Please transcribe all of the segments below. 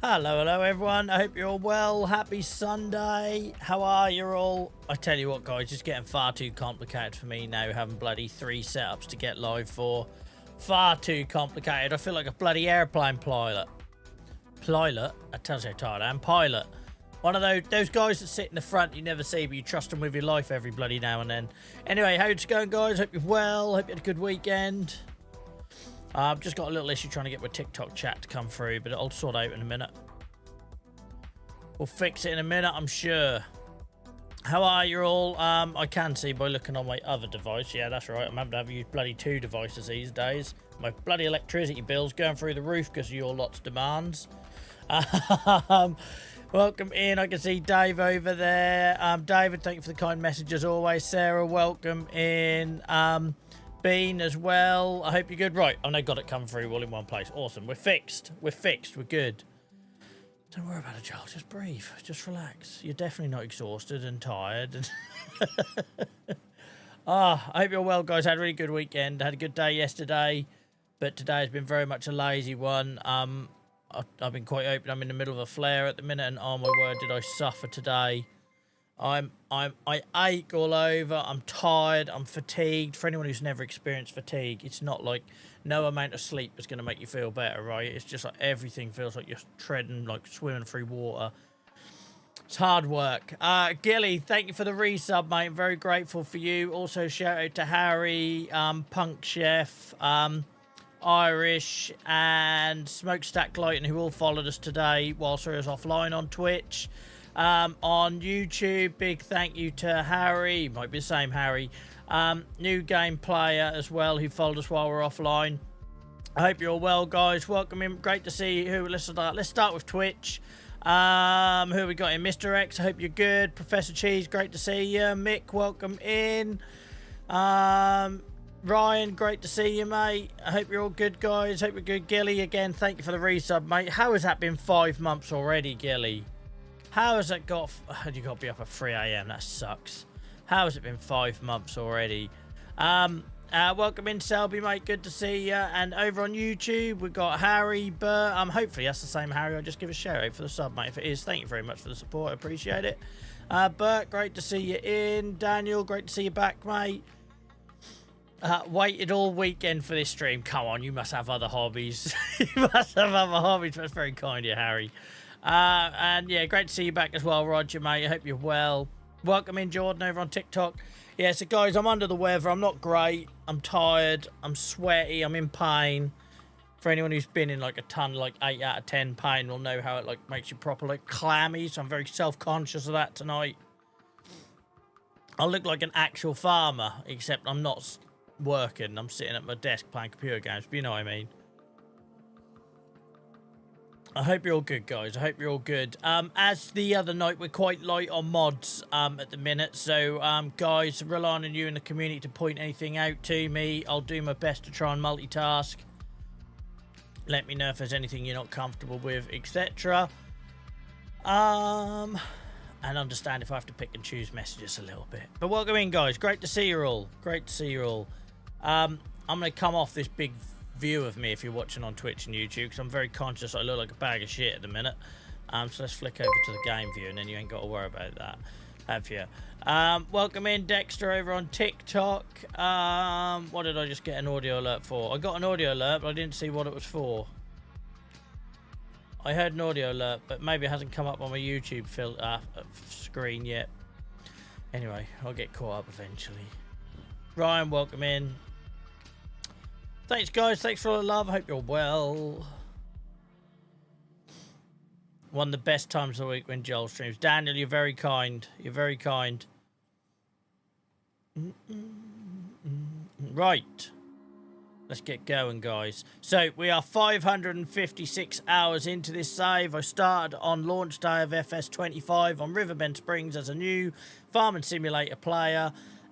Hello everyone, I hope you're all well. Happy Sunday. How are you all? I tell you what guys, it's getting far too complicated for me now, having bloody 3 setups to get live for. Far too complicated. I feel like a bloody airplane pilot. That tells you how tired I am. Pilot. One of those guys that sit in the front you never see, but you trust them with your life every bloody now and then. Anyway, how's it going guys? Hope you're well. Hope you had a good weekend. I've just got a little issue trying to get my TikTok chat to come through, but I'll sort out in a minute. We'll fix it in a minute, I'm sure. How are you all? I can see by looking on my other device. Yeah, that's right. I'm having to have used bloody 2 devices these days. My bloody electricity bill's going through the roof because of your lot's demands. Welcome in. I can see Dave over there. David, thank you for the kind message as always. Sarah, welcome in. Bean as well. I hope you're good. Right, I've now got it come through all in one place. Awesome. We're fixed. We're fixed. We're good. Don't worry about it, Joel. Just breathe. Just relax. You're definitely not exhausted and tired. I hope you're well, guys. Had a really good weekend. Had a good day yesterday, but today has been very much a lazy one. I've been quite open. I'm in the middle of a flare at the minute, and oh my word, did I suffer today. I ache all over. I'm tired. I'm fatigued. For anyone who's never experienced fatigue, it's not like no amount of sleep is going to make you feel better, right? It's just like everything feels like you're treading, like swimming through water. It's hard work. Gilly, thank you for the resub, mate. I'm very grateful for you. Also, shout out to Harry, Punk Chef, Irish, and Smokestack Lighting, who all followed us today whilst we was offline on Twitch. On YouTube, big thank you to Harry, might be the same Harry, new game player as well, who followed us while we're offline. I hope you're all well, guys. Welcome in. Great to see you. Let's start with Twitch. Who we got in? Mr. X, I hope you're good. Professor Cheese, great to see you. Mick, welcome in. Ryan, great to see you, mate. I hope you're all good, guys. Hope you're good. Gilly, again, thank you for the resub, mate. How has that been 5 months already, Gilly? How has that got... You got to be up at 3 a.m. That sucks. How has it been 5 months already? Welcome in, Selby, mate. Good to see you. And over on YouTube, we've got Harry, Bert. Hopefully that's the same Harry. I'll just give a shout out for the sub, mate. If it is, thank you very much for the support. I appreciate it. Bert, great to see you in. Daniel, great to see you back, mate. Waited all weekend for this stream. Come on, you must have other hobbies. You must have other hobbies. That's very kind of you, Harry. And yeah, great to see you back as well, Roger, mate. I hope you're well. Welcome in, Jordan, over on TikTok. Yeah, so guys, I'm under the weather. I'm not great. I'm tired. I'm sweaty. I'm in pain. For anyone who's been in like a ton, like 8 out of 10 pain, will know how it like makes you proper like clammy. So I'm very self-conscious of that tonight. I look like an actual farmer, except I'm not working. I'm sitting at my desk playing computer games, but you know what I mean. I hope you're all good, guys. I hope you're all good. As the other night, we're quite light on mods at the minute. So, guys, relying on you in the community to point anything out to me. I'll do my best to try and multitask. Let me know if there's anything you're not comfortable with, etc. And understand if I have to pick and choose messages a little bit. But welcome in, guys. Great to see you all. Great to see you all. I'm going to come off this big view of me if you're watching on Twitch and YouTube, because I'm very conscious I look like a bag of shit at the minute. So let's flick over to the game view and then you ain't got to worry about that, have you? Welcome in, Dexter, over on TikTok. What did I just get an audio alert for? I got an audio alert, but I didn't see what it was for. I heard an audio alert, but maybe it hasn't come up on my YouTube screen yet. Anyway, I'll get caught up eventually. Ryan, welcome in. Thanks, guys. Thanks for all the love. I hope you're well. One of the best times of the week when Joel streams. Daniel, you're very kind. You're very kind. Right. Let's get going, guys. So, we are 556 hours into this save. I started on launch day of FS25 on Riverbend Springs as a new farming simulator player.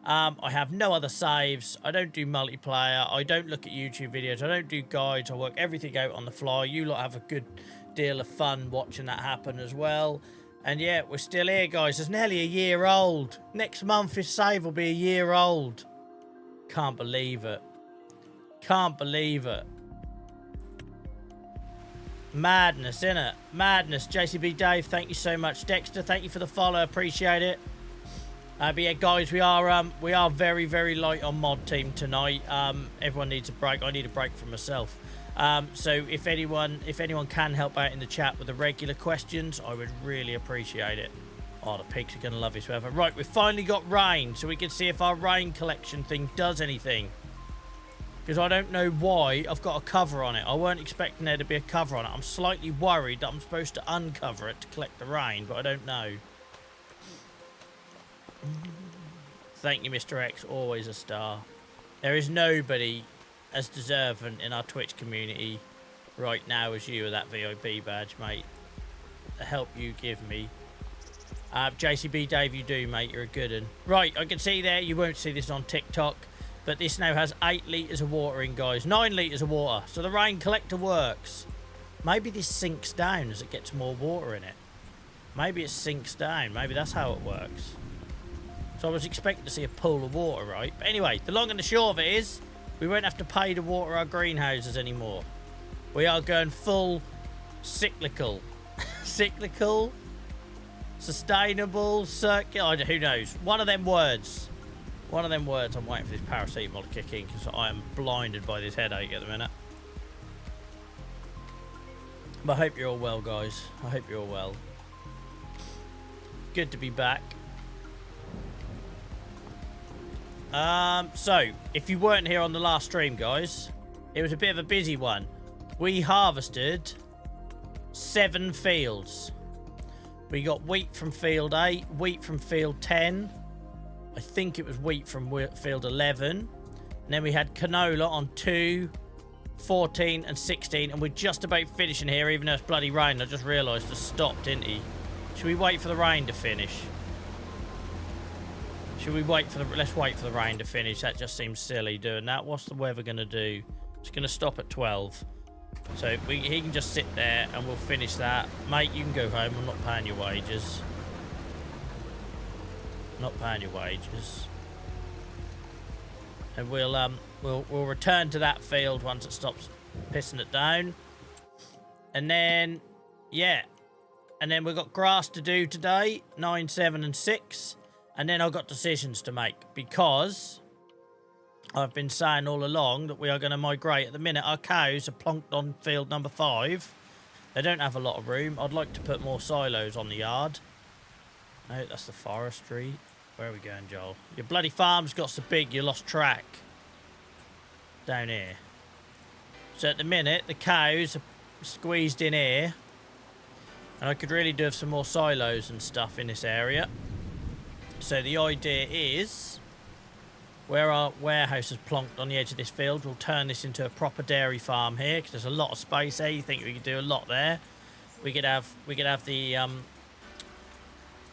I have no other saves. I don't do multiplayer. I don't look at YouTube videos. I don't do guides. I work everything out on the fly. You lot have a good deal of fun watching that happen as well. And yeah, we're still here, guys. It's nearly a year old. Next month, this save will be a year old. Can't believe it. Can't believe it. Madness, innit? Madness. JCB Dave, thank you so much. Dexter, thank you for the follow. Appreciate it. But yeah, guys, we are very, very light on mod team tonight. Everyone needs a break. I need a break from myself. So if anyone can help out in the chat with the regular questions, I would really appreciate it. Oh, the pigs are gonna love this weather. Right, we've finally got rain, so we can see if our rain collection thing does anything. Because I don't know why I've got a cover on it. I weren't expecting there to be a cover on it. I'm slightly worried that I'm supposed to uncover it to collect the rain, but I don't know. Thank you, Mr. X. Always a star. There is nobody as deserving in our Twitch community right now as you with that VIP badge, mate. The help you give me. JCB Dave, you do, mate. You're a good one. Right, I can see there. You won't see this on TikTok, but this now has 8 litres of water in, guys. 9 litres of water. So the rain collector works. Maybe this sinks down as it gets more water in it. Maybe it sinks down. Maybe that's how it works. So I was expecting to see a pool of water, right? But anyway, the long and the short of it is, we won't have to pay to water our greenhouses anymore. We are going full cyclical. Cyclical? Sustainable? Circular? Who knows? One of them words. One of them words. I'm waiting for this paracetamol to kick in because I am blinded by this headache at the minute. But I hope you're all well, guys. I hope you're all well. Good to be back. So, if you weren't here on the last stream, guys, it was a bit of a busy one. We harvested 7 fields. We got wheat from field 8, wheat from field 10. I think it was wheat from field 11. And then we had canola on 2, 14 and 16, and we're just about finishing here, even though it's bloody rain. I just realised it stopped, didn't he? Should we wait for the rain to finish? Should we wait for the... Let's wait for the rain to finish. That just seems silly doing that. What's the weather going to do? It's going to stop at 12. So he can just sit there and we'll finish that. Mate, you can go home. I'm not paying your wages. Not paying your wages. And we'll return to that field once it stops pissing it down. And then, yeah. And then we've got grass to do today. 9, 7 and 6. And then I've got decisions to make. Because I've been saying all along that we are going to migrate. At the minute, our cows are plonked on field number 5. They don't have a lot of room. I'd like to put more silos on the yard. No, that's the forestry. Where are we going, Joel? Your bloody farm's got so big you lost track. Down here. So at the minute, the cows are squeezed in here. And I could really do with some more silos and stuff in this area. So the idea is, where our warehouse is plonked on the edge of this field, we'll turn this into a proper dairy farm here, because there's a lot of space there. You think we could do a lot there. We could have the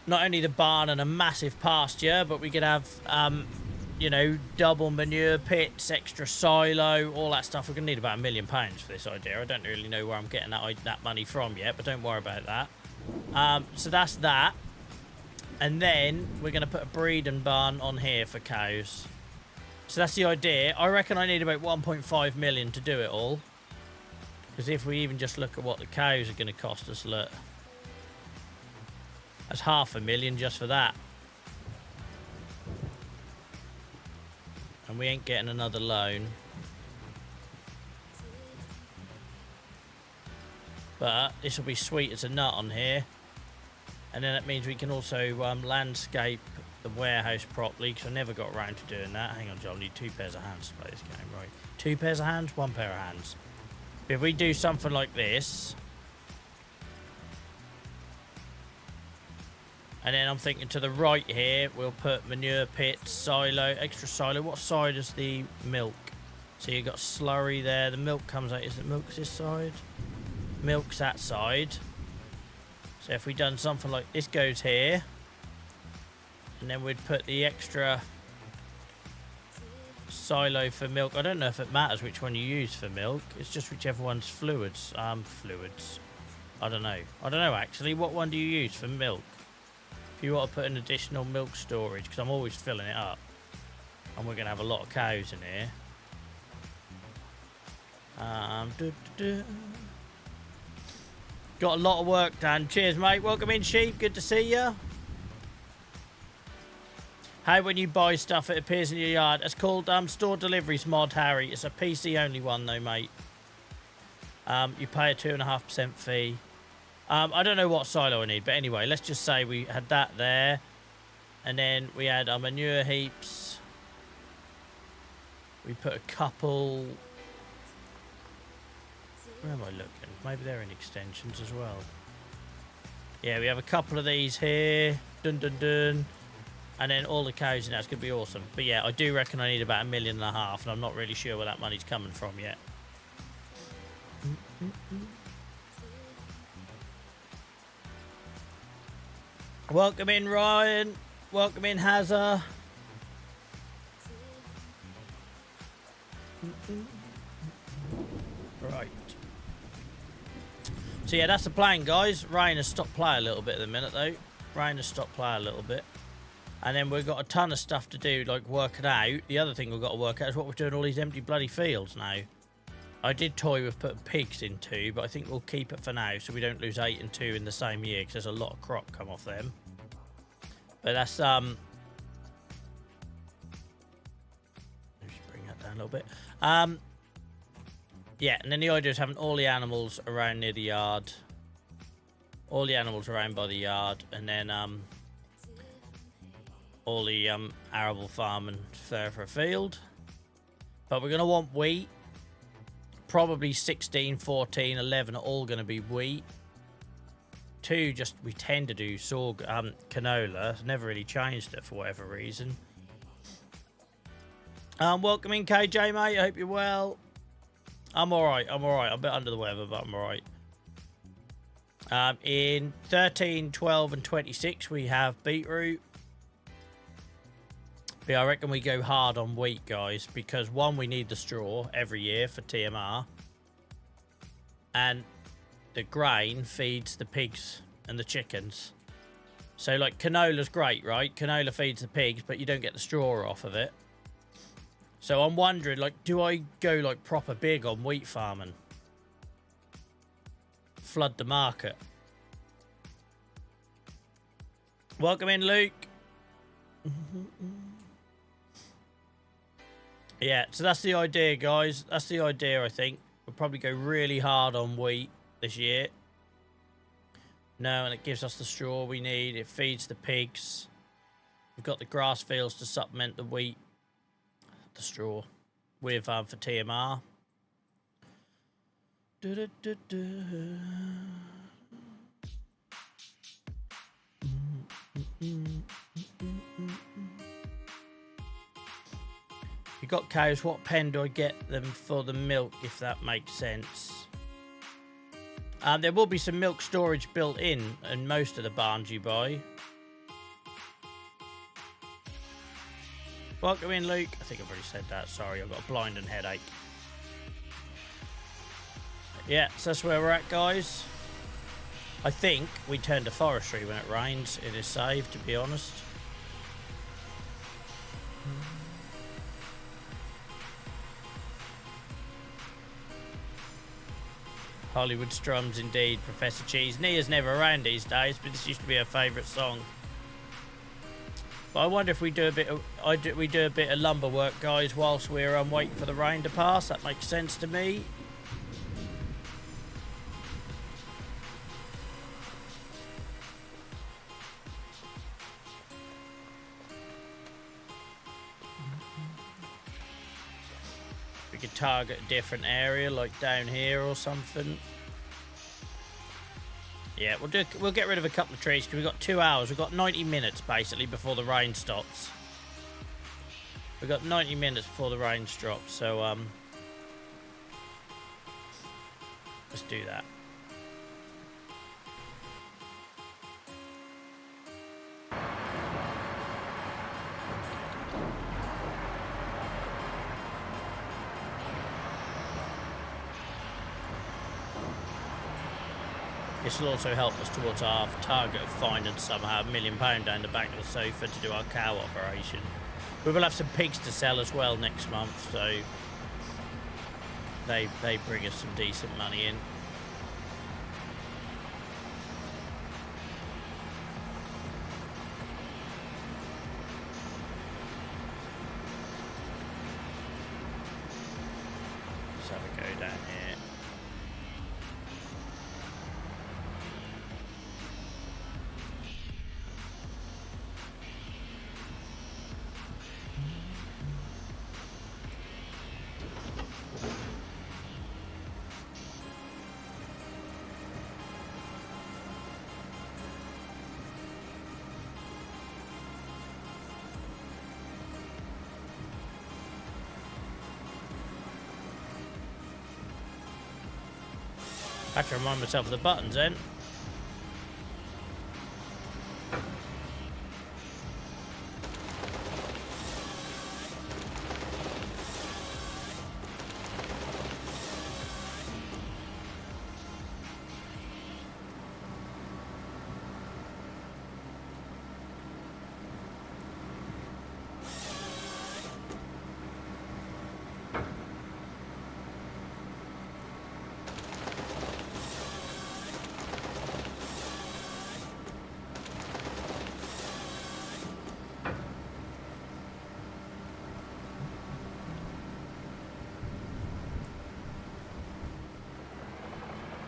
not only the barn and a massive pasture, but we could have you know, double manure pits, extra silo, all that stuff. We're gonna need about £1 million for this idea. I don't really know where I'm getting that money from yet, but don't worry about that. So that's that. And then we're gonna put a breeding barn on here for cows. So that's the idea. I reckon I need about 1.5 million to do it all. Because if we even just look at what the cows are going to cost us, look. That's $500,000 just for that. And we ain't getting another loan. But this will be sweet as a nut on here. And then that means we can also landscape the warehouse properly, because I never got around to doing that. Hang on, John, I need 2 pairs of hands to play this game, right? 2 pairs of hands, 1 pair of hands. If we do something like this, and then I'm thinking to the right here, we'll put manure pits, silo, extra silo. What side is the milk? So you've got slurry there. The milk comes out. Is it milk's this side? Milk's that side. So if we done something like this, goes here. And then we'd put the extra silo for milk. I don't know if it matters which one you use for milk. It's just whichever one's fluids. Fluids. I don't know. I don't know, actually. What one do you use for milk? If you want to put an additional milk storage, because I'm always filling it up. And we're going to have a lot of cows in here. Got a lot of work done. Cheers, mate. Welcome in, Sheep. Good to see you. How when you buy stuff, it appears in your yard. It's called Store Deliveries Mod, Harry. It's a PC only one, though, mate. You pay a 2.5% fee. I don't know what silo I need, but anyway, let's just say we had that there. And then we had our manure heaps. We put a couple... Where am I looking? Maybe they're in extensions as well. Yeah, we have a couple of these here. Dun, dun, dun. And then all the cows in there. It's going to be awesome. But yeah, I do reckon I need about $1.5 million, and I'm not really sure where that money's coming from yet. Welcome in, Ryan. Welcome in, Hazza. Right. So yeah, that's the plan, guys. Rain has stopped play a little bit at the minute, though. Rain has stopped play a little bit. And then we've got a ton of stuff to do, like work it out. The other thing we've got to work out is what we're doing all these empty bloody fields now. I did toy with putting pigs in 2, but I think we'll keep it for now so we don't lose 8 and 2 in the same year, because there's a lot of crop come off them. But that's, let's bring that down a little bit. Yeah, and then the idea is having all the animals around near the yard. All the animals around by the yard, and then, all the arable farming for a field. But we're going to want wheat. Probably 16, 14, 11 are all going to be wheat. 2, just we tend to do canola. Never really changed it for whatever reason. Welcome in, KJ, mate. I hope you're well. I'm alright. I'm alright. I'm a bit under the weather, but I'm alright. In 13, 12, and 26, we have beetroot. But I reckon we go hard on wheat, guys, because one, we need the straw every year for TMR. And the grain feeds the pigs and the chickens. So, like, canola's great, right? Canola feeds the pigs, but you don't get the straw off of it. So I'm wondering, like, do I go, like, proper big on wheat farming? Flood the market. Welcome in, Luke. Yeah, so that's the idea, guys. That's the idea, I think. We'll probably go really hard on wheat this year. No, and it gives us the straw we need. It feeds the pigs. We've got the grass fields to supplement the wheat, the straw, with for TMR. You got cows, what pen do I get them for the milk, if that makes sense? There will be some milk storage built in most of the barns you buy. Welcome in, Luke. I think I've already said that. Sorry, I've got a blinding headache. Yeah, so that's where we're at, guys. I think we turn to forestry when it rains. It is safe, to be honest. Hollywood strums, indeed, Professor Cheese. Nia's never around these days, but this used to be her favourite song. But I wonder if we do a bit of we do a bit of lumber work, guys, whilst we're waiting for the rain to pass. That makes sense to me. We could target a different area, like down here or something. Yeah, we'll get rid of a couple of trees because we've got 2 hours. We've got 90 minutes basically before the rain stops. We've got 90 minutes before the rain stops, so let's do that. This will also help us towards our target of finding somehow £1 million down the back of the sofa to do our cow operation. We will have some pigs to sell as well next month, so they bring us some decent money in. Let's have a go down here. I have to remind myself of the buttons then.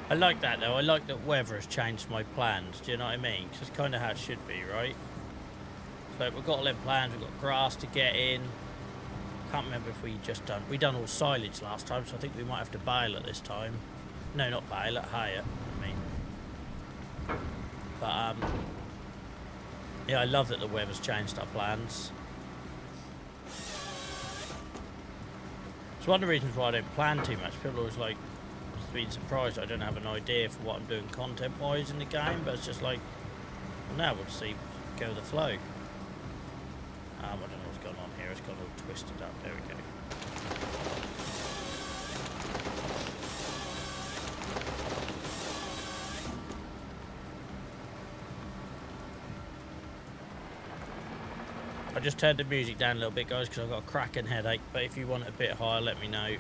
I like that though. I like that weather has changed my plans. Do you know what I mean? Because it's kind of how it should be, right? So we've got all them plans. We've got grass to get in. Can't remember if we done all silage last time, so I think we might have to bale it this time. No, not bale it, hay it. I mean, but yeah, I love that the weather's changed our plans. It's one of the reasons why I don't plan too much. People always like being surprised I don't have an idea for what I'm doing content-wise in the game, but it's just like, well, now we'll see, go with the flow. I don't know what's going on here. It's got all twisted up. There we go. I just turned the music down a little bit, guys, because I've got a cracking headache. But if you want it a bit higher, let me know.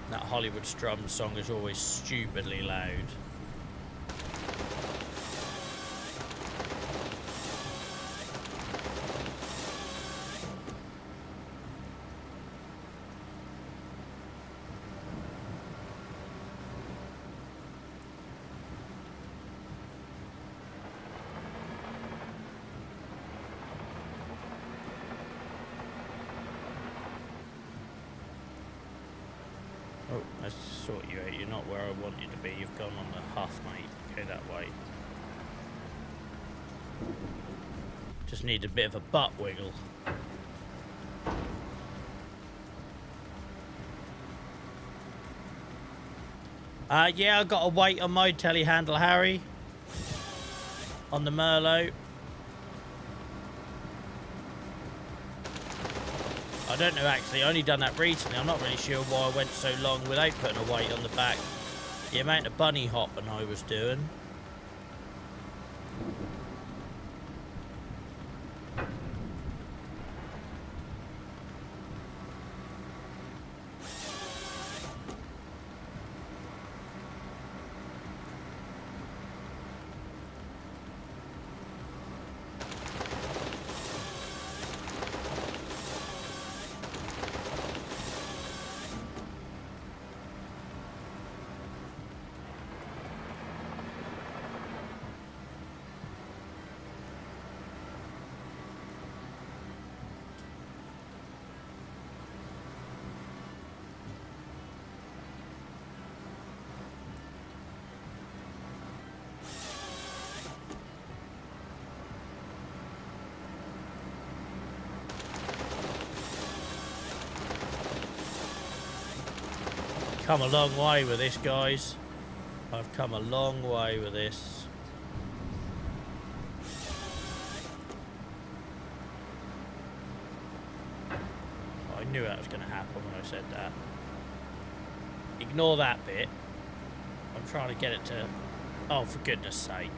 That Hollywood Strum song is always stupidly loud. Oh, let's sort you out. You're not where I want you to be. You've gone on the huff, mate. Go that way. Just need a bit of a butt wiggle. Yeah, I've got to wait on my telehandle, Harry. On the Merlot. I don't know, actually. I only done that recently. I'm not really sure why I went so long without putting a weight on the back. The amount of bunny hopping I was doing. Come a long way with this, guys. I've come a long way with this. I knew that was going to happen when I said that. Ignore that bit. I'm trying to get it to... Oh, for goodness sake.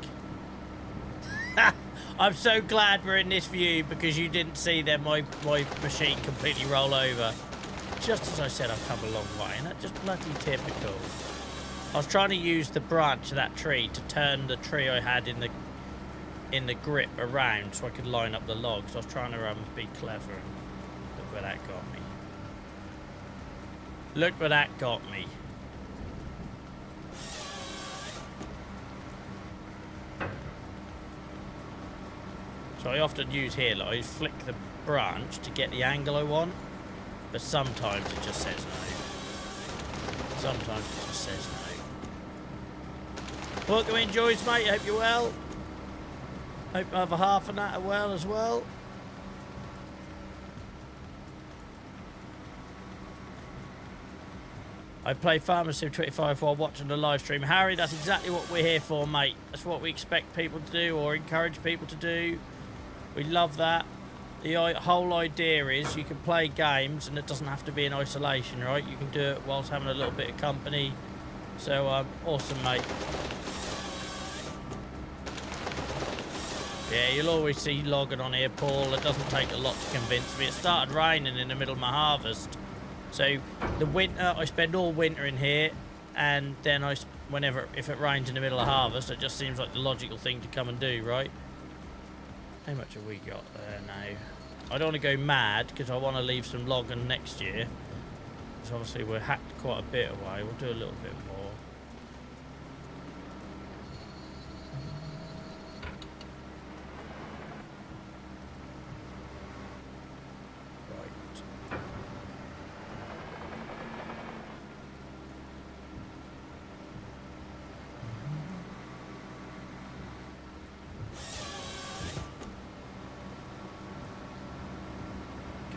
I'm so glad we're in this view because you didn't see then my machine completely roll over. Just as I said, I've come a long way, and that's just bloody typical. I was trying to use the branch of that tree to turn the tree I had in the grip around so I could line up the logs. I was trying to be clever, and look where that got me. Look where that got me. So I often use here, like, I flick the branch to get the angle I want. But sometimes it just says no. Sometimes it just says no. Welcome in, Joyce, mate. Hope you're well. Hope you have a half of that well as well. I play FS25 while watching the live stream. Harry, that's exactly what we're here for, mate. That's what we expect people to do or encourage people to do. We love that. The whole idea is you can play games and it doesn't have to be in isolation, right? You can do it whilst having a little bit of company. So, awesome, mate. Yeah, you'll always see logging on here, Paul. It doesn't take a lot to convince me. It started raining in the middle of my harvest. So, the winter, I spend all winter in here. And then if it rains in the middle of harvest, it just seems like the logical thing to come and do, right? How much have we got there now? I don't want to go mad because I want to leave some logging next year. So obviously we're hacked quite a bit away. We'll do a little bit more. Right.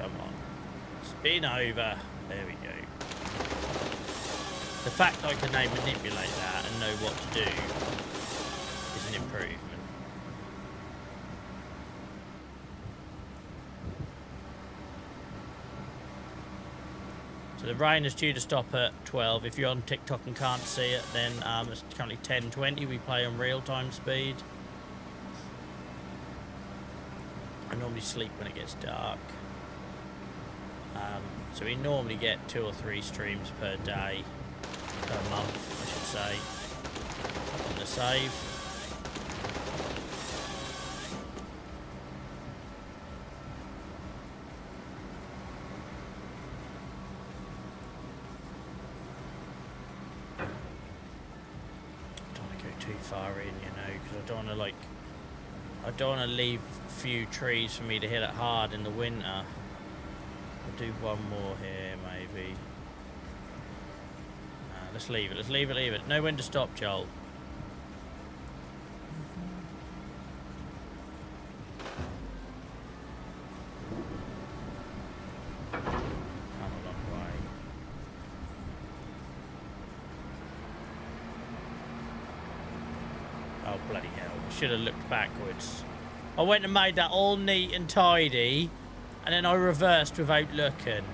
Come on. Spin over. There we go. The fact I can now manipulate that and know what to do is an improvement. So the rain is due to stop at 12. If you're on TikTok and can't see it, then it's currently 10:20. We play on real-time speed. I normally sleep when it gets dark. So we normally get 2 or 3 streams per day, per month, I should say, on the save. Don't want to go too far in, you know, because I don't want to I don't want to leave few trees for me to hit it hard in the winter. I'll do one more here, maybe. Let's leave it. Let's leave it. Know when to stop, Joel. Come a long way. Oh, bloody hell. I should have looked backwards. I went and made that all neat and tidy, and then I reversed without looking.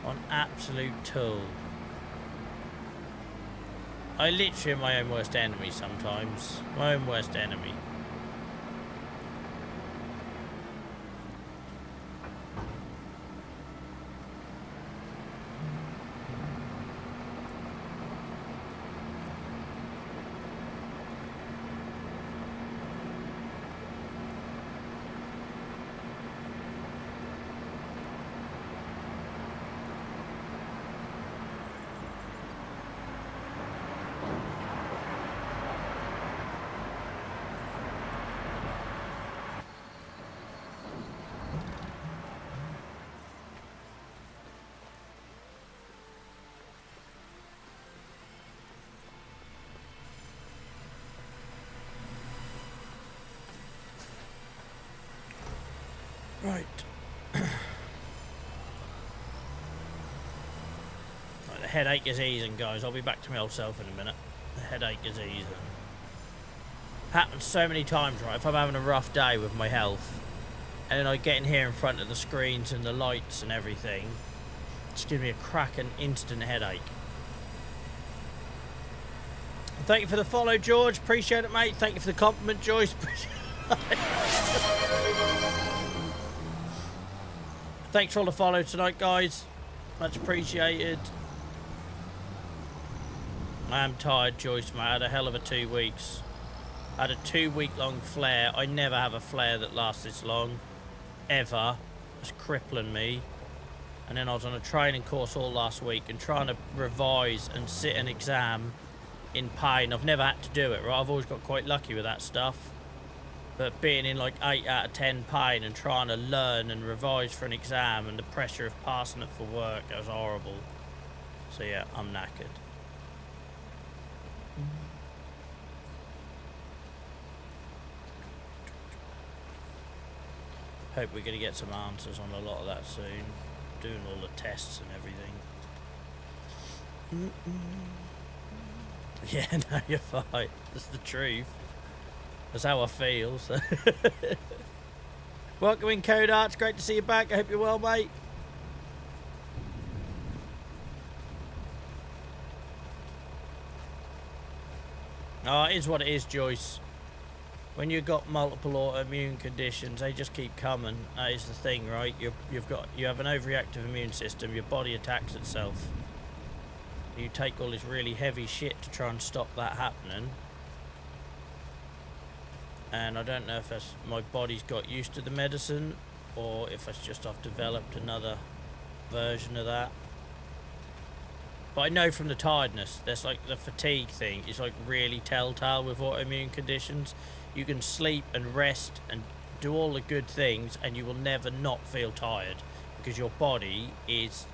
On absolute tool. I literally am my own worst enemy sometimes. My own worst enemy. Right. Right, the headache is easing, guys. I'll be back to my old self in a minute. The headache is easing. Happens so many times, right? If I'm having a rough day with my health, and then I get in here in front of the screens and the lights and everything, just gives me a cracking instant headache. Thank you for the follow, George. Appreciate it, mate. Thank you for the compliment, Joyce. Appreciate it. Thanks for all the follow tonight, guys. Much appreciated. I am tired, Joyce, mate. I had a hell of a 2 weeks. I had a 2-week-long flare. I never have a flare that lasts this long. Ever. It's crippling me. And then I was on a training course all last week and trying to revise and sit an exam in pain. I've never had to do it, right? I've always got quite lucky with that stuff. But being in like 8 out of 10 pain and trying to learn and revise for an exam and the pressure of passing it for work, it was horrible. So yeah, I'm knackered. Hope we're going to get some answers on a lot of that soon. Doing all the tests and everything. Yeah, no, you're fine. That's the truth. That's how I feel. So. Welcome in, Code Arts. Great to see you back. I hope you're well, mate. Oh, it is what it is, Joyce. When you've got multiple autoimmune conditions, they just keep coming. That is the thing, right? You have an overreactive immune system. Your body attacks itself. You take all this really heavy shit to try and stop that happening. And I don't know if that's my body's got used to the medicine or if it's just I've developed another version of that. But I know from the tiredness, there's like the fatigue thing is like really telltale with autoimmune conditions. You can sleep and rest and do all the good things and you will never not feel tired because your body is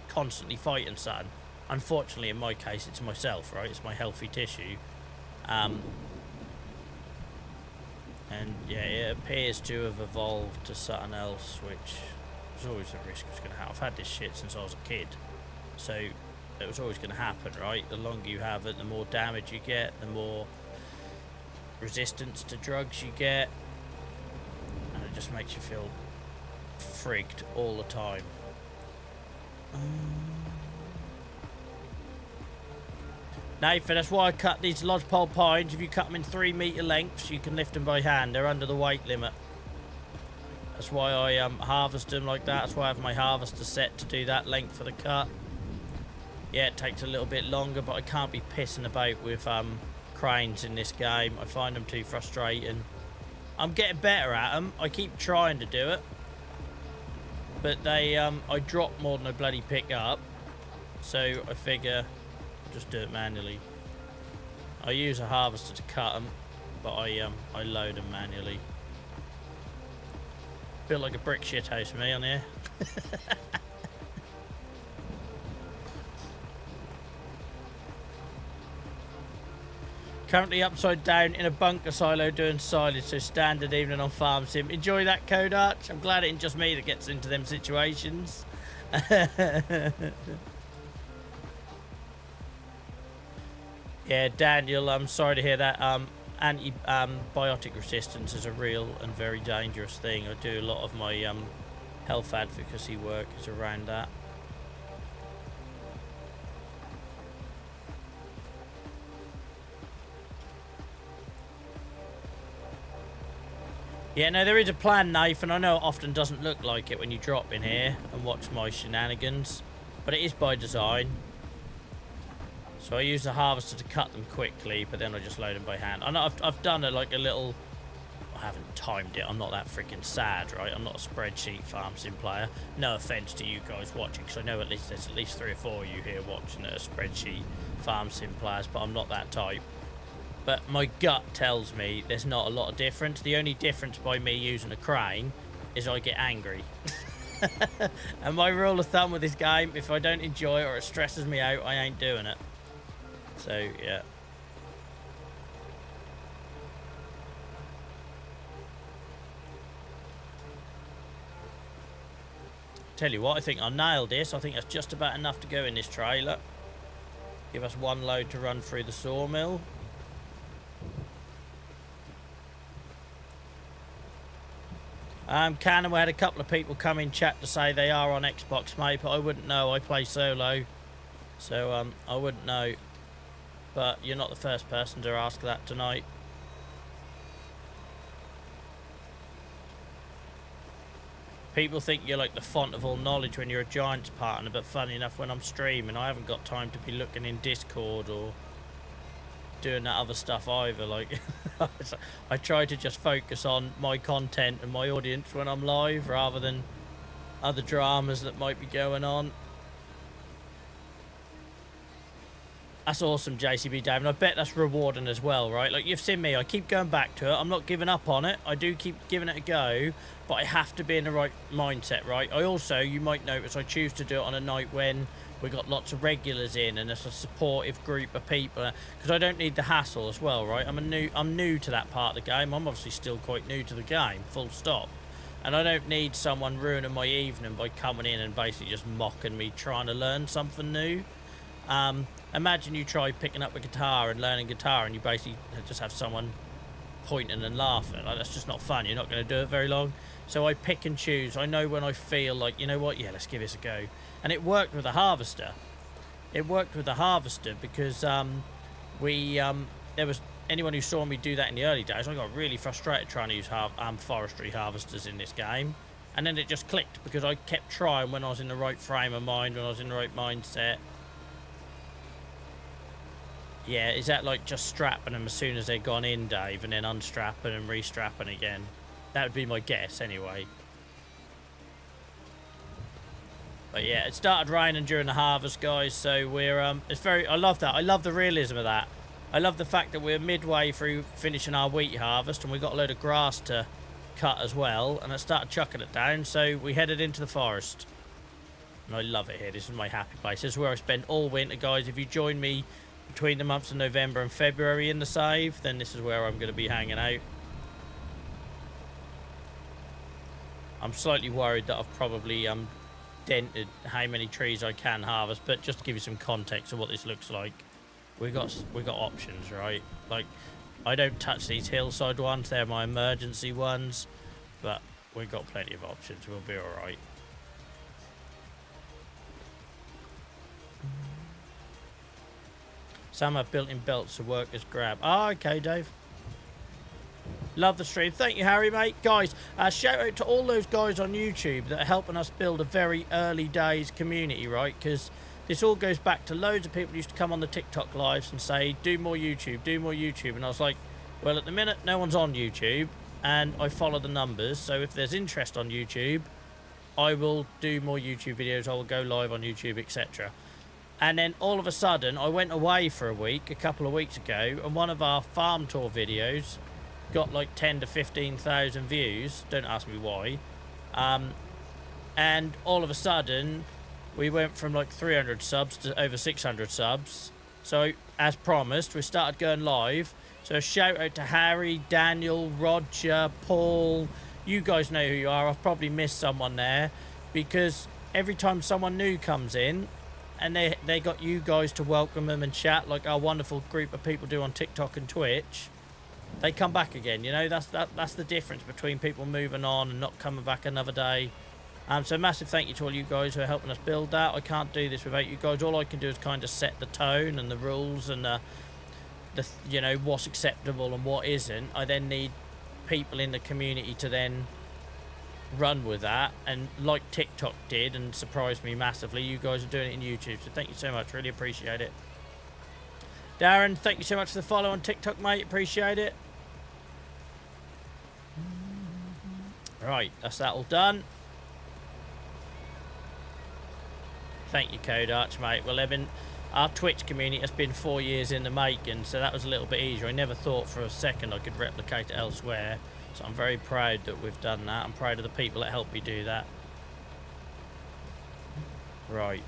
constantly fighting something. Unfortunately, in my case, it's myself, right? It's my healthy tissue. And yeah, it appears to have evolved to something else, which There's always a risk it's going to happen. I've had this shit since I was a kid, so it was always going to happen, right? The longer you have it, the more damage you get, the more resistance to drugs you get, and it just makes you feel frigged all the time. Nathan, that's why I cut these lodgepole pines. If you cut them in 3 metre lengths, you can lift them by hand. They're under the weight limit. That's why I harvest them like that. That's why I have my harvester set to do that length for the cut. Yeah, it takes a little bit longer, but I can't be pissing about with cranes in this game. I find them too frustrating. I'm getting better at them. I keep trying to do it, but they I drop more than I bloody pick up. So I figure I'll just do it manually. I use a harvester to cut them, but I load them manually. Feel like a brick shit house for me on here. Currently upside down in a bunker silo doing silage, so standard evening on Farm Sim. Enjoy that, Code Arch. I'm glad it ain't just me that gets into them situations. Yeah, Daniel, I'm sorry to hear that. Antibiotic resistance is a real and very dangerous thing. I do a lot of my health advocacy work is around that. Yeah, no, there is a plan, Nathan. I know it often doesn't look like it when you drop in here and watch my shenanigans, but it is by design. So I use the harvester to cut them quickly, but then I just load them by hand. I know I've done like a little... I haven't timed it. I'm not that freaking sad, right? I'm not a spreadsheet Farm Sim player. No offense to you guys watching, because I know there's at least 3 or 4 of you here watching that are spreadsheet Farm Sim players, but I'm not that type. But my gut tells me there's not a lot of difference. The only difference by me using a crane is I get angry. And my rule of thumb with this game, if I don't enjoy it or it stresses me out, I ain't doing it. So, yeah. Tell you what, I think I nailed this. I think that's just about enough to go in this trailer. Give us 1 load to run through the sawmill. Canon, we had a couple of people come in chat to say they are on Xbox, mate, but I wouldn't know. I play solo, so I wouldn't know. But you're not the first person to ask that tonight. People think you're like the font of all knowledge when you're a Giants partner, but funny enough, when I'm streaming, I haven't got time to be looking in Discord or doing that other stuff either. Like, I try to just focus on my content and my audience when I'm live, rather than other dramas that might be going on. That's awesome, JCB Dave, and I bet that's rewarding as well, right? Like, you've seen me, I keep going back to it. I'm not giving up on it. I do keep giving it a go, but I have to be in the right mindset, right? I also, you might notice, I choose to do it on a night when we got lots of regulars in and it's a supportive group of people, because I don't need the hassle as well, right? I'm new to that part of the game. I'm obviously still quite new to the game, full stop. And I don't need someone ruining my evening by coming in and basically just mocking me trying to learn something new. Imagine you try picking up a guitar and learning guitar and you basically just have someone pointing and laughing. Like, that's just not fun. You're not going to do it very long. So I pick and choose. I know when I feel like, you know what, yeah, let's give this a go. And it worked with a harvester. It worked with a harvester because there was anyone who saw me do that in the early days. I got really frustrated trying to use forestry harvesters in this game. And then it just clicked because I kept trying when I was in the right frame of mind, when I was in the right mindset. Yeah, is that like just strapping them as soon as they're gone in, Dave, and then unstrapping and restrapping again? That would be my guess, anyway. But yeah, it started raining during the harvest, guys, so we're, it's very, I love that. I love the realism of that. I love the fact that we're midway through finishing our wheat harvest and we've got a load of grass to cut as well, and it started chucking it down, so we headed into the forest. And I love it here. This is my happy place. This is where I spend all winter, guys. If you join me between the months of November and February in the save, then this is where I'm going to be hanging out. I'm slightly worried that I've probably dented how many trees I can harvest, but just to give you some context of what this looks like, we got options, right? Like, I don't touch these hillside ones, they're my emergency ones, but we've got plenty of options. We'll be all right. Some have built-in belts to workers grab. Oh, okay, Dave. Love the stream. Thank you, Harry, mate. Guys, shout out to all those guys on YouTube that are helping us build a very early days community, right? Because this all goes back to loads of people who used to come on the TikTok lives and say, do more YouTube, do more YouTube. And I was like, well, at the minute, no one's on YouTube, and I follow the numbers. So if there's interest on YouTube, I will do more YouTube videos. I will go live on YouTube, etc. And then all of a sudden, I went away for a week, a couple of weeks ago, and one of our farm tour videos got like 10 to 15,000 views. Don't ask me why. And all of a sudden, we went from like 300 subs to over 600 subs. So, as promised, we started going live. So, shout out to Harry, Daniel, Roger, Paul. You guys know who you are. I've probably missed someone there, because every time someone new comes in, and they got you guys to welcome them and chat like our wonderful group of people do on TikTok and Twitch, they come back again. You know, that's the difference between people moving on and not coming back another day. So massive thank you to all you guys who are helping us build that. I can't do this without you guys. All I can do is kind of set the tone and the rules and the you know, what's acceptable and what isn't. I then need people in the community to then run with that, and like TikTok did and surprised me massively, you guys are doing it in YouTube, so thank you so much, really appreciate it. Darren, thank you so much for the follow on TikTok, mate, appreciate it. Right, that's that all done. Thank you, Code Arch, mate. Well, our Twitch community has been 4 years in the making, so that was a little bit easier. I never thought for a second I could replicate it elsewhere. So I'm very proud that we've done that. I'm proud of the people that helped me do that. Right.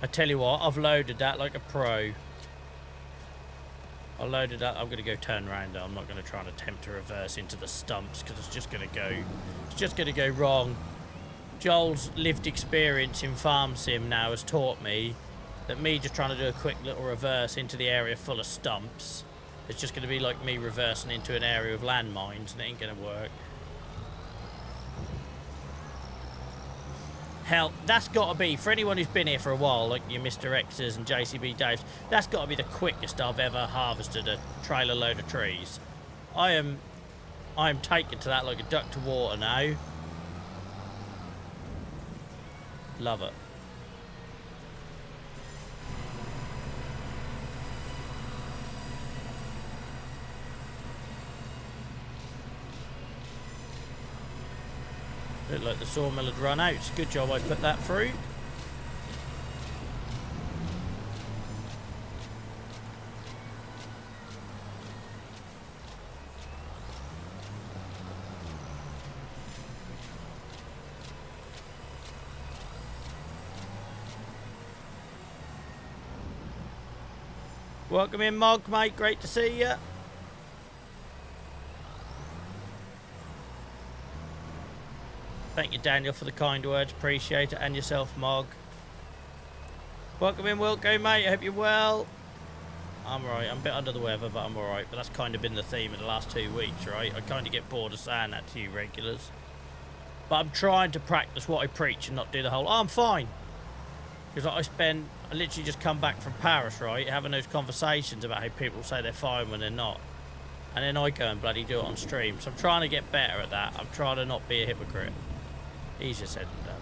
I tell you what, I've loaded that like a pro. I loaded that. I'm going to go turn around though. I'm not going to try and attempt to reverse into the stumps, because it's just going to go wrong. Joel's lived experience in Farm Sim now has taught me that me just trying to do a quick little reverse into the area full of stumps, it's just going to be like me reversing into an area of landmines, and it ain't going to work. Hell, that's got to be, for anyone who's been here for a while, like your Mr. X's and JCB Daves, that's got to be the quickest I've ever harvested a trailer load of trees. I am taken to that like a duck to water now. Love it. Looked like the sawmill had run out. Good job I put that through. Welcome in, Mog, mate. Great to see you. Thank you, Daniel, for the kind words. Appreciate it. And yourself, Mog. Welcome in, Wilco, mate. I hope you're well. I'm alright. I'm a bit under the weather, but I'm alright. But that's kind of been the theme of the last 2 weeks, right? I kind of get bored of saying that to you regulars. But I'm trying to practice what I preach and not do the whole, oh, I'm fine. Because I literally just come back from Paris, right? Having those conversations about how people say they're fine when they're not. And then I go and bloody do it on stream. So I'm trying to get better at that. I'm trying to not be a hypocrite. Easier said than done.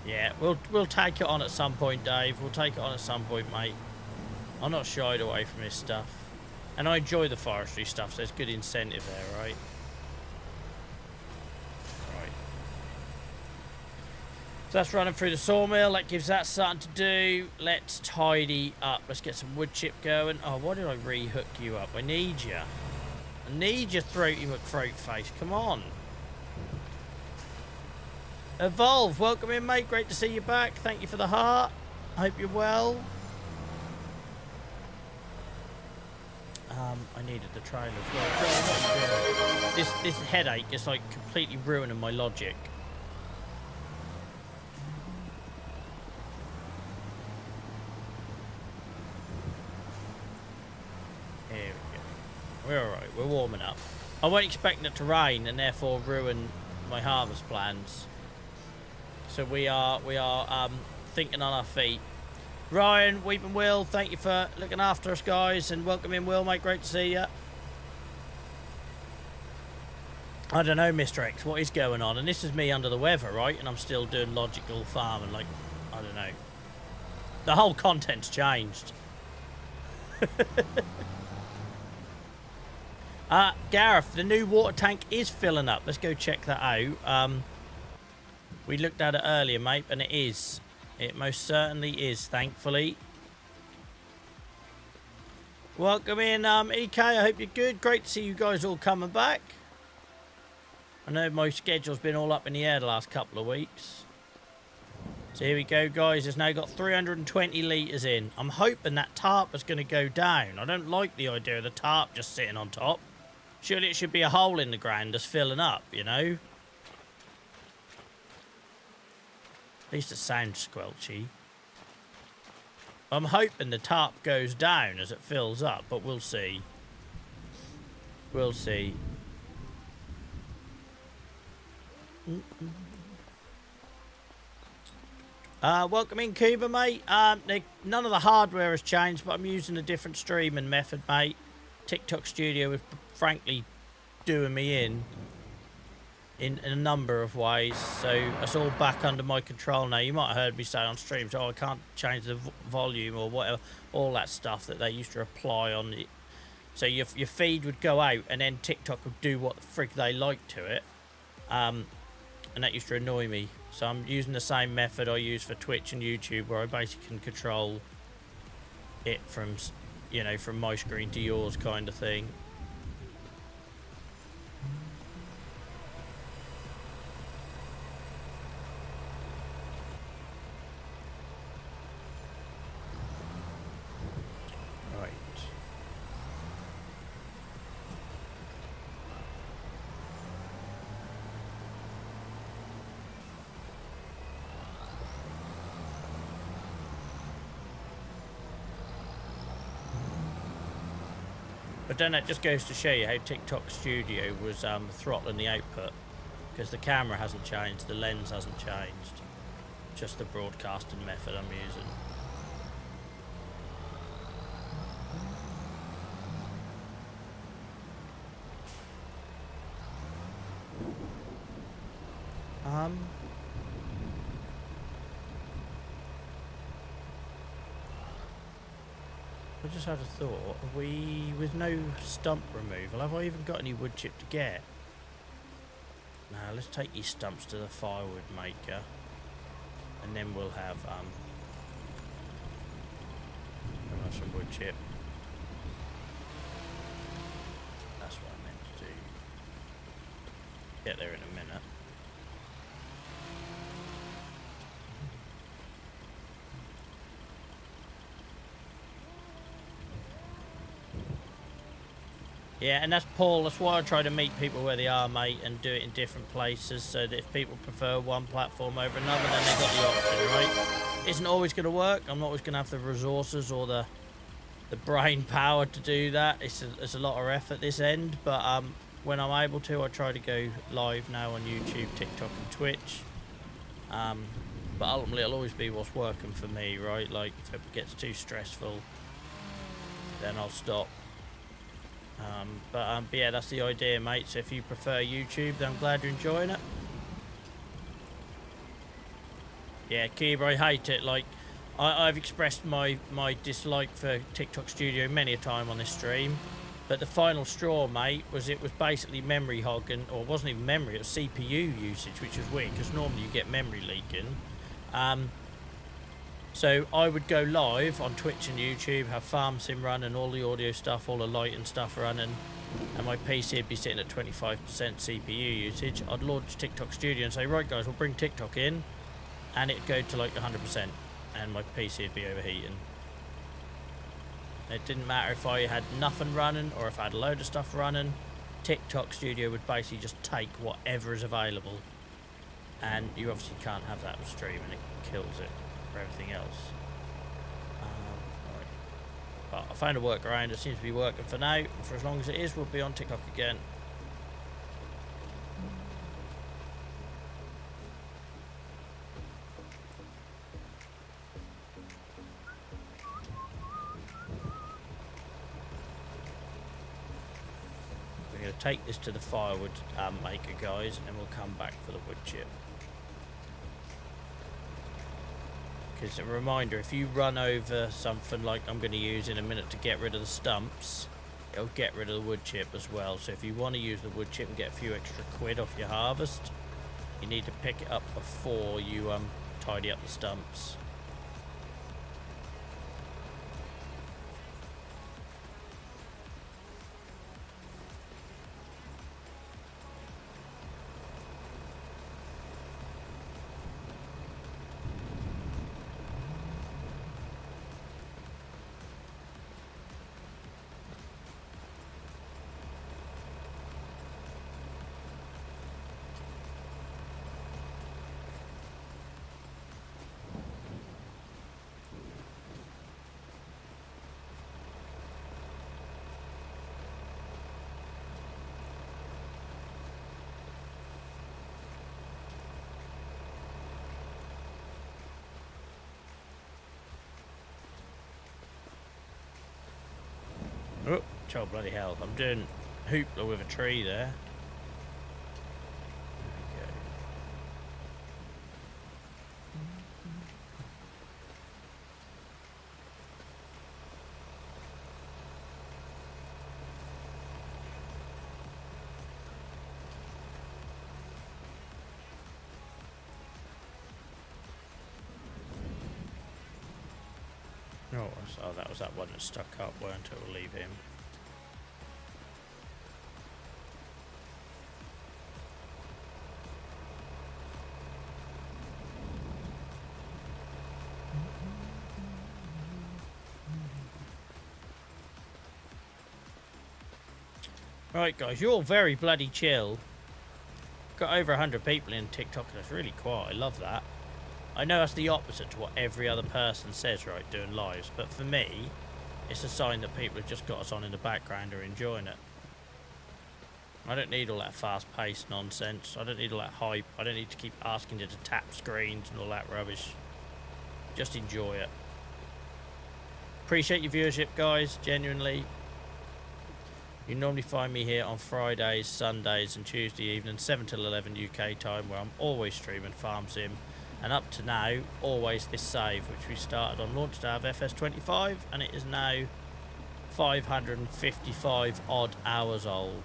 Yeah, we'll take it on at some point, Dave. We'll take it on at some point, mate. I'm not shied away from this stuff. And I enjoy the forestry stuff, so there's good incentive there, right? Right. So that's running through the sawmill. That gives that something to do. Let's tidy up. Let's get some wood chip going. Oh, why did I re-hook you up? I need you. I need your throaty McThroat face. Come on. Evolve. Welcome in, mate. Great to see you back. Thank you for the heart. I hope you're well. I needed the trailer as well. Joel, what are you doing? This headache is like completely ruining my logic. Here we go. We're alright, we're warming up. I wasn't expecting it to rain and therefore ruin my harvest plans. So we are thinking on our feet. Ryan, Weeping Will, thank you for looking after us, guys, and welcome in, Will, mate. Great to see you. I don't know, Mr. X, what is going on? And this is me under the weather, right? And I'm still doing logical farming, like, I don't know. The whole content's changed. Gareth, the new water tank is filling up. Let's go check that out. We looked at it earlier, mate, and it is. It most certainly is, thankfully. Welcome in, EK. I hope you're good. Great to see you guys all coming back. I know my schedule's been all up in the air the last couple of weeks. So here we go, guys. It's now got 320 litres in. I'm hoping that tarp is going to go down. I don't like the idea of the tarp just sitting on top. Surely it should be a hole in the ground just filling up, you know? At least it sounds squelchy. I'm hoping the tarp goes down as it fills up, but we'll see. We'll see. Welcome in, Cuba, mate. None of the hardware has changed, but I'm using a different streaming method, mate. TikTok Studio is frankly doing me in a number of ways, so it's all back under my control now. You might have heard me say on streams, oh, I can't change the volume or whatever, all that stuff that they used to apply on it. So your feed would go out and then TikTok would do what the frig they like to it, and that used to annoy me. So I'm using the same method I use for Twitch and YouTube, where I basically can control it from, you know, from my screen to yours kind of thing. But then that just goes to show you how TikTok Studio was throttling the output, because the camera hasn't changed, the lens hasn't changed, just the broadcasting method I'm using. I just had a thought. With no stump removal, have I even got any wood chip to get? Now let's take these stumps to the firewood maker, and then we'll have some wood chip. That's what I meant to do. Get there in a minute. Yeah, and that's Paul. That's why I try to meet people where they are, mate, and do it in different places, so that if people prefer one platform over another, then they've got the option, right? Isn't always going to work. I'm not always going to have the resources or the brain power to do that. It's a lot of effort this end, but when I'm able to, I try to go live now on YouTube, TikTok, and Twitch. But ultimately, it'll always be what's working for me, right? Like, if it gets too stressful, then I'll stop. But yeah, that's the idea, mate. So if you prefer YouTube, then I'm glad you're enjoying it. Yeah, Keeber, I hate it. Like, I've expressed my dislike for TikTok Studio many a time on this stream, but the final straw, mate, was it was basically memory hogging, or it wasn't even memory, it was CPU usage, which is weird because normally you get memory leaking. So I would go live on Twitch and YouTube, have farm sim running, all the audio stuff, all the lighting stuff running, and my PC would be sitting at 25% CPU usage. I'd launch TikTok Studio and say, right guys, we'll bring TikTok in, and it'd go to like 100%, and my PC would be overheating. It didn't matter if I had nothing running or if I had a load of stuff running. TikTok Studio would basically just take whatever is available. And you obviously can't have that with streaming. It kills it for everything else. Right. But I found a workaround. It seems to be working for now. And for as long as it is, we'll be on TikTok again. Take this to the firewood maker, guys, and then we'll come back for the wood chip. Because a reminder, if you run over something like I'm going to use in a minute to get rid of the stumps, it'll get rid of the wood chip as well. So if you want to use the wood chip and get a few extra quid off your harvest, you need to pick it up before you tidy up the stumps. Oh, child bloody hell. I'm doing hoopla with a tree there. Oh, that was that one that stuck up, weren't it? We'll leave him. Right, guys, you're all very bloody chill. Got over 100 people in TikTok, and it's really quiet. I love that. I know that's the opposite to what every other person says, right, doing lives, but for me, it's a sign that people have just got us on in the background or enjoying it. I don't need all that fast-paced nonsense. I don't need all that hype. I don't need to keep asking you to tap screens and all that rubbish. Just enjoy it. Appreciate your viewership, guys, genuinely. You normally find me here on Fridays, Sundays, and Tuesday evenings, 7 till 11 UK time, where I'm always streaming Farm Sim. And up to now, always this save, which we started on launch day of FS25, and it is now 555 odd hours old.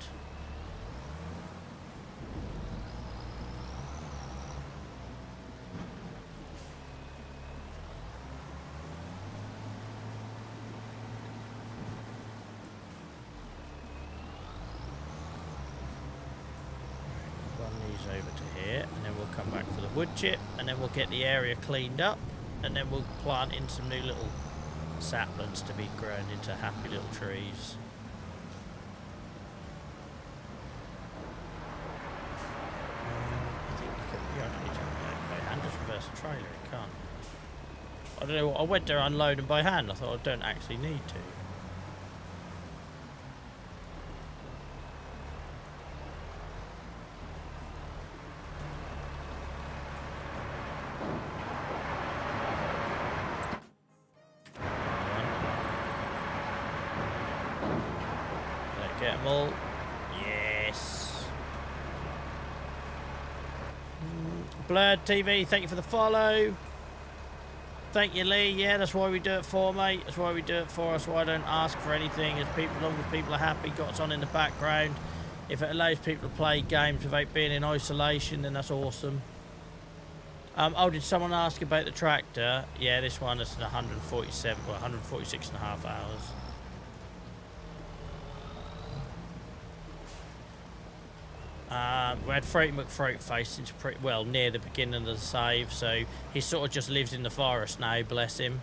Wood chip, and then we'll get the area cleaned up, and then we'll plant in some new little saplings to be grown into happy little trees. I think you can, yeah, I don't need to by hand, just reverse the trailer, it can't. I don't know, I went there unloading by hand, I thought I don't actually need to. Get them all. Yes. Blurred TV, thank you for the follow. Thank you, Lee. Yeah, that's why we do it for, mate. That's why we do it for. That's why I don't ask for anything. As long as people are happy, got us on in the background. If it allows people to play games without being in isolation, then that's awesome. Oh, did someone ask about the tractor? Yeah, this one is 147, well, 146 and a half hours. We had Freight McFroatface since pretty well near the beginning of the save, so he sort of just lives in the forest now, bless him.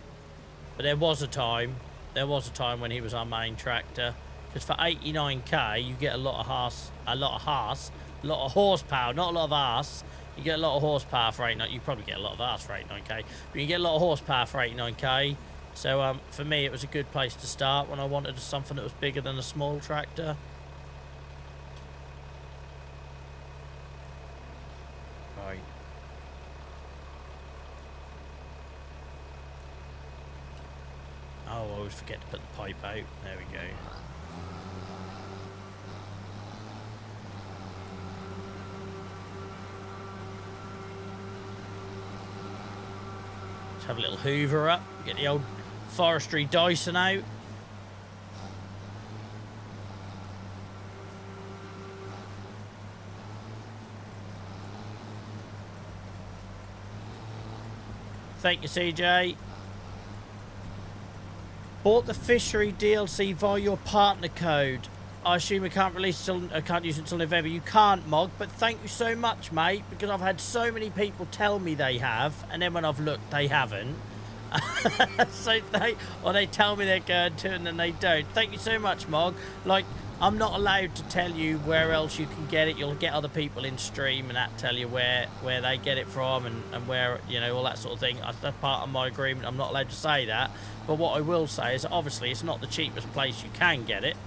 But there was a time there was a time when he was our main tractor. Because for 89k, you get a lot of horsepower, not a lot of arse. You get a lot of horsepower for 89. You probably get a lot of arse for 89k, but you get a lot of horsepower for 89k. So for me, it was a good place to start when I wanted something that was bigger than a small tractor. Right. Oh, I always forget to put the pipe out. There we go. Let's have a little hoover up. Get the old forestry Dyson out. Thank you, CJ. Bought the fishery DLC via your partner code. I assume we can't release till, I can't use it until November. You can't, Mog, but thank you so much, mate, because I've had so many people tell me they have, and then when I've looked, they haven't. So they tell me they're going to, and then they don't. Thank you so much, Mog. Like, I'm not allowed to tell you where else you can get it. You'll get other people in stream and that tell you where they get it from and where, you know, all that sort of thing. That's part of my agreement. I'm not allowed to say that. But what I will say is, obviously, it's not the cheapest place you can get it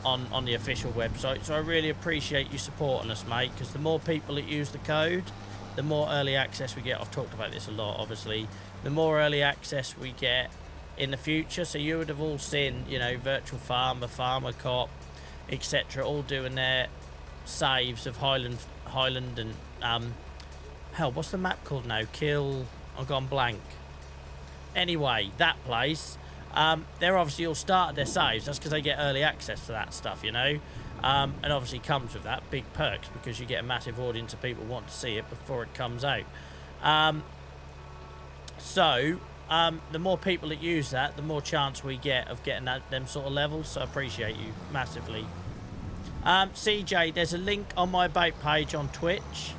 on the official website. So I really appreciate you supporting us, mate, because the more people that use the code, the more early access we get. I've talked about this a lot, obviously. The more early access we get in the future. So you would have all seen, you know, Virtual Farmer, Farmer Cop, etc., all doing their saves of Highland and hell, what's the map called now? I've gone blank. Anyway, that place, they're obviously all started their saves. That's because they get early access to that stuff, you know. And obviously comes with that big perks because you get a massive audience of people who want to see it before it comes out. So the more people that use that, the more chance we get of getting them sort of levels. So I appreciate you massively. CJ, there's a link on my About page on Twitch.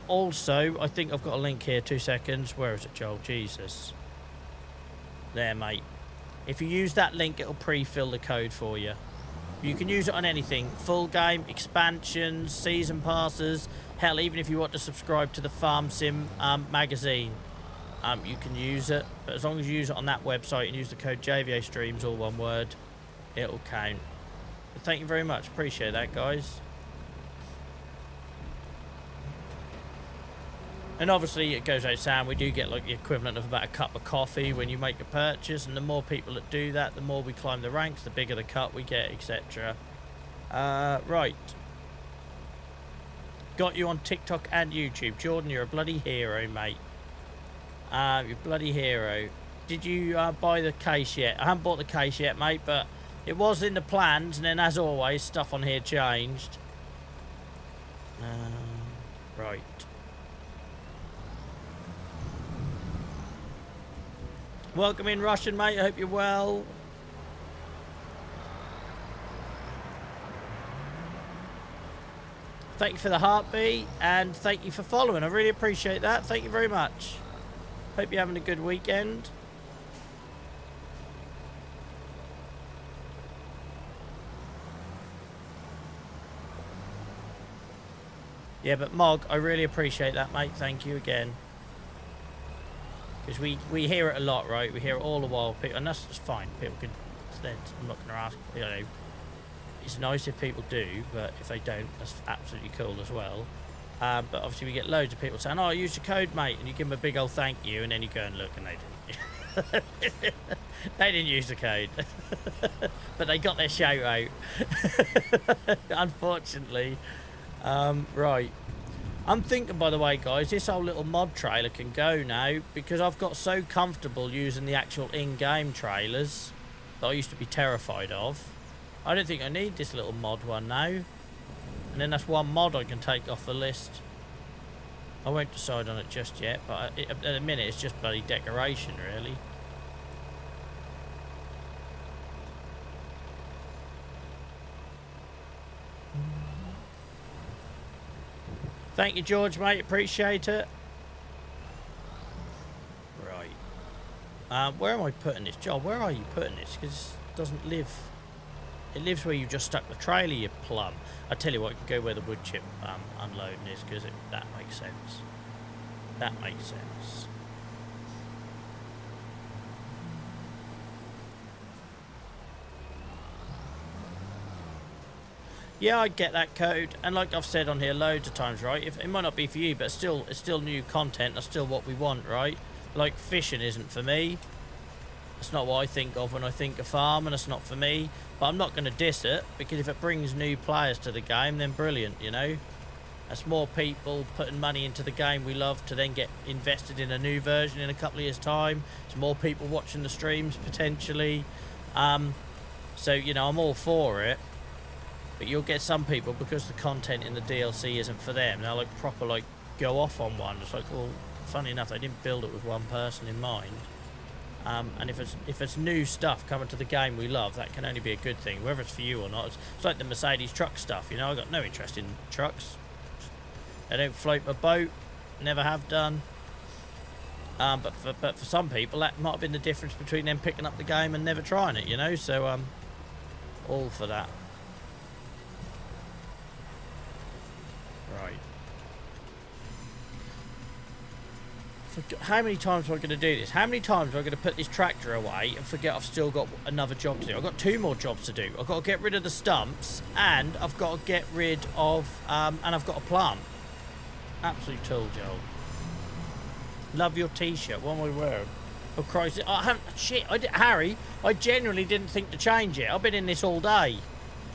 Also, I think I've got a link here. 2 seconds. Where is it, Joel? Jesus. There, mate. If you use that link, it'll pre-fill the code for you. You can use it on anything. Full game, expansions, season passes. Hell, even if you want to subscribe to the Farm Sim magazine. You can use it, but as long as you use it on that website and use the code JVA Streams, all one word, it'll count. But thank you very much. Appreciate that, guys. And obviously, it goes out saying we do get like the equivalent of about a cup of coffee when you make a purchase, and the more people that do that, the more we climb the ranks, the bigger the cut we get, etc. Right. Got you on TikTok and YouTube. Jordan, you're a bloody hero, mate. You're a bloody hero. Did you buy the case yet? I haven't bought the case yet, mate, but it was in the plans, and then as always, stuff on here changed. Right. Welcome in, Russian, mate. I hope you're well. Thank you for the heartbeat, and thank you for following. I really appreciate that. Thank you very much. Hope you're having a good weekend. Yeah, but Mog, I really appreciate that, mate. Thank you again. Because we hear it a lot, right? We hear it all the while. People, and that's just fine. People can... I'm not going to ask... You know, it's nice if people do, but if they don't, that's absolutely cool as well. But obviously we get loads of people saying, oh, use your code, mate. And you give them a big old thank you, and then you go and look, and they didn't. They didn't use the code. But they got their shout out. Unfortunately. Right. I'm thinking, by the way, guys, this whole little mod trailer can go now because I've got so comfortable using the actual in-game trailers that I used to be terrified of. I don't think I need this little mod one now. And then that's one mod I can take off the list. I won't decide on it just yet, but at the minute it's just bloody decoration, really. Thank you, George, mate. Appreciate it. Right. Where am I putting this? John, where are you putting this? Because it doesn't live... It lives where you just stuck the trailer, you plum. I tell you what, you can go where the wood chip unloading is, because that makes sense. That makes sense. Yeah, I get that code, and like I've said on here loads of times, right? It might not be for you, but it's still new content. That's still what we want, right? Like fishing isn't for me. It's not what I think of when I think of farm, and it's not for me. But I'm not going to diss it, because if it brings new players to the game, then brilliant, you know? That's more people putting money into the game we love to then get invested in a new version in a couple of years' time. It's more people watching the streams, potentially. So, you know, I'm all for it. But you'll get some people, because the content in the DLC isn't for them, they'll like proper like go off on one. It's like, well, funny enough, they didn't build it with one person in mind. And if it's new stuff coming to the game we love, that can only be a good thing, whether it's for you or not. It's like the Mercedes truck stuff, you know. I got no interest in trucks. They don't float my boat, never have done. But for some people, that might have been the difference between them picking up the game and never trying it, you know. So all for that. Right. How many times am I going to do this? How many times am I going to put this tractor away and forget I've still got another job to do? I've got 2 more jobs to do. I've got to get rid of the stumps, and I've got to get rid of, and I've got to plant. Absolute tool, Joel. Love your t-shirt. What am I wearing? Oh, Christ. Shit, Harry, I genuinely didn't think to change it. I've been in this all day.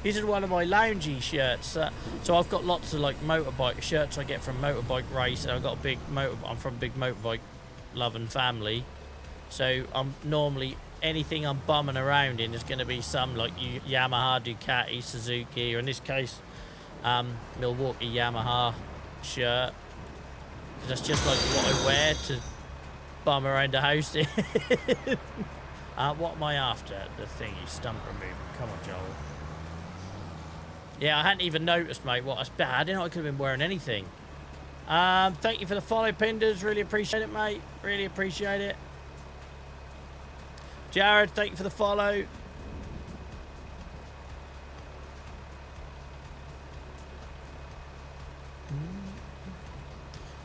This is one of my loungy shirts. So I've got lots of like motorbike shirts I get from motorbike race, and I've got a big I'm from a big motorbike loving family. So I'm normally anything I'm bumming around in is going to be some like Yamaha, Ducati, Suzuki, or in this case, Milwaukee Yamaha shirt. That's just like what I wear to bum around the house in. What am I after? The thingy, stump removal. Come on, Joel. Yeah, I hadn't even noticed, mate. What? That's bad. I didn't know I could have been wearing anything. Thank you for the follow, Pinders. Really appreciate it, mate. Really appreciate it. Jared, thank you for the follow.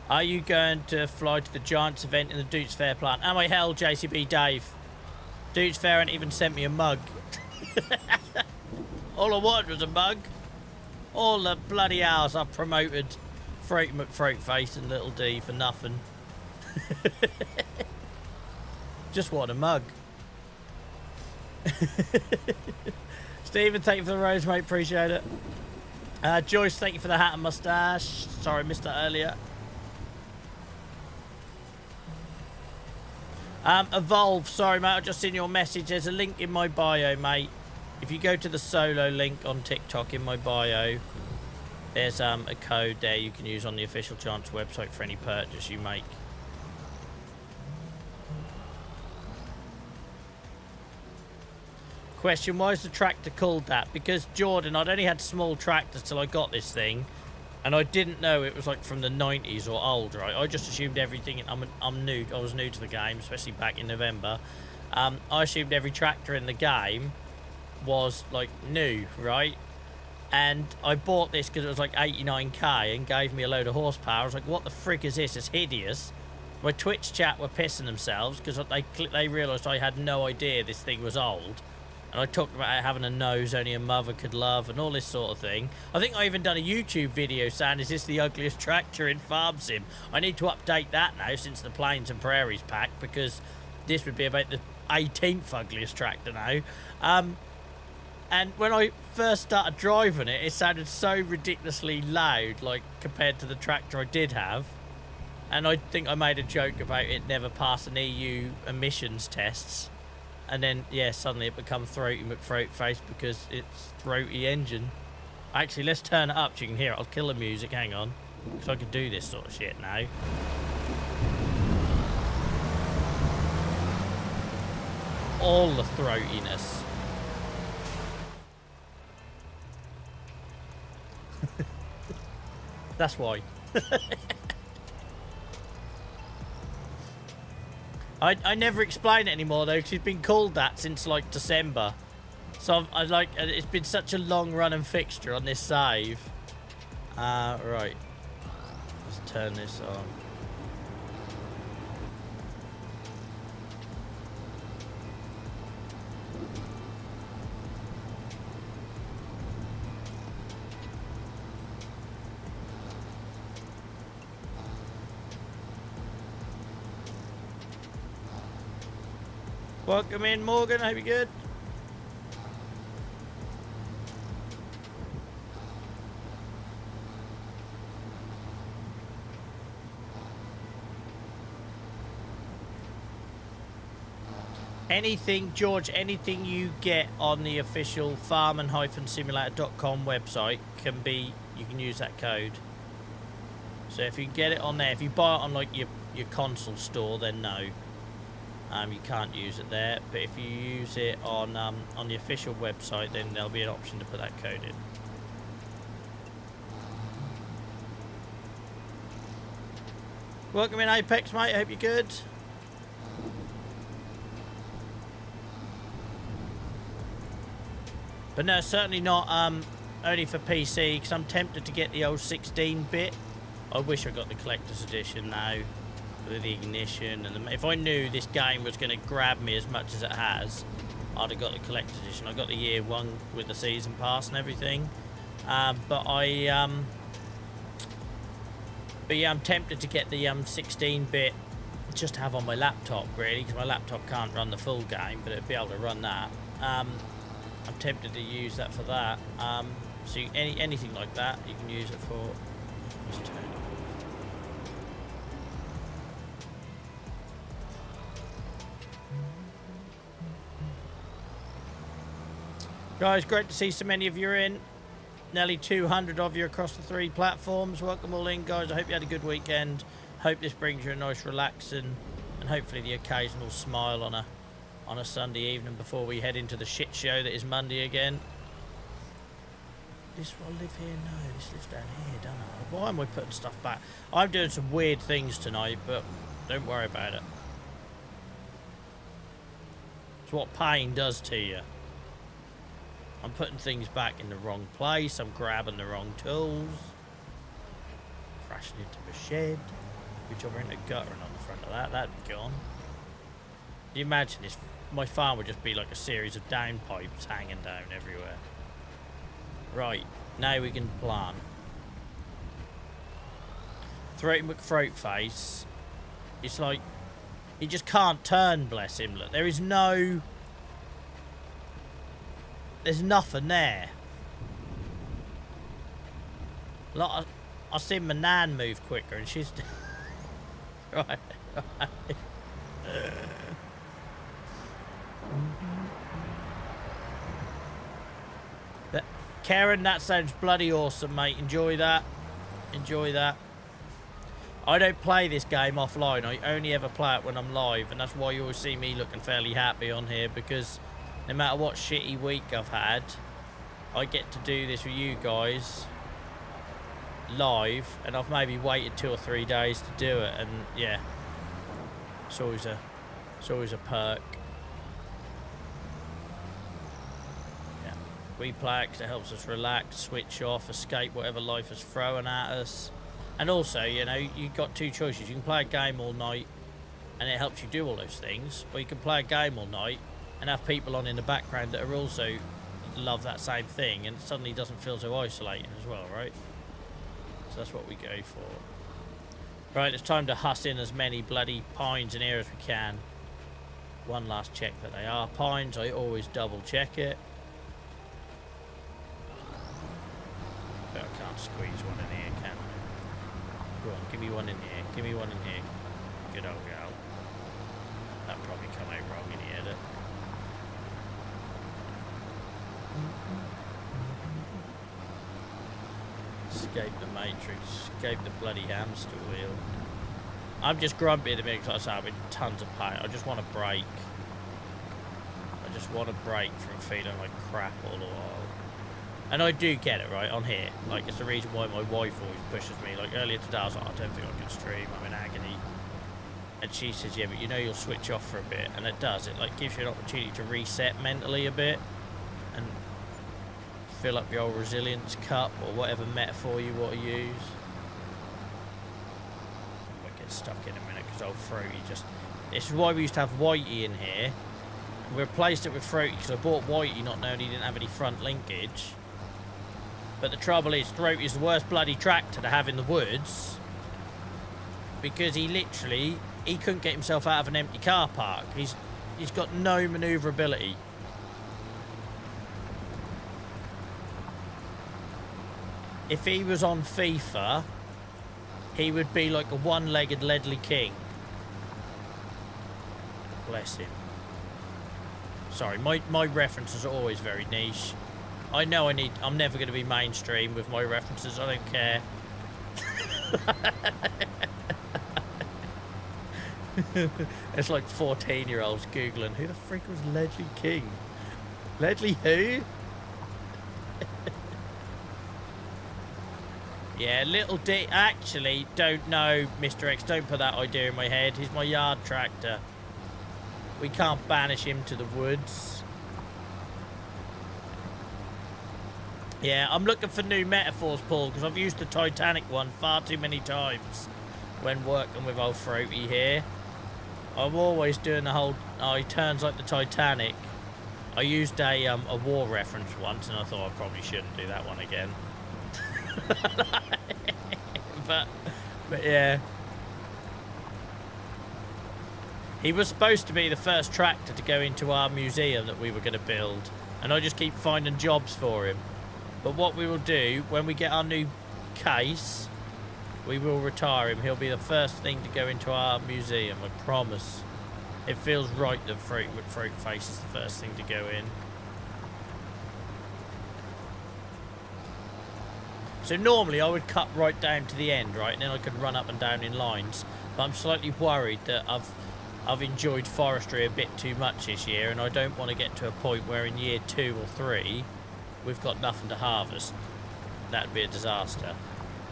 Are you going to fly to the Giants event in the Dutes Fair plant? Am I hell, JCB Dave? Dutes Fair ain't even sent me a mug. All I wanted was a mug. All the bloody hours I've promoted Fruity McFruitface and Little D for nothing. Just want a mug. Stephen, thank you for the rose, mate. Appreciate it. Joyce, thank you for the hat and moustache. Sorry, I missed that earlier. Evolve, sorry, mate. I just seen your message. There's a link in my bio, mate. If you go to the solo link on TikTok in my bio, there's a code there you can use on the official Chance website for any purchase you make. Question, why is the tractor called that? Because, Jordan, I'd only had small tractors till I got this thing, and I didn't know it was like from the 90s or old, right? I just assumed everything, I'm new, I was new to the game, especially back in November. I assumed every tractor in the game was like new, right? And I bought this because it was like 89k and gave me a load of horsepower. I was like, what the frick is this? It's hideous. My Twitch chat were pissing themselves because they realised I had no idea this thing was old. And I talked about having a nose only a mother could love and all this sort of thing. I think I even done a YouTube video saying, is this the ugliest tractor in Farm Sim? I need to update that now since the Plains and Prairies pack, because this would be about the 18th ugliest tractor now. And when I first started driving it, it sounded so ridiculously loud, like, compared to the tractor I did have. And I think I made a joke about it never passing EU emissions tests. And then, yeah, suddenly it become Throaty McFruitface because it's throaty engine. Actually, let's turn it up so you can hear it. I'll kill the music, hang on. Because I can do this sort of shit now. All the throatiness. That's why. I never explain it anymore though, because it's been called that since like December. So I like, it's been such a long running fixture on this save. Right. Let's turn this on. Welcome in, Morgan. Hope you're good. Anything, George, anything you get on the official farming-simulator.com website can be, you can use that code. So if you get it on there, if you buy it on like your console store, then no. You can't use it there, but if you use it on the official website, then there'll be an option to put that code in. Welcome in, Apex, mate. I hope you're good. But no, certainly not only for PC, because I'm tempted to get the old 16-bit. I wish I got the collector's edition now. With the ignition and if I knew this game was going to grab me as much as it has, I'd have got the collector's edition. I got the year one with the season pass and everything, but yeah, I'm tempted to get the 16-bit just to have on my laptop, really, because my laptop can't run the full game, but it'd be able to run that. I'm tempted to use that for that. So anything like that, you can use it for. Just turn it. Guys, great to see so many of you in. Nearly 200 of you across the 3 platforms. Welcome all in, guys. I hope you had a good weekend. Hope this brings you a nice relaxing and hopefully the occasional smile on a Sunday evening before we head into the shit show that is Monday again. This will live here? No, this lives down here, don't I? Why am I putting stuff back? I'm doing some weird things tonight, but don't worry about it. It's what pain does to you. I'm putting things back in the wrong place. I'm grabbing the wrong tools. Crashing into a shed. Which I'm in a gutter and on the front of that. That'd be gone. Can you imagine this? My farm would just be like a series of downpipes hanging down everywhere. Right. Now we can plant. Throaty McThroatface. It's like he just can't turn, bless him. Look, there is no. There's nothing there. Like I seen my nan move quicker, and she's right. But Karen, that sounds bloody awesome, mate. Enjoy that. Enjoy that. I don't play this game offline. I only ever play it when I'm live, and that's why you always see me looking fairly happy on here, because no matter what shitty week I've had, I get to do this with you guys live, and I've maybe waited 2 or 3 days to do it, and yeah, it's always a perk. Yeah, we play it 'cause it helps us relax, switch off, escape whatever life is throwing at us. And also, you know, you've got 2 choices. You can play a game all night and it helps you do all those things, or you can play a game all night and have people on in the background that are also love that same thing, and it suddenly doesn't feel so isolating as well, right? So that's what we go for. Right, it's time to huss in as many bloody pines in here as we can. One last check that they are pines. I always double check it. But I can't squeeze one in here, can I? Go on, give me one in here. Give me one in here. Good old girl. That probably come out wrong in the edit. Escape the matrix, escape the bloody hamster wheel. I'm just grumpy at the minute because I'm in tons of pain. I just want to break. I just want to break from feeling like crap all the while. And I do get it, right, on here. Like, it's the reason why my wife always pushes me. Like, earlier today I was like, I don't think I can stream, I'm in agony. And she says, yeah, but you know you'll switch off for a bit. And it does. It like gives you an opportunity to reset mentally a bit and fill up your old resilience cup or whatever metaphor you want to use. I might get stuck in a minute because old Throaty just... This is why we used to have Whitey in here. We replaced it with Throaty because I bought Whitey not knowing he didn't have any front linkage. But the trouble is, Throaty is the worst bloody tractor to have in the woods because he literally... He couldn't get himself out of an empty car park. He's got no manoeuvrability. If he was on FIFA, he would be like a one-legged Ledley King. Bless him. Sorry, my references are always very niche. I know I'm never going to be mainstream with my references. I don't care. It's like 14-year-olds Googling, who the freak was Ledley King? Ledley who? Yeah, little D. Actually, don't know, Mr. X. Don't put that idea in my head. He's my yard tractor. We can't banish him to the woods. Yeah, I'm looking for new metaphors, Paul, because I've used the Titanic one far too many times when working with old Throaty here. I'm always doing the whole, he turns like the Titanic. I used a war reference once, and I thought I probably shouldn't do that one again. but yeah. He was supposed to be the first tractor to go into our museum that we were going to build, and I just keep finding jobs for him. But what we will do, when we get our new case, we will retire him. He'll be the first thing to go into our museum, I promise. It feels right that Fruit Face is the first thing to go in. So normally I would cut right down to the end, right? And then I could run up and down in lines. But I'm slightly worried that I've enjoyed forestry a bit too much this year, and I don't want to get to a point where in year 2 or 3 we've got nothing to harvest. That'd be a disaster.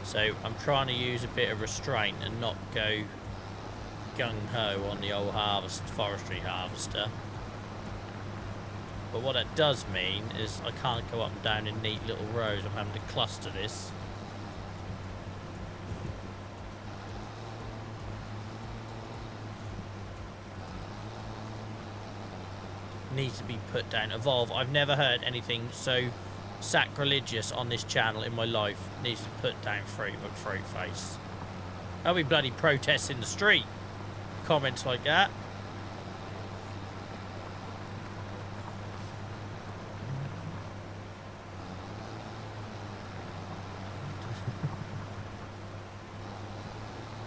So I'm trying to use a bit of restraint and not go gung-ho on the old forestry harvester. But what that does mean is I can't go up and down in neat little rows. I'm having to cluster this. Needs to be put down. Evolve. I've never heard anything so sacrilegious on this channel in my life. Needs to put down Fruit Face. There'll be bloody protests in the street. Comments like that.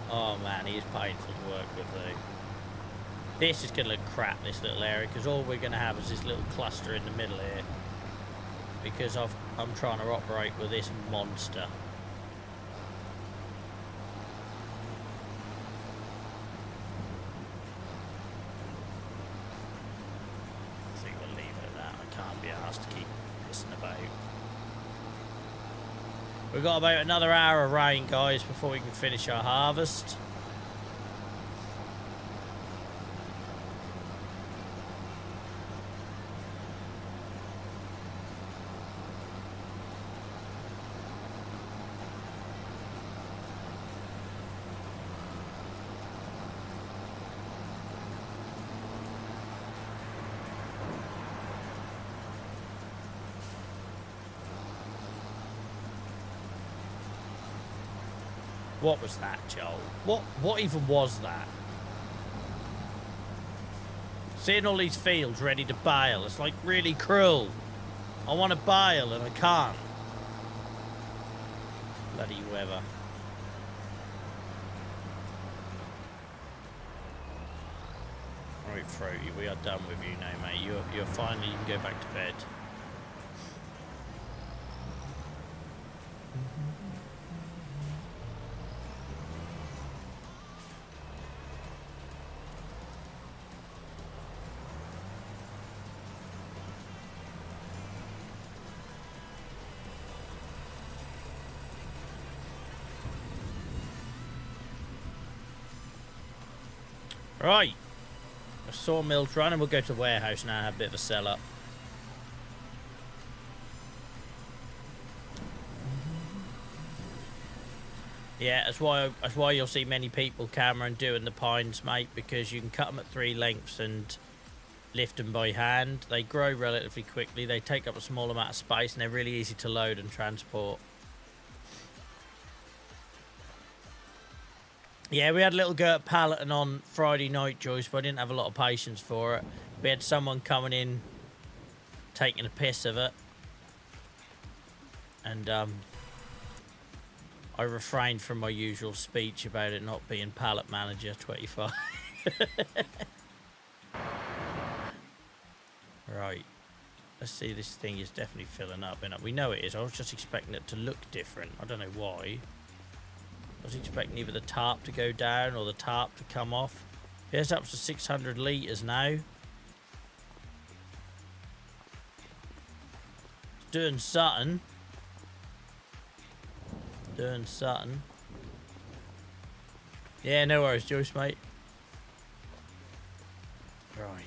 Oh man, he is painful to work with though. This is going to look crap, this little area, because all we're going to have is this little cluster in the middle here. Because I'm trying to operate with this monster. I think we'll leave it at that. I can't be asked to keep pissing about. We've got about another hour of rain, guys, before we can finish our harvest. What was that, Joel? What even was that? Seeing all these fields ready to bale, it's like really cruel. I want to bale and I can't. Bloody weather. Right, Throaty, we are done with you now, mate. You're finally, you can go back to bed. Right. A sawmill's run, and we'll go to the warehouse now and have a bit of a sell up. Yeah, that's why you'll see many people, Cameron, doing the pines, mate, because you can cut them at 3 lengths and lift them by hand. They grow relatively quickly. They take up a small amount of space, and they're really easy to load and transport. Yeah, we had a little go at palleting on Friday night, Joyce, but I didn't have a lot of patience for it. We had someone coming in, taking a piss of it. And, I refrained from my usual speech about it not being pallet manager 25. Right. Let's see, this thing is definitely filling up. We know it is. I was just expecting it to look different. I don't know why. I was expecting either the tarp to go down or the tarp to come off. It's up to 600 litres now. It's doing something. Doing something. Yeah, no worries, Joyce, mate. Right.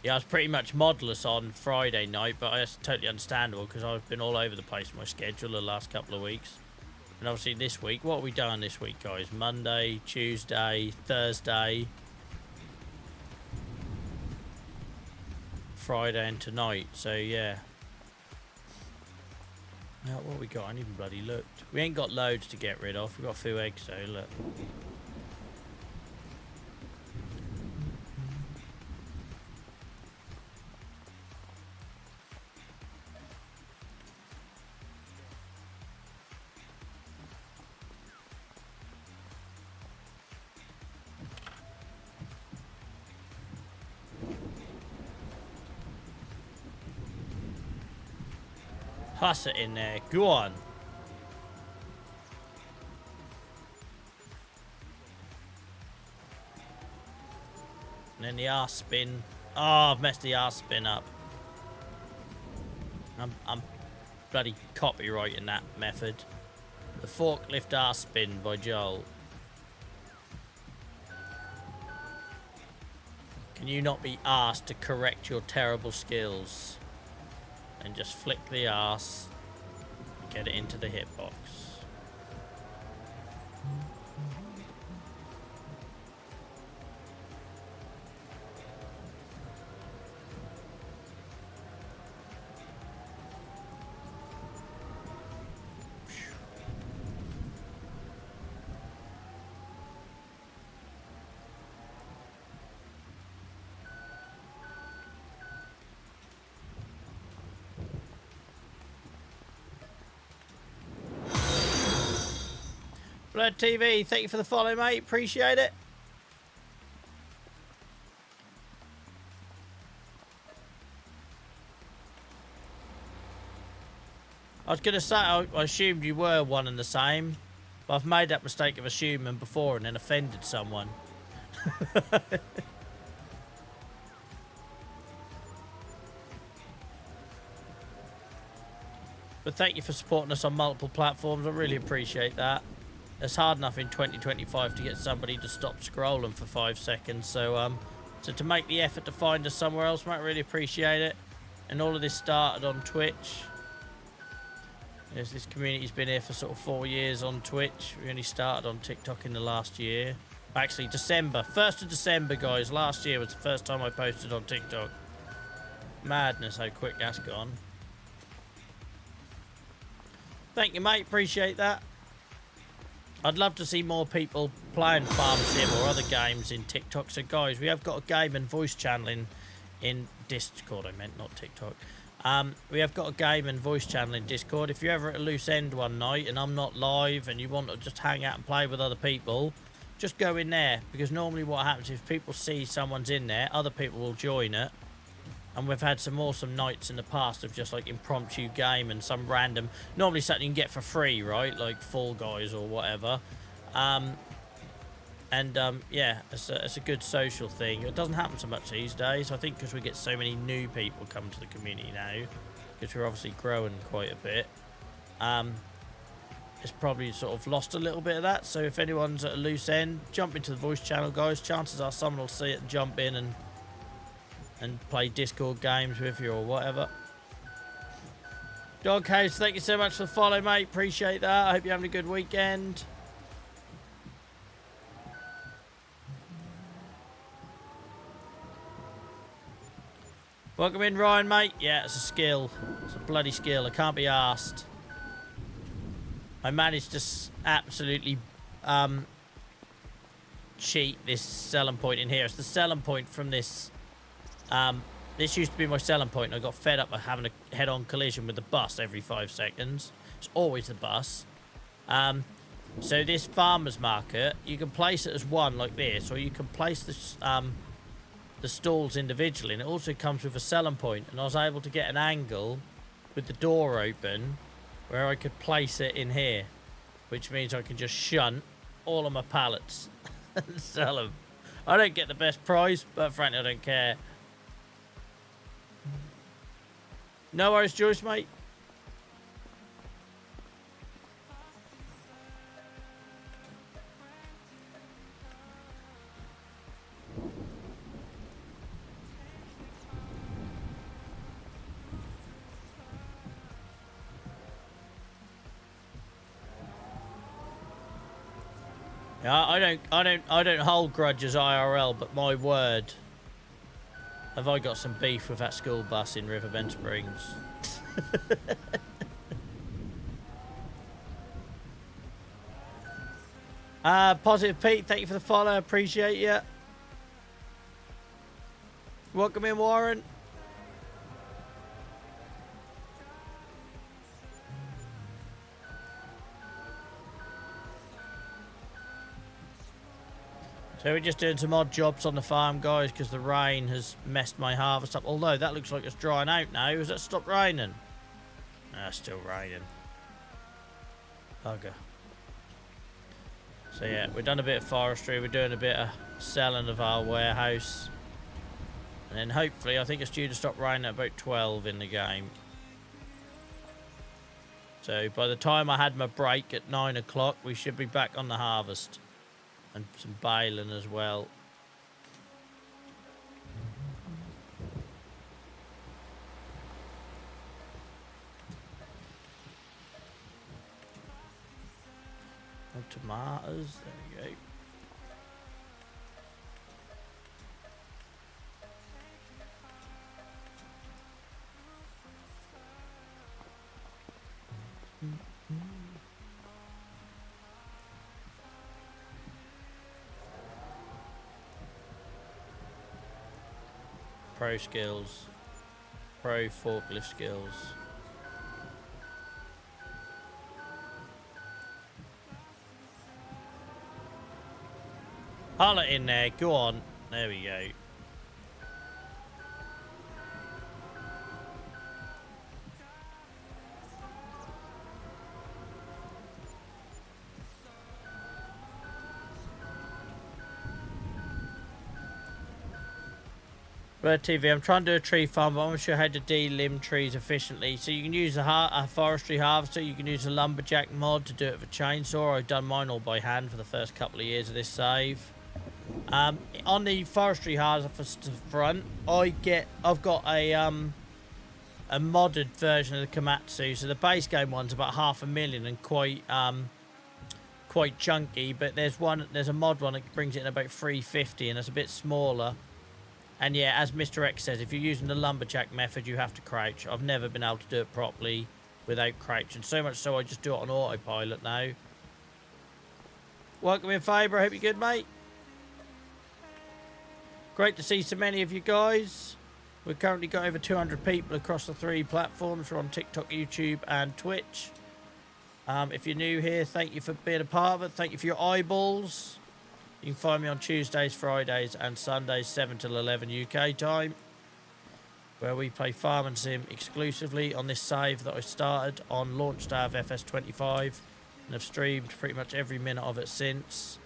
Yeah, I was pretty much modelless on Friday night, but that's totally understandable because I've been all over the place with my schedule the last couple of weeks. And obviously this week, what are we doing this week, guys? Monday, Tuesday, Thursday, Friday and tonight. So, yeah. Now, what we got? I ain't even bloody looked. We ain't got loads to get rid of. We've got a few eggs, though, look. Pass it in there. Go on. And then the arse spin. Oh, I've messed the arse spin up. I'm bloody copyrighting that method. The forklift arse spin by Joel. Can you not be asked to correct your terrible skills? And just flick the arse, get it into the hitbox. Blood TV, thank you for the follow, mate. Appreciate it. I was going to say, I assumed you were one and the same, but I've made that mistake of assuming before and then offended someone. But thank you for supporting us on multiple platforms. I really appreciate that. It's hard enough in 2025 to get somebody to stop scrolling for 5 seconds. So to make the effort to find us somewhere else, mate, really appreciate it. And all of this started on Twitch. This community's been here for sort of 4 years on Twitch. We only started on TikTok in the last year. Actually, December. 1st of December, guys. Last year was the first time I posted on TikTok. Madness how quick that's gone. Thank you, mate. Appreciate that. I'd love to see more people playing Farm Sim or other games in TikTok. So, guys, we have got a game and voice channeling in Discord. I meant not TikTok. We have got a game and voice channel in Discord. If you're ever at a loose end one night and I'm not live and you want to just hang out and play with other people, just go in there. Because normally what happens if people see someone's in there, other people will join it. And we've had some awesome nights in the past of just like impromptu game and some random, normally something you can get for free, right? Like Fall Guys or whatever. Yeah, it's a good social thing. It doesn't happen so much these days. I think because we get so many new people come to the community now, because we're obviously growing quite a bit. it's probably sort of lost a little bit of that. So if anyone's at a loose end, jump into the voice channel, guys. Chances are someone will see it and jump in and play Discord games with you or whatever. Dog House, thank you so much for the follow, mate. Appreciate that. I hope you're having a good weekend. Welcome in, Ryan, mate. Yeah, it's a skill. It's a bloody skill. I can't be arsed. I managed to absolutely cheat this selling point in here. It's the selling point from this. This used to be my selling point, and I got fed up by having a head-on collision with the bus every 5 seconds. It's always the bus. So this farmer's market, you can place it as one like this, or you can place the stalls individually, and it also comes with a selling point. And I was able to get an angle with the door open where I could place it in here, which means I can just shunt all of my pallets and sell them. I don't get the best price, but frankly I don't care. No worries, Joyce, mate. Yeah, I don't hold grudges IRL, but my word, have I got some beef with that school bus in Riverbend Springs. Positive Pete, thank you for the follow, appreciate you. Welcome in, Warren. So we're just doing some odd jobs on the farm, guys, because the rain has messed my harvest up. Although that looks like it's drying out now. Has that stopped raining? Ah, still raining. Bugger. So yeah, we've done a bit of forestry. We're doing a bit of selling of our warehouse. And then hopefully, I think it's due to stop raining at about 12 in the game. So by the time I had my break at 9 o'clock, we should be back on the harvest. And some baling as well. No tomatoes, there we go. Pro skills, pro forklift skills. Haul it in there, go on. There we go. Red TV, I'm trying to do a tree farm, but I'm not sure how to de-limb trees efficiently. So you can use a forestry harvester, you can use a lumberjack mod to do it with a chainsaw. I've done mine all by hand for the first couple of years of this save. On the forestry harvester front, I've got a modded version of the Komatsu. So the base game one's about 500,000 and quite chunky, but there's a mod one that brings it in about 350 and it's a bit smaller. And yeah, as Mr. X says, if you're using the lumberjack method, you have to crouch. I've never been able to do it properly without crouching. So much so I just do it on autopilot now. Welcome in, Faber. I hope you're good, mate. Great to see so many of you guys. We've currently got over 200 people across the 3 platforms. We're on TikTok, YouTube, and Twitch. If you're new here, thank you for being a part of it. Thank you for your eyeballs. You can find me on Tuesdays, Fridays and Sundays, 7 till 11 UK time, where we play Farm and Sim exclusively on this save that I started on launch day of FS25 and have streamed pretty much every minute of it since,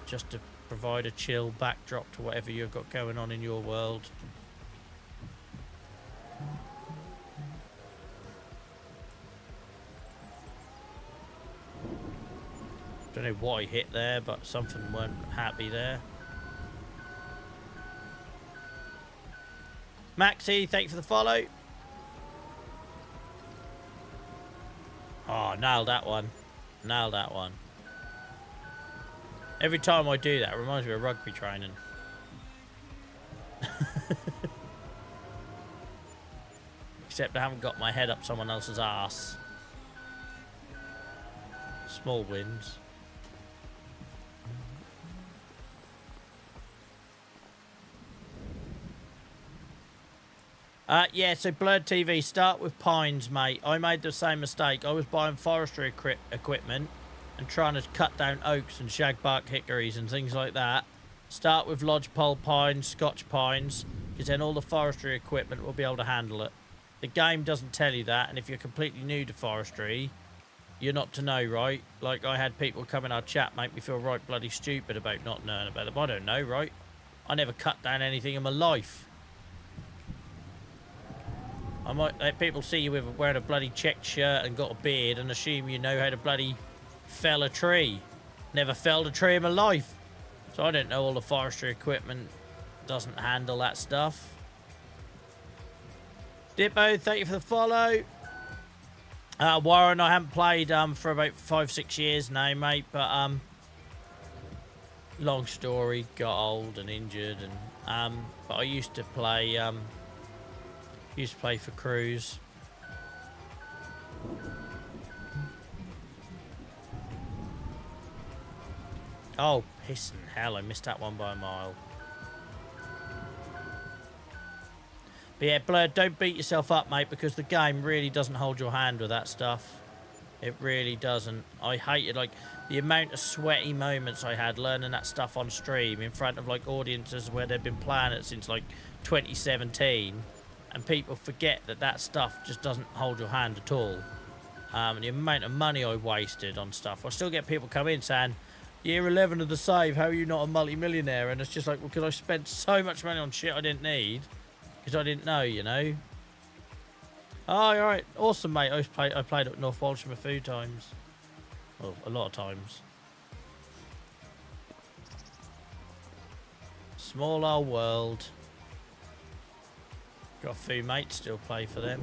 just to provide a chill backdrop to whatever you've got going on in your world. Don't know what I hit there, but something weren't happy there. Maxie, thank you for the follow. Oh, nailed that one. Nailed that one. Every time I do that, it reminds me of rugby training. Except I haven't got my head up someone else's ass. Small wins. Yeah, so Blurred TV, start with pines, mate. I made the same mistake. I was buying forestry equipment and trying to cut down oaks and shagbark hickories and things like that. Start with lodgepole pines, Scotch pines, because then all the forestry equipment will be able to handle it. The game doesn't tell you that, and if you're completely new to forestry, you're not to know, right? Like, I had people come in our chat make me feel right bloody stupid about not knowing about them. I don't know, right? I never cut down anything in my life. I might let people see you with wearing a bloody checked shirt and got a beard and assume you know how to bloody fell a tree. Never felled a tree in my life. So I don't know, all the forestry equipment doesn't handle that stuff. Dippo, thank you for the follow. Warren, I haven't played for about 5-6 years now, mate, but long story, got old and injured, and but I used to play for crews. Oh, pissing hell, I missed that one by a mile. But yeah, Blurred, don't beat yourself up, mate, because the game really doesn't hold your hand with that stuff. It really doesn't. I hated, like, the amount of sweaty moments I had learning that stuff on stream in front of, like, audiences where they've been playing it since, like, 2017. And people forget that that stuff just doesn't hold your hand at all. And the amount of money I wasted on stuff. I still get people come in saying, year 11 of the save, how are you not a multi-millionaire? And it's just like, well, because I spent so much money on shit I didn't need. Because I didn't know, you know. Oh, alright. Awesome, mate. I played at North Walsham a few times. Well, a lot of times. Small old world. Got a few mates still play for them.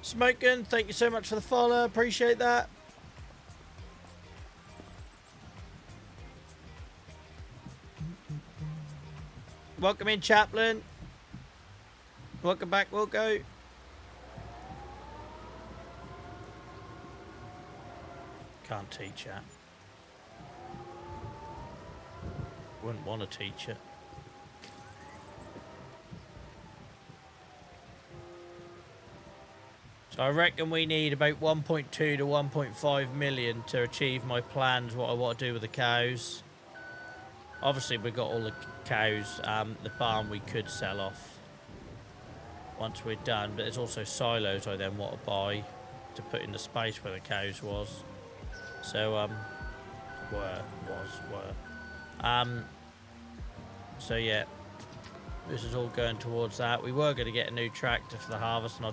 Smoking, thank you so much for the follow. Appreciate that. Welcome in, Chaplain. Welcome back, we'll go. Can't teach that. Wouldn't want to teach it. So I reckon we need about 1.2 to 1.5 million to achieve my plans, what I want to do with the cows. Obviously, we've got all the cows. The barn we could sell off once we're done, but there's also silos I then want to buy to put in the space where the cows was. So, so yeah, this is all going towards that. We were going to get a new tractor for the harvest, and I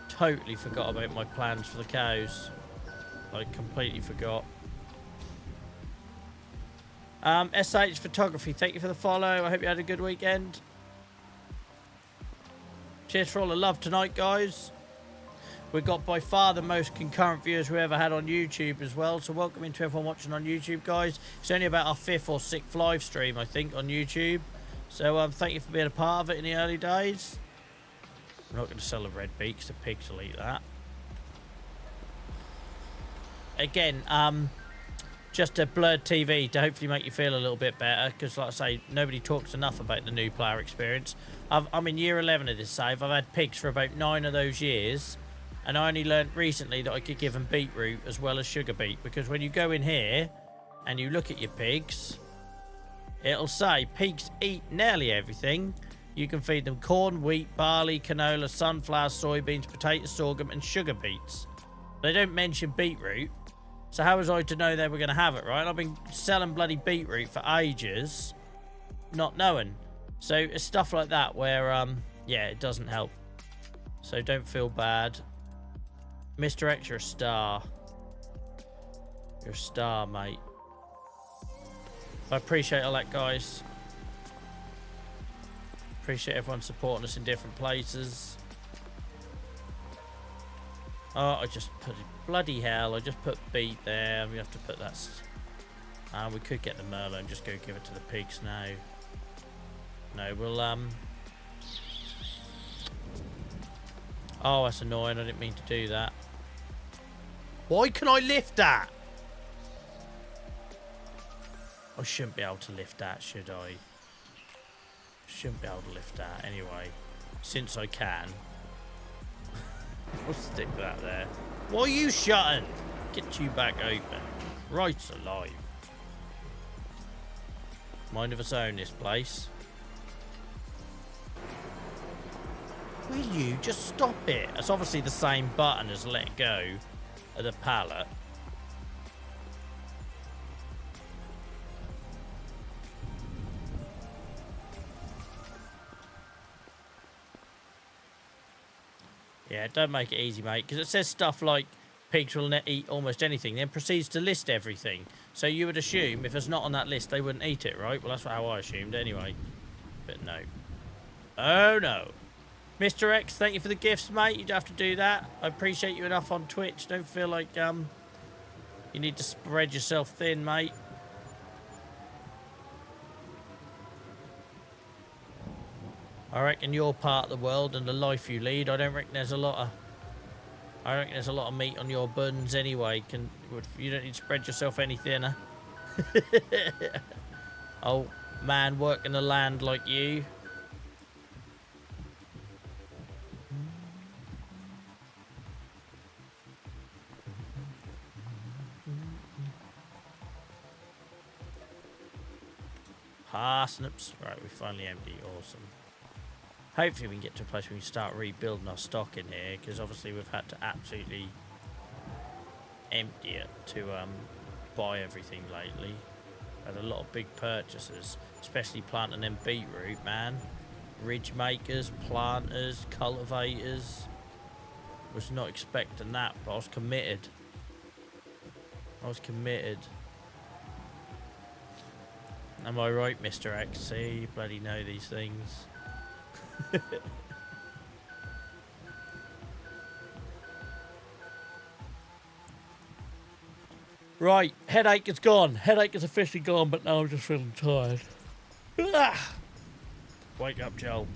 totally forgot about my plans for the cows. I completely forgot. SH Photography, thank you for the follow. I hope you had a good weekend. Cheers for all the love tonight, guys. We've got by far the most concurrent viewers we ever had on YouTube as well. So welcome into everyone watching on YouTube, guys. It's only about our 5th or 6th live stream, I think, on YouTube. So thank you for being a part of it in the early days. I'm not going to sell the red beaks. The pigs will eat that. Again, just a Blurred TV to hopefully make you feel a little bit better, because like I say, nobody talks enough about the new player experience. I'm in year 11 of this save. I've had pigs for about 9 of those years, and I only learned recently that I could give them beetroot as well as sugar beet, because when you go in here and you look at your pigs, it'll say pigs eat nearly everything. You can feed them corn, wheat, barley, canola, sunflower, soybeans, potatoes, sorghum and sugar beets. They don't mention beetroot. So how was I to know they were going to have it, right? I've been selling bloody beetroot for ages, not knowing. So it's stuff like that where, yeah, it doesn't help. So don't feel bad. Mr. X, you're a star. You're a star, mate. I appreciate all that, guys. Appreciate everyone supporting us in different places. Oh, I just put bloody hell. I just put beet there. We have to put that. We could get the Merlot and just go give it to the pigs now. No, we'll oh, that's annoying. I didn't mean to do that. Why can I lift that? I shouldn't be able to lift that, should I? Shouldn't be able to lift that anyway. Since I can. I'll stick that there. Why are you shutting? Get you back open. Right alive. Mind of its own, this place. Will you just stop it? It's obviously the same button as let go of the pallet. Yeah, don't make it easy, mate, because it says stuff like pigs will eat almost anything, then proceeds to list everything. So you would assume if it's not on that list, they wouldn't eat it, right? Well, that's how I assumed anyway. But no. Oh, no. Mr. X, thank you for the gifts, mate. You'd have to do that. I appreciate you enough on Twitch. Don't feel like you need to spread yourself thin, mate. I reckon your part of the world and the life you lead, I don't reckon there's a lot of meat on your buns anyway. You don't need to spread yourself any thinner. Oh man, working the land like you. Parsnips. Right, we finally empty. Awesome. Hopefully we can get to a place where we can start rebuilding our stock in here, because obviously we've had to absolutely empty it to buy everything lately. Had a lot of big purchases, especially planting them beetroot, man. Ridge makers, planters, cultivators. Was not expecting that, but I was committed. I was committed. Am I right, Mr. X? See, you bloody know these things. Right, headache is gone. Headache is officially gone, but now I'm just feeling tired. Wake up, Joel.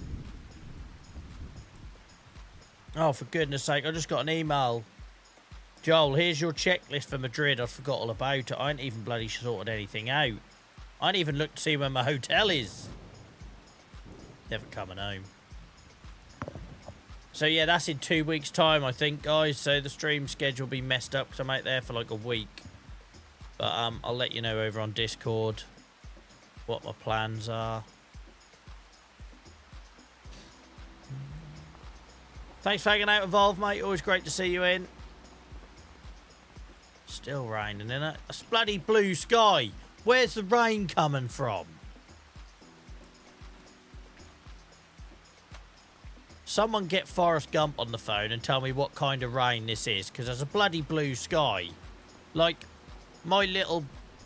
Oh, for goodness sake, I just got an email. Joel, here's your checklist for Madrid. I forgot all about it. I ain't even bloody sorted anything out. I ain't even looked to see where my hotel is. Never coming home. So yeah, that's in 2 weeks' time, I think, guys. So the stream schedule will be messed up because I'm out there for like a week. But I'll let you know over on Discord what my plans are. Thanks for hanging out, Evolve, mate. Always great to see you in. Still raining, innit? It's bloody blue sky. Where's the rain coming from? Someone get Forrest Gump on the phone and tell me what kind of rain this is, because there's a bloody blue sky. Like, my little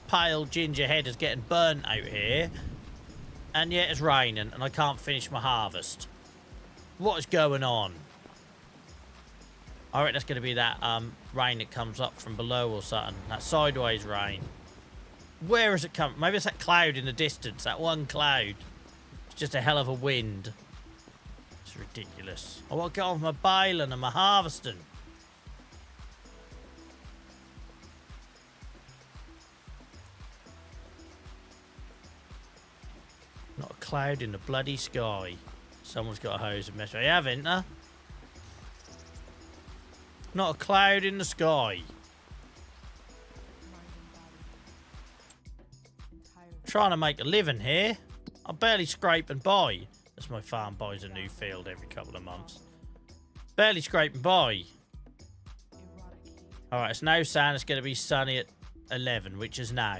pale ginger head is getting burnt out here, and yet it's raining and I can't finish my harvest. What is going on? I reckon that's going to be that rain that comes up from below or something. That sideways rain. Where is it coming? Maybe it's that cloud in the distance. That one cloud. It's just a hell of a wind. It's ridiculous. I want to get on with my baling and my harvesting. Not a cloud in the bloody sky. Someone's got a hose and mess. I haven't, huh? Not a cloud in the sky. Trying to make a living here. I'm barely scraping by. As my farm buys a new field every couple of months. Barely scraping by. All right, it's now saying it's going to be sunny at 11, which is now.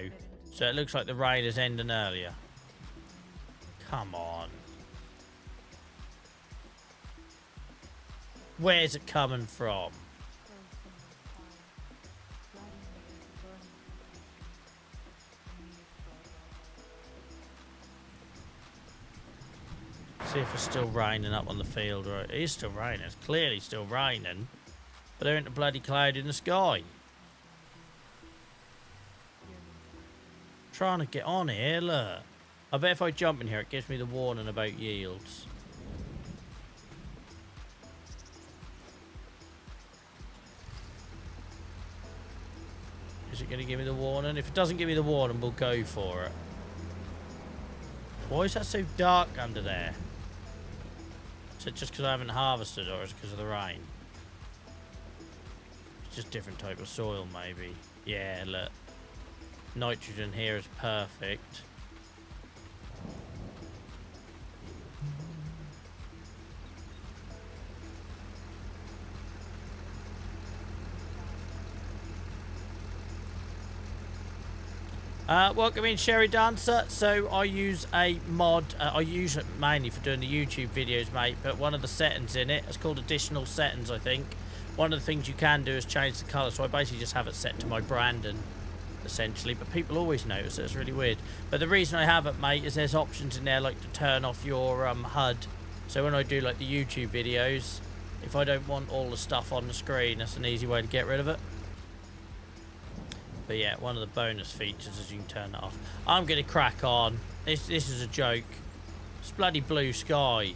So it looks like the rain is ending earlier. Come on. Where's it coming from? See if it's still raining up on the field. Right, it is still raining. It's clearly still raining. But there ain't a bloody cloud in the sky. Trying to get on here, look. I bet if I jump in here, it gives me the warning about yields. Is it going to give me the warning? If it doesn't give me the warning, we'll go for it. Why is that so dark under there? Is it just because I haven't harvested, or is it because of the rain? It's just different type of soil, maybe. Yeah, look. Nitrogen here is perfect. Welcome in, Sherry Dancer. So I use a mod. I use it mainly for doing the YouTube videos, mate. But one of the settings in it, it's called additional settings, I think. One of the things you can do is change the colour. So I basically just have it set to my Brandon, essentially. But people always notice it. It's really weird. But the reason I have it, mate, is there's options in there like to turn off your HUD. So when I do like the YouTube videos, if I don't want all the stuff on the screen, that's an easy way to get rid of it. But yeah, one of the bonus features is you can turn that off. I'm going to crack on. This is a joke. It's bloody blue sky.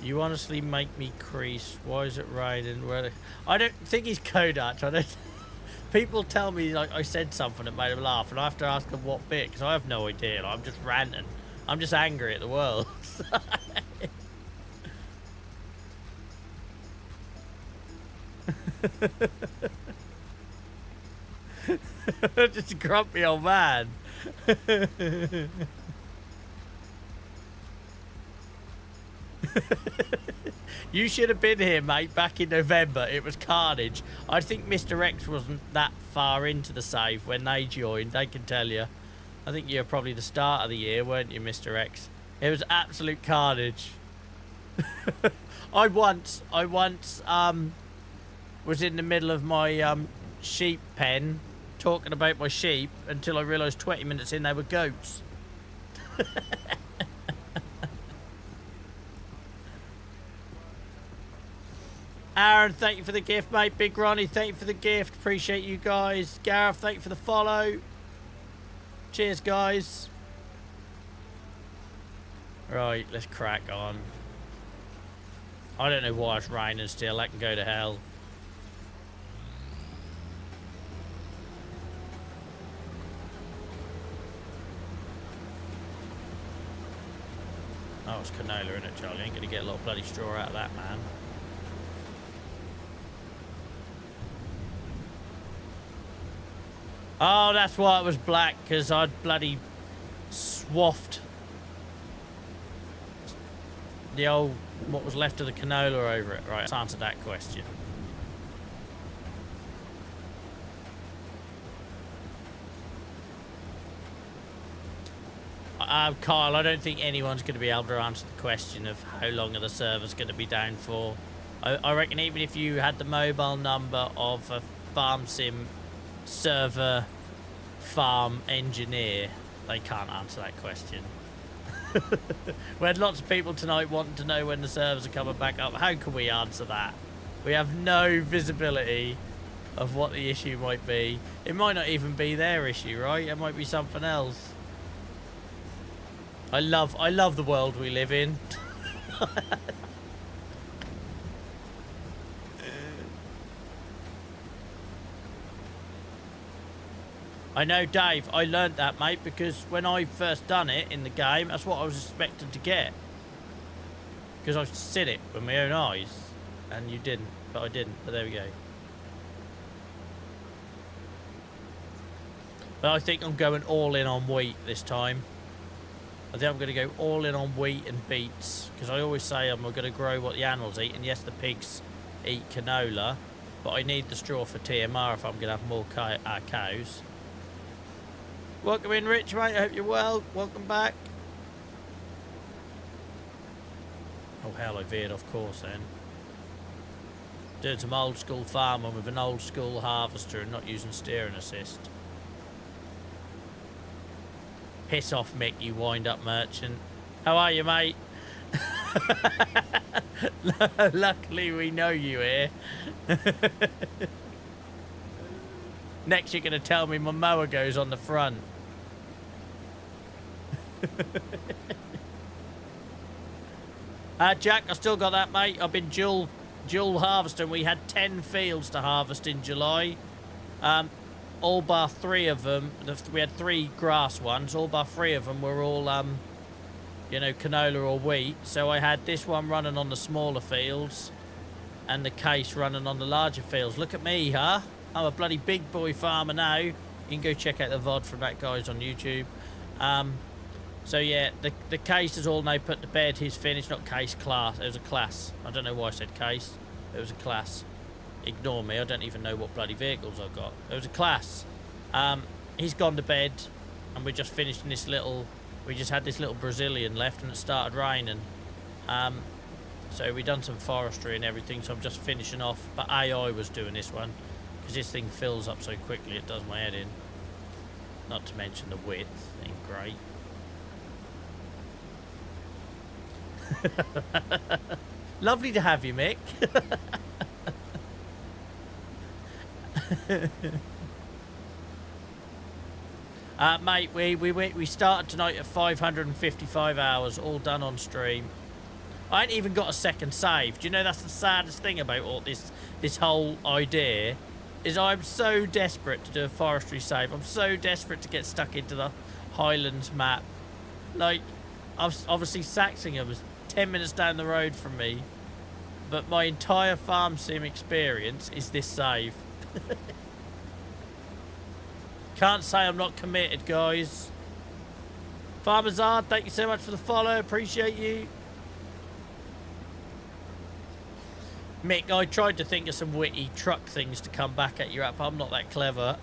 You honestly make me crease. Why is it raining? I don't think he's Kodak. I don't. People tell me like I said something that made them laugh, and I have to ask them what bit, because I have no idea. Like, I'm just ranting. I'm just angry at the world. Just a grumpy old man. You should have been here, mate, back in November. It was carnage. I think Mr. X wasn't that far into the save when they joined, I can tell you. I think you were probably the start of the year, weren't you, Mr. X? It was absolute carnage. I once was in the middle of my sheep pen talking about my sheep until I realised 20 minutes in they were goats. Aaron, thank you for the gift, mate. Big Ronnie, thank you for the gift. Appreciate you guys. Gareth, thank you for the follow. Cheers, guys. Right, let's crack on. I don't know why it's raining still. That can go to hell. Oh, it's canola, isn't it, Charlie? Ain't gonna get a lot of bloody straw out of that, man. Oh, that's why it was black, because I'd bloody swaffed the old, what was left of the canola over it. Right, let's answer that question. Kyle, I don't think anyone's going to be able to answer the question of how long are the servers going to be down for. I reckon even if you had the mobile number of a farm sim server farm engineer, they can't answer that question. We had lots of people tonight wanting to know when the servers are coming back up. How can we answer that? We have no visibility of what the issue might be. It might not even be their issue, right? It might be something else. I love the world we live in. I know, Dave, I learned that, mate, because when I first done it in the game, that's what I was expecting to get. Because I've seen it with my own eyes. And you didn't, but I didn't. But there we go. But I think I'm going all in on wheat this time. I think I'm going to go all in on wheat and beets, because I always say I'm going to grow what the animals eat, and yes, the pigs eat canola, but I need the straw for TMR if I'm going to have more cows. Welcome in, Rich, mate. I hope you're well. Welcome back. Oh, hell, I veered off course then. Doing some old school farming with an old school harvester and not using steering assist. Piss off, Mick, you wind-up merchant. How are you, mate? Luckily, we know you here. Next, you're going to tell me my mower goes on the front. Jack, I still got that, mate. I've been dual harvesting. We had 10 fields to harvest in July. All bar 3 of them, we had 3 grass ones, all bar 3 of them were all, you know, canola or wheat. So I had this one running on the smaller fields and the case running on the larger fields. Look at me, huh? I'm a bloody big boy farmer now. You can go check out the VOD from that guy's on YouTube. So yeah, the case is all now put to bed. He's finished, not case, class. It was a class. I don't know why I said case. It was a class. Ignore me, I don't even know what bloody vehicles I've got. It was a class. He's gone to bed, and we're just finishing this little... We just had this little Brazilian left, and it started raining. So we done some forestry and everything, so I'm just finishing off. But AI was doing this one, because this thing fills up so quickly it does my head in. Not to mention the width, ain't great. Lovely to have you, Mick. Mate, we started tonight at 555 hours, all done on stream. I ain't even got a second save. Do you know that's the saddest thing about all this whole idea? Is I'm so desperate to do a forestry save. I'm so desperate to get stuck into the Highlands map. Like, obviously Saxingham is 10 minutes down the road from me, but my entire farm sim experience is this save. Can't say I'm not committed, guys. Farmerzard, thank you so much for the follow. Appreciate you. Mick, I tried to think of some witty truck things to come back at you up. I'm not that clever.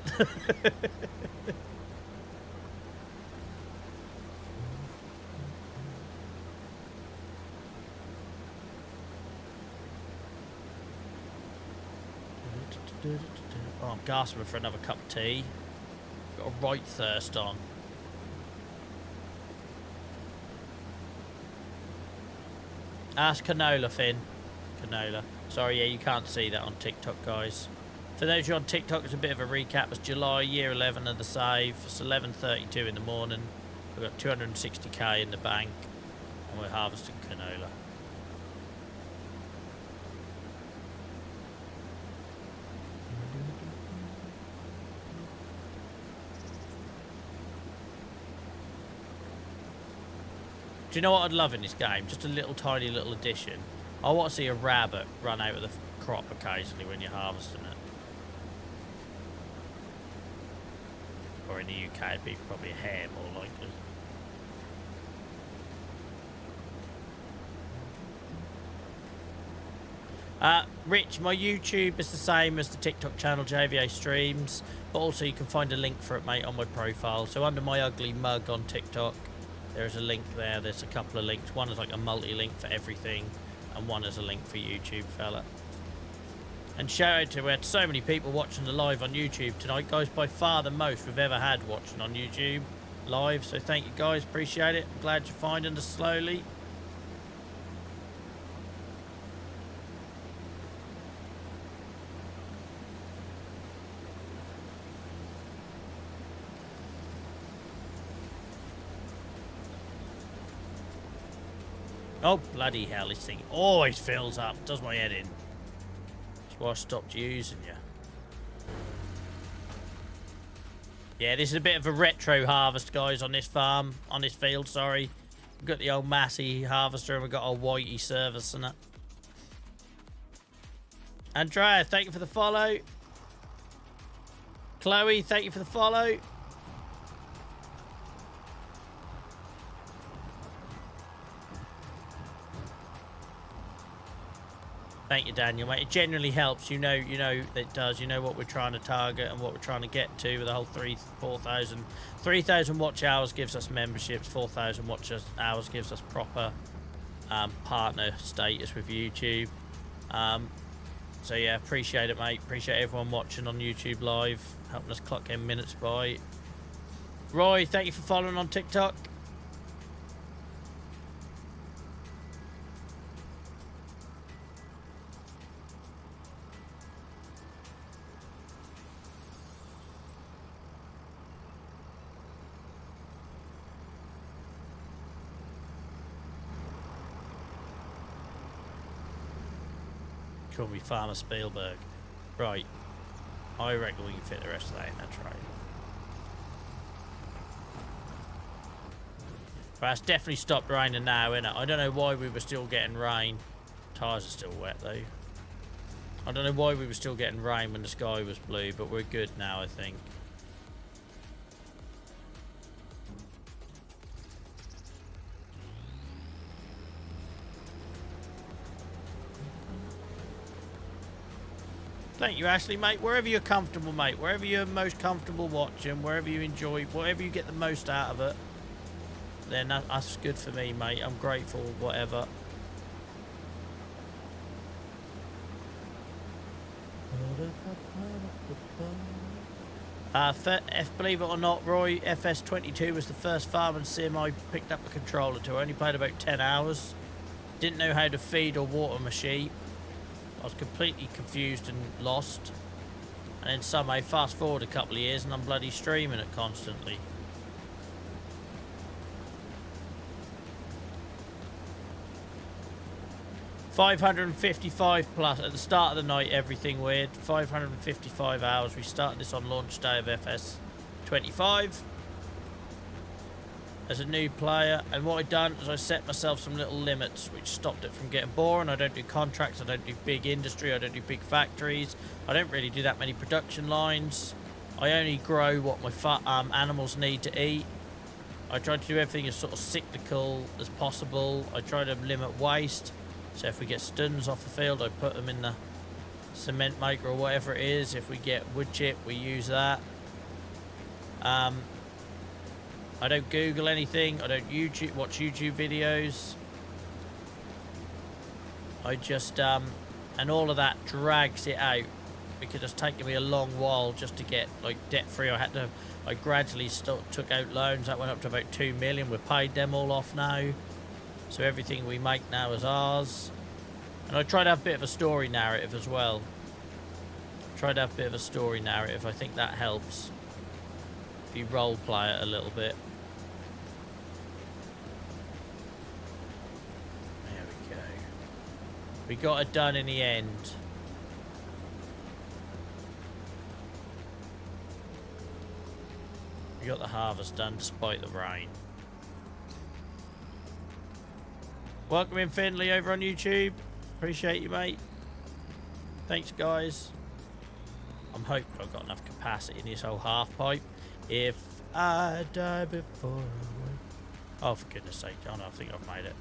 Oh, I'm gasping for another cup of tea. Got a right thirst on. Ask canola, Finn. Canola. Sorry, yeah, you can't see that on TikTok, guys. For those of you on TikTok, it's a bit of a recap. It's July, year 11 of the save. It's 11:32 in the morning. We've got 260k in the bank, and we're harvesting canola. Do you know what I'd love in this game? Just a little tiny little addition. I want to see a rabbit run out of the crop occasionally when you're harvesting it. Or in the UK, it'd be probably a hare more likely. Rich, my YouTube is the same as the TikTok channel, JVA Streams, but also you can find a link for it, mate, on my profile. So under my ugly mug on TikTok, there's a link there. There's a couple of links. One is like a multi-link for everything, and one is a link for YouTube, fella. And shout out to, we had so many people watching the live on YouTube tonight, guys. By far the most we've ever had watching on YouTube live. So thank you, guys. Appreciate it. I'm glad you're finding us slowly. Oh, bloody hell, this thing always fills up. Does my head in. That's why I stopped using you. Yeah, this is a bit of a retro harvest, guys, on this farm. On this field, sorry. We've got the old Massey harvester and we've got our Whitey service and it. Andrea, thank you for the follow. Chloe, thank you for the follow. Thank you, Daniel, mate. It genuinely helps. You know it does. You know what we're trying to target and what we're trying to get to with the whole 3,000 watch hours gives us memberships. 4,000 watch hours gives us proper partner status with YouTube. So yeah, appreciate it, mate. Appreciate everyone watching on YouTube live, helping us clock in minutes by. Roy, thank you for following on TikTok. Call me Farmer Spielberg. Right. I reckon we can fit the rest of that in, that's right. But it's definitely stopped raining now, innit? I don't know why we were still getting rain. Tyres are still wet, though. I don't know why we were still getting rain when the sky was blue, but we're good now, I think. Thank you, Ashley, mate. Wherever you're comfortable, mate. Wherever you're most comfortable watching, wherever you enjoy, whatever you get the most out of it, then that's good for me, mate. I'm grateful, whatever. Believe it or not, Roy, FS25 was the first farming sim I picked up a controller to. I only played about 10 hours. Didn't know how to feed or water my sheep. I was completely confused and lost. And then somehow fast forward a couple of years and I'm bloody streaming it constantly. $555 plus at the start of the night, everything weird. 555 hours. We started this on launch day of FS25 as a new player, and what I've done is I set myself some little limits which stopped it from getting boring. I don't do contracts, I don't do big industry, I don't do big factories, I don't really do that many production lines. I only grow what my animals need to eat. I try to do everything as sort of cyclical as possible. I try to limit waste. So if we get stuns off the field, I put them in the cement maker or whatever it is. If we get wood chip, we use that. I don't Google anything. I don't watch YouTube videos. I just, and all of that drags it out because it's taken me a long while just to get like debt free. I gradually took out loans. That went up to about 2 million. We've paid them all off now. So everything we make now is ours. And I try to have a bit of a story narrative as well. I think that helps. If you role play it a little bit. There we go. We got it done in the end. We got the harvest done despite the rain. Welcome in, Finley, over on YouTube. Appreciate you, mate. Thanks, guys. I'm hoping I've got enough capacity in this whole half pipe. If I die before I wake. Oh, for goodness sake, John, I think I've made it.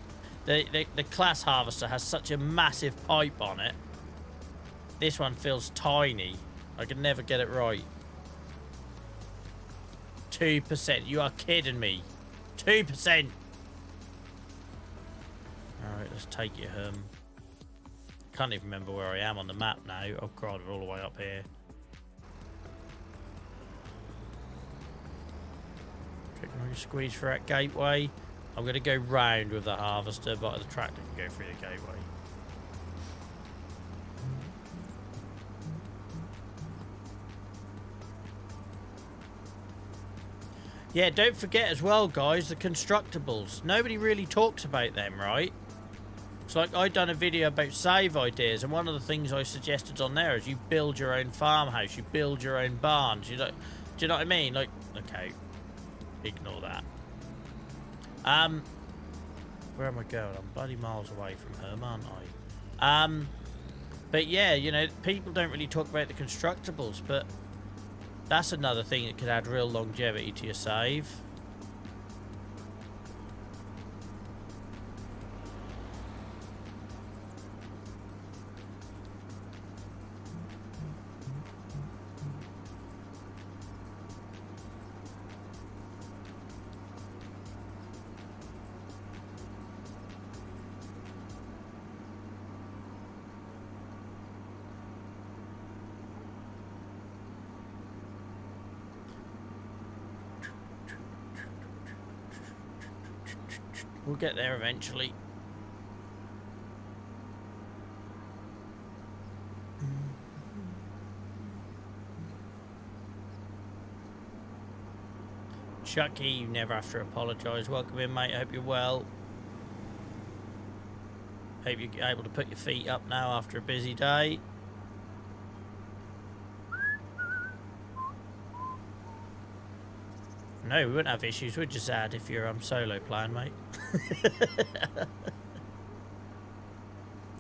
The class harvester has such a massive pipe on it. This one feels tiny. I can never get it right. 2%. You are kidding me. 2%. Alright, let's take you home. Can't even remember where I am on the map now. Oh god, we're all the way up here. Squeeze through that gateway. I'm going to go round with the harvester, but the tractor can go through the gateway. Yeah, don't forget as well, guys, the constructibles. Nobody really talks about them, right? It's like I done a video about save ideas, and one of the things I suggested on there is you build your own farmhouse, you build your own barns. Do you know what I mean? Like, okay, ignore that. Where am I going? I'm bloody miles away from home, aren't I? But yeah, you know, people don't really talk about the constructibles, but that's another thing that could add real longevity to your save. We'll get there eventually. Chucky, you never have to apologise. Welcome in, mate. Hope you're well. Hope you're able to put your feet up now after a busy day. No, we wouldn't have issues. We're just sad if you're solo playing, mate.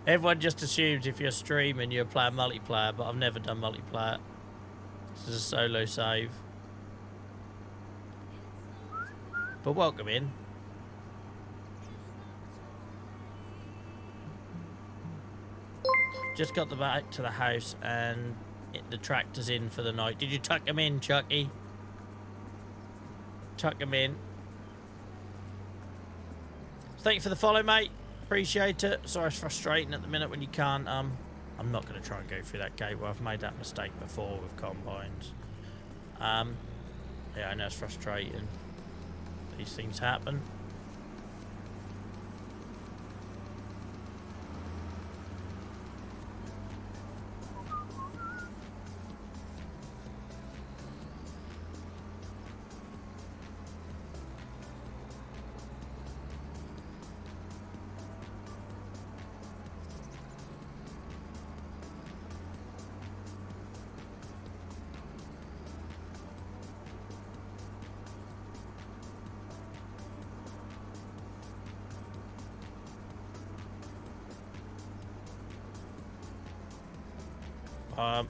Everyone just assumes if you're streaming you're playing multiplayer, but I've never done multiplayer. This is a solo save. But welcome in. Just got the back to the house and the tractor's in for the night. Did you tuck him in, Chucky? Tuck him in. Thank you for the follow, mate. Appreciate it. Sorry, it's frustrating at the minute when you can't. I'm not going to try and go through that gateway. I've made that mistake before with combines. Yeah, I know it's frustrating. These things happen.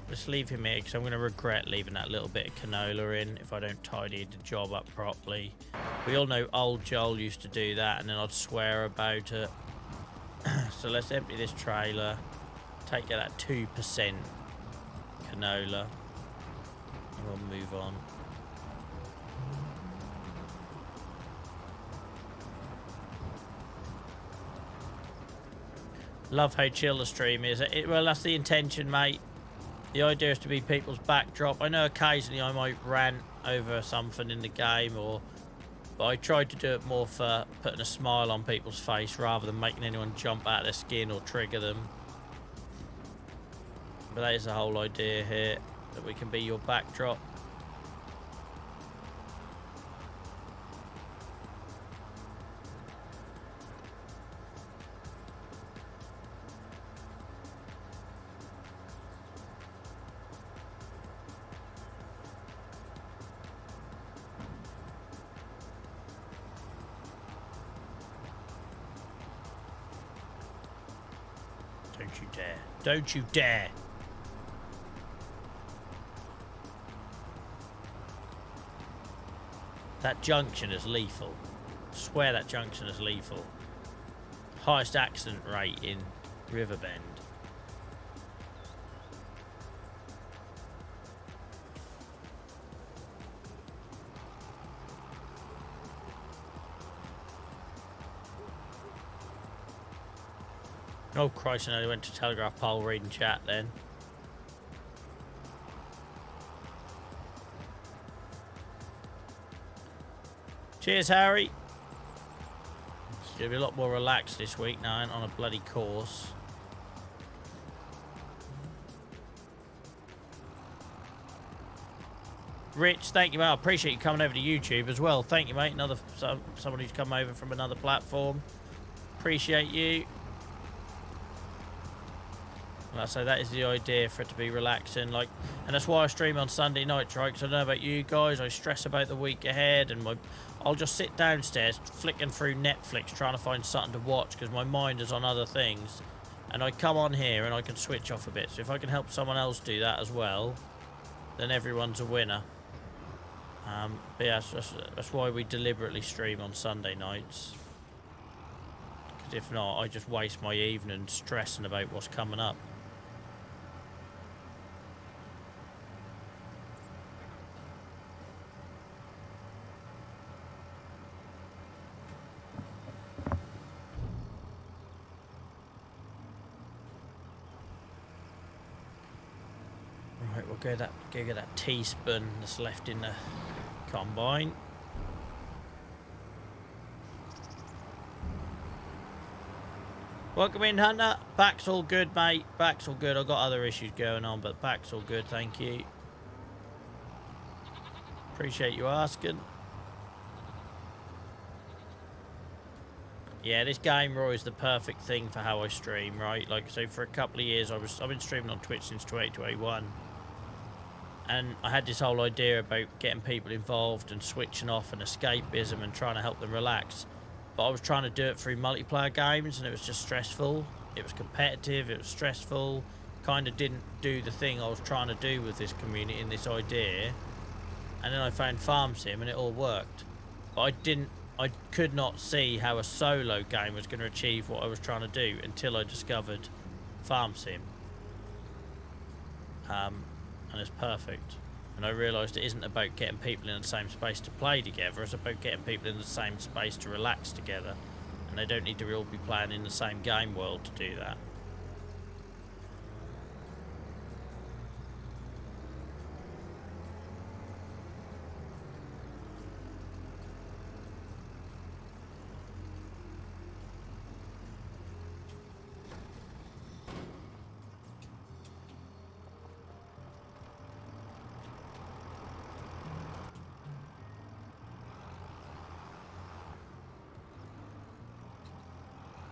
Just leave him here because I'm going to regret leaving that little bit of canola in if I don't tidy the job up properly. We all know old Joel used to do that and then I'd swear about it. So let's empty this trailer, take out that 2% canola, and we'll move on. Love how chill the stream is. Well, that's the intention, mate. The idea is to be people's backdrop. I know occasionally I might rant over something in the game, but I try to do it more for putting a smile on people's face rather than making anyone jump out of their skin or trigger them. But that is the whole idea here, that we can be your backdrop. Don't you dare. Don't you dare. That junction is lethal. I swear that junction is lethal. Highest accident rate in Riverbend. Oh Christ, I nearly went to telegraph pole reading chat then. Cheers, Harry. It's going to be a lot more relaxed this week now, on a bloody course. Rich, thank you, mate. I appreciate you coming over to YouTube as well. Thank you, mate. Someone who's come over from another platform. Appreciate you. Like I say, that is the idea, for it to be relaxing, and that's why I stream on Sunday nights, right? Because I don't know about you guys, I stress about the week ahead, and I'll just sit downstairs flicking through Netflix trying to find something to watch because my mind is on other things, and I come on here and I can switch off a bit. So if I can help someone else do that as well, then everyone's a winner. But yeah, that's why we deliberately stream on Sunday nights, because if not, I just waste my evening stressing about what's coming up. Go get that teaspoon that's left in the combine. Welcome in, Hunter. Back's all good, mate. Back's all good. I've got other issues going on, but back's all good, thank you. Appreciate you asking. Yeah, this game, Roy, is the perfect thing for how I stream, right? Like, so for a couple of years, I've been streaming on Twitch since 2021. And I had this whole idea about getting people involved and switching off and escapism and trying to help them relax. But I was trying to do it through multiplayer games and it was just stressful. It was competitive, it was stressful. Kind of didn't do the thing I was trying to do with this community and this idea. And then I found Farm Sim and it all worked. But I could not see how a solo game was going to achieve what I was trying to do until I discovered Farm Sim. And it's perfect. And I realised it isn't about getting people in the same space to play together, it's about getting people in the same space to relax together. And they don't need to all be playing in the same game world to do that.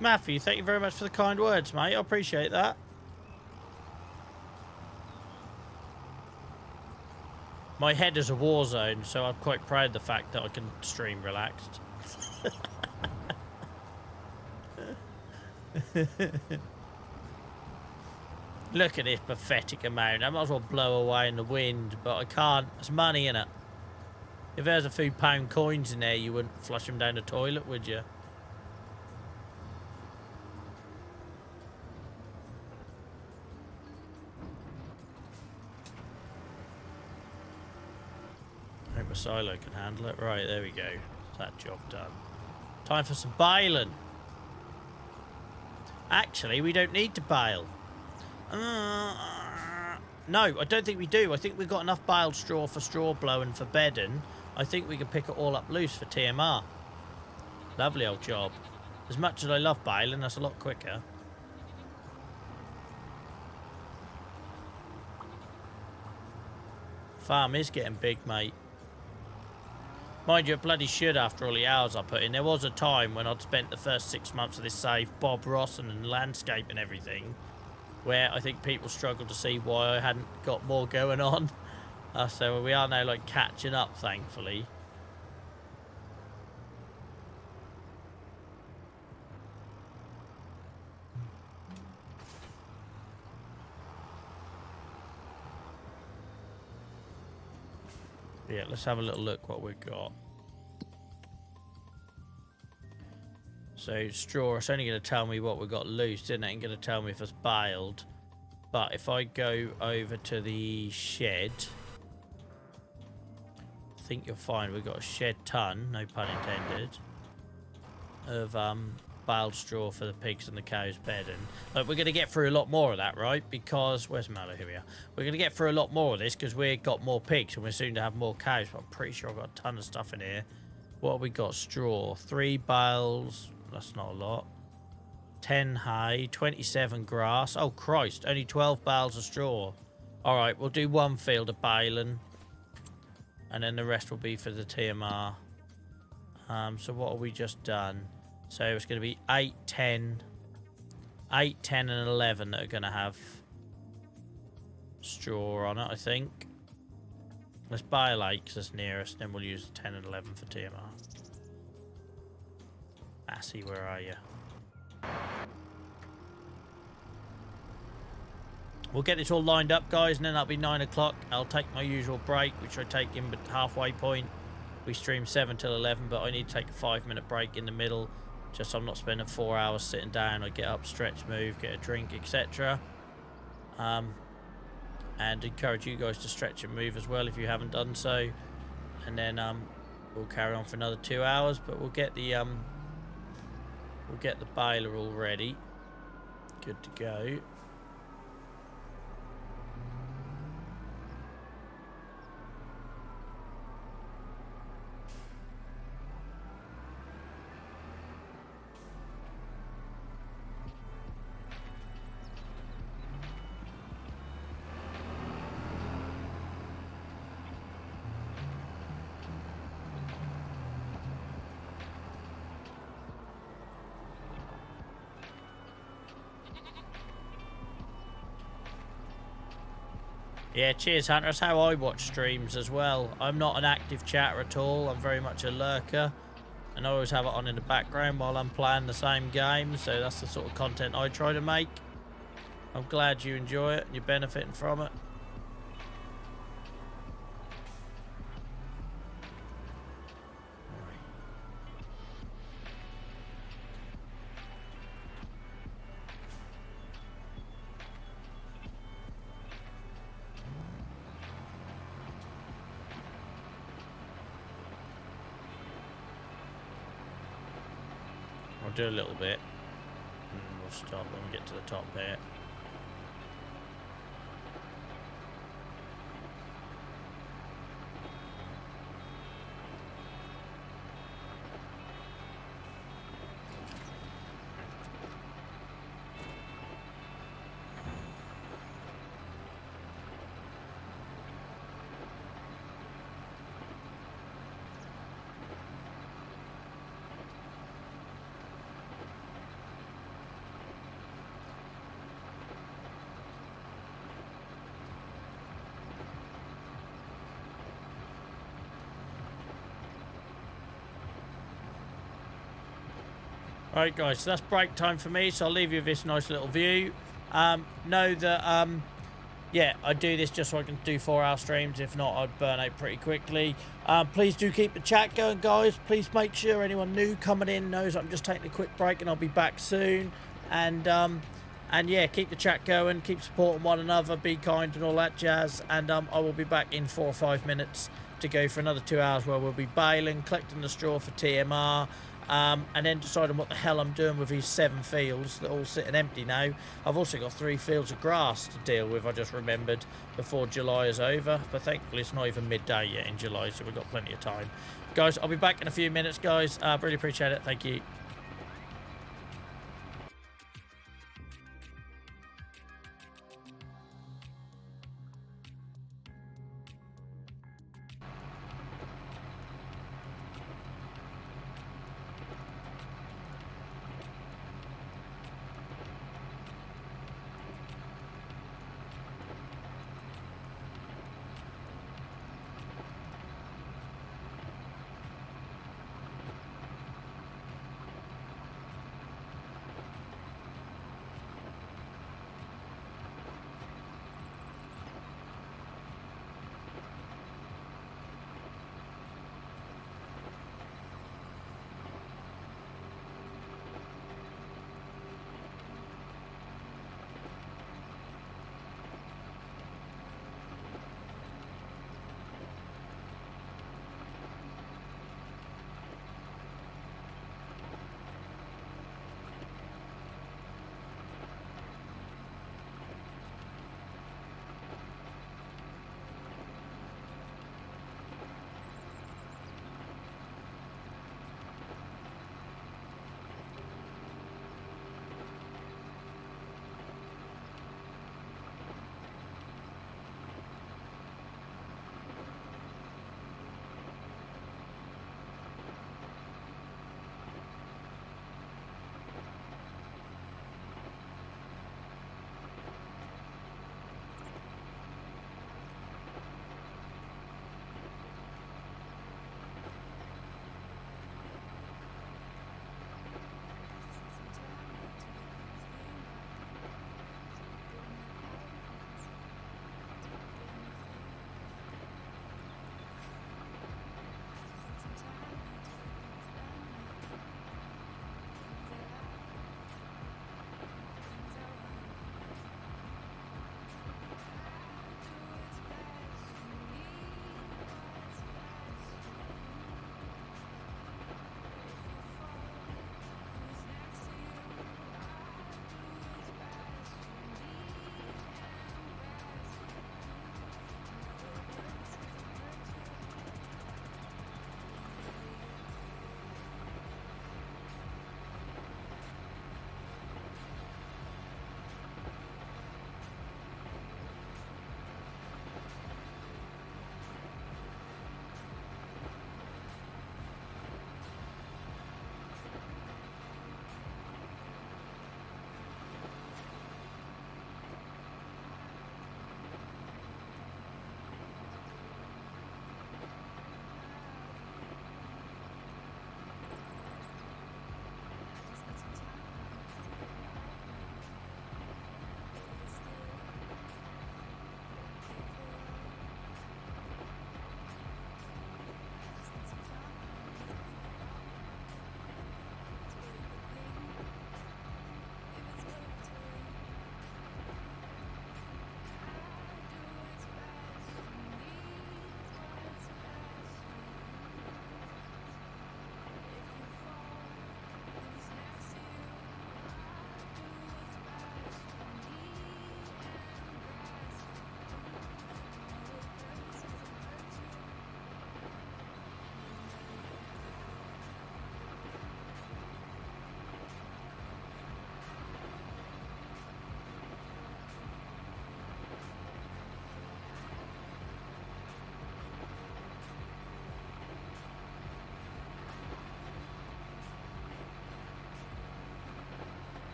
Matthew, thank you very much for the kind words, mate. I appreciate that. My head is a war zone, so I'm quite proud of the fact that I can stream relaxed. Look at this pathetic amount. I might as well blow away in the wind, but I can't. It's money, innit? If there's a few pound coins in there, you wouldn't flush them down the toilet, would you? I hope my silo can handle it. Right, there we go. That job done. Time for some baling. Actually, we don't need to bale. No, I don't think we do. I think we've got enough baled straw for straw blowing for bedding. I think we can pick it all up loose for TMR. Lovely old job. As much as I love baling, that's a lot quicker. Farm is getting big, mate. Mind you, it bloody should after all the hours I put in. There was a time when I'd spent the first 6 months of this save Bob Ross and landscape and everything, where I think people struggled to see why I hadn't got more going on. So we are now like catching up, thankfully. Yeah, let's have a little look what we've got. So straw, it's only going to tell me what we've got loose, isn't it? It ain't going to tell me if it's baled. But if I go over to the shed, I think you'll find we've got a shed ton, no pun intended, of baled straw for the pigs and the cows bedding. But we're going to get through a lot more of that, right? Because, where's Mallow? Here we are. We're going to get through a lot more of this because we've got more pigs and we're soon to have more cows. But I'm pretty sure I've got a ton of stuff in here. What have we got? Straw. 3 bales. That's not a lot. 10 hay. 27 grass. Oh, Christ. Only 12 bales of straw. All right, we'll do one field of baling. And then the rest will be for the TMR. So what have we just done? So it's going to be 8, 10, and 11 that are going to have straw on it, I think. Let's buy 8 because it's nearest, then we'll use 10 and 11 for TMR. Assy, where are you? We'll get this all lined up, guys, and then that'll be 9 o'clock. I'll take my usual break, which I take in the halfway point. We stream 7 till 11, but I need to take a 5-minute break in the middle. Just so I'm not spending 4 hours sitting down. I get up, stretch, move, get a drink, etc. And encourage you guys to stretch and move as well if you haven't done so. And then we'll carry on for another 2 hours, but we'll get the baler all ready. Good to go. Yeah, cheers, Hunter. That's how I watch streams as well. I'm not an active chatter at all. I'm very much a lurker. And I always have it on in the background while I'm playing the same game. So that's the sort of content I try to make. I'm glad you enjoy it and you're benefiting from it. I'll do a little bit. And we'll stop when we get to the top bit. Alright guys, so that's break time for me, so I'll leave you with this nice little view. Know that, yeah, I do this just so I can do 4-hour streams. If not, I'd burn out pretty quickly. Please do keep the chat going, guys. Please make sure anyone new coming in knows I'm just taking a quick break and I'll be back soon. And yeah, keep the chat going, keep supporting one another, be kind and all that jazz. And I will be back in 4 or 5 minutes to go for another 2 hours where we'll be baling, collecting the straw for TMR, and then deciding what the hell I'm doing with these 7 fields that are all sitting empty now. I've also got 3 fields of grass to deal with, I just remembered, before July is over. But thankfully it's not even midday yet in July, so we've got plenty of time. Guys, I'll be back in a few minutes, guys. Really appreciate it. Thank you.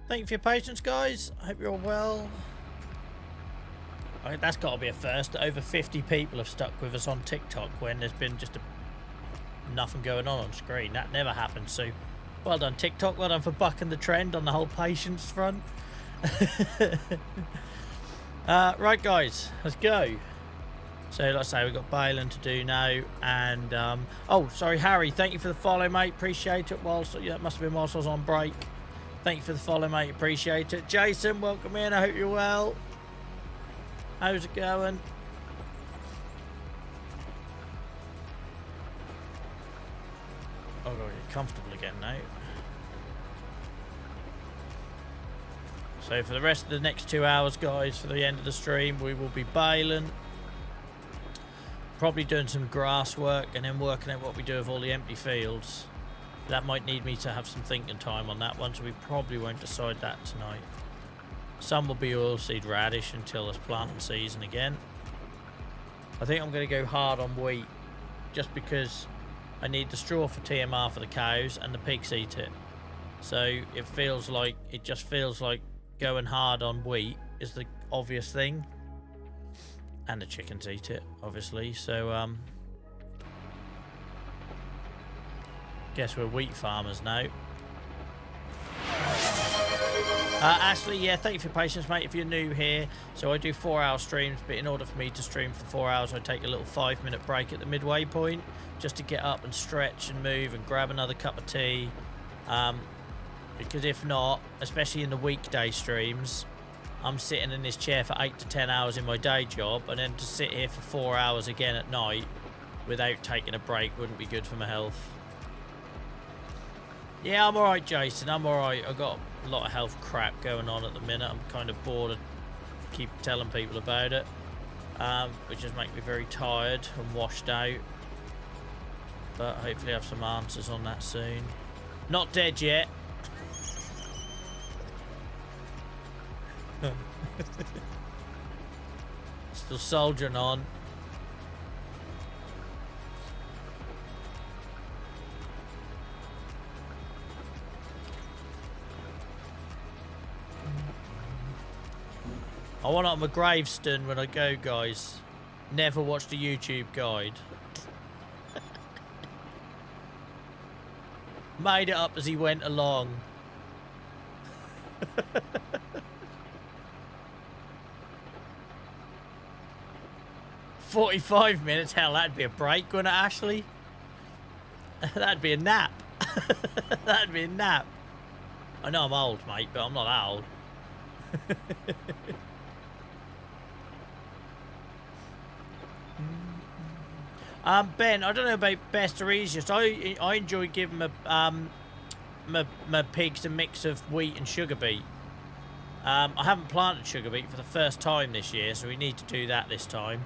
Thank you for your patience, guys. I hope you're all well. I think that's got to be a first. Over 50 people have stuck with us on TikTok when there's been just nothing going on screen. That never happens. So, well done, TikTok. Well done for bucking the trend on the whole patience front. Right, guys, let's go. So, like I say, we've got bailing to do now. And, oh, sorry, Harry. Thank you for the follow, mate. Appreciate it. Yeah, that must have been whilst I was on break. Thank you for the follow, mate. Appreciate it. Jason, welcome in. I hope you're well. How's it going? Oh, God, you're comfortable again now. So for the rest of the next 2 hours, guys, for the end of the stream, we will be bailing. Probably doing some grass work and then working out what we do with all the empty fields. That might need me to have some thinking time on that one, so we probably won't decide that tonight. Some will be oilseed radish until it's planting season again. I think I'm going to go hard on wheat, just because I need the straw for TMR for the cows and the pigs eat it. So it just feels like going hard on wheat is the obvious thing. And the chickens eat it, obviously. So, guess we're wheat farmers now. Ashley, yeah, thank you for your patience, mate, if you're new here. So I do 4-hour streams, but in order for me to stream for 4 hours, I take a little 5-minute break at the midway point, just to get up and stretch and move and grab another cup of tea. Because if not, especially in the weekday streams, I'm sitting in this chair for 8 to 10 hours in my day job, and then to sit here for 4 hours again at night without taking a break wouldn't be good for my health. Yeah, I'm alright, Jason. I'm alright. I've got a lot of health crap going on at the minute. I'm kind of bored of keep telling people about it, which just makes me very tired and washed out. But hopefully I have some answers on that soon. Not dead yet. Still soldiering on. I want it on my gravestone when I go, guys. Never watched a YouTube guide. Made it up as he went along. 45 minutes? Hell, that'd be a break, wouldn't it, Ashley? That'd be a nap. That'd be a nap. I know I'm old, mate, but I'm not that old. Ben, I don't know about best or easiest. I enjoy giving my pigs a mix of wheat and sugar beet. I haven't planted sugar beet for the first time this year, so we need to do that this time.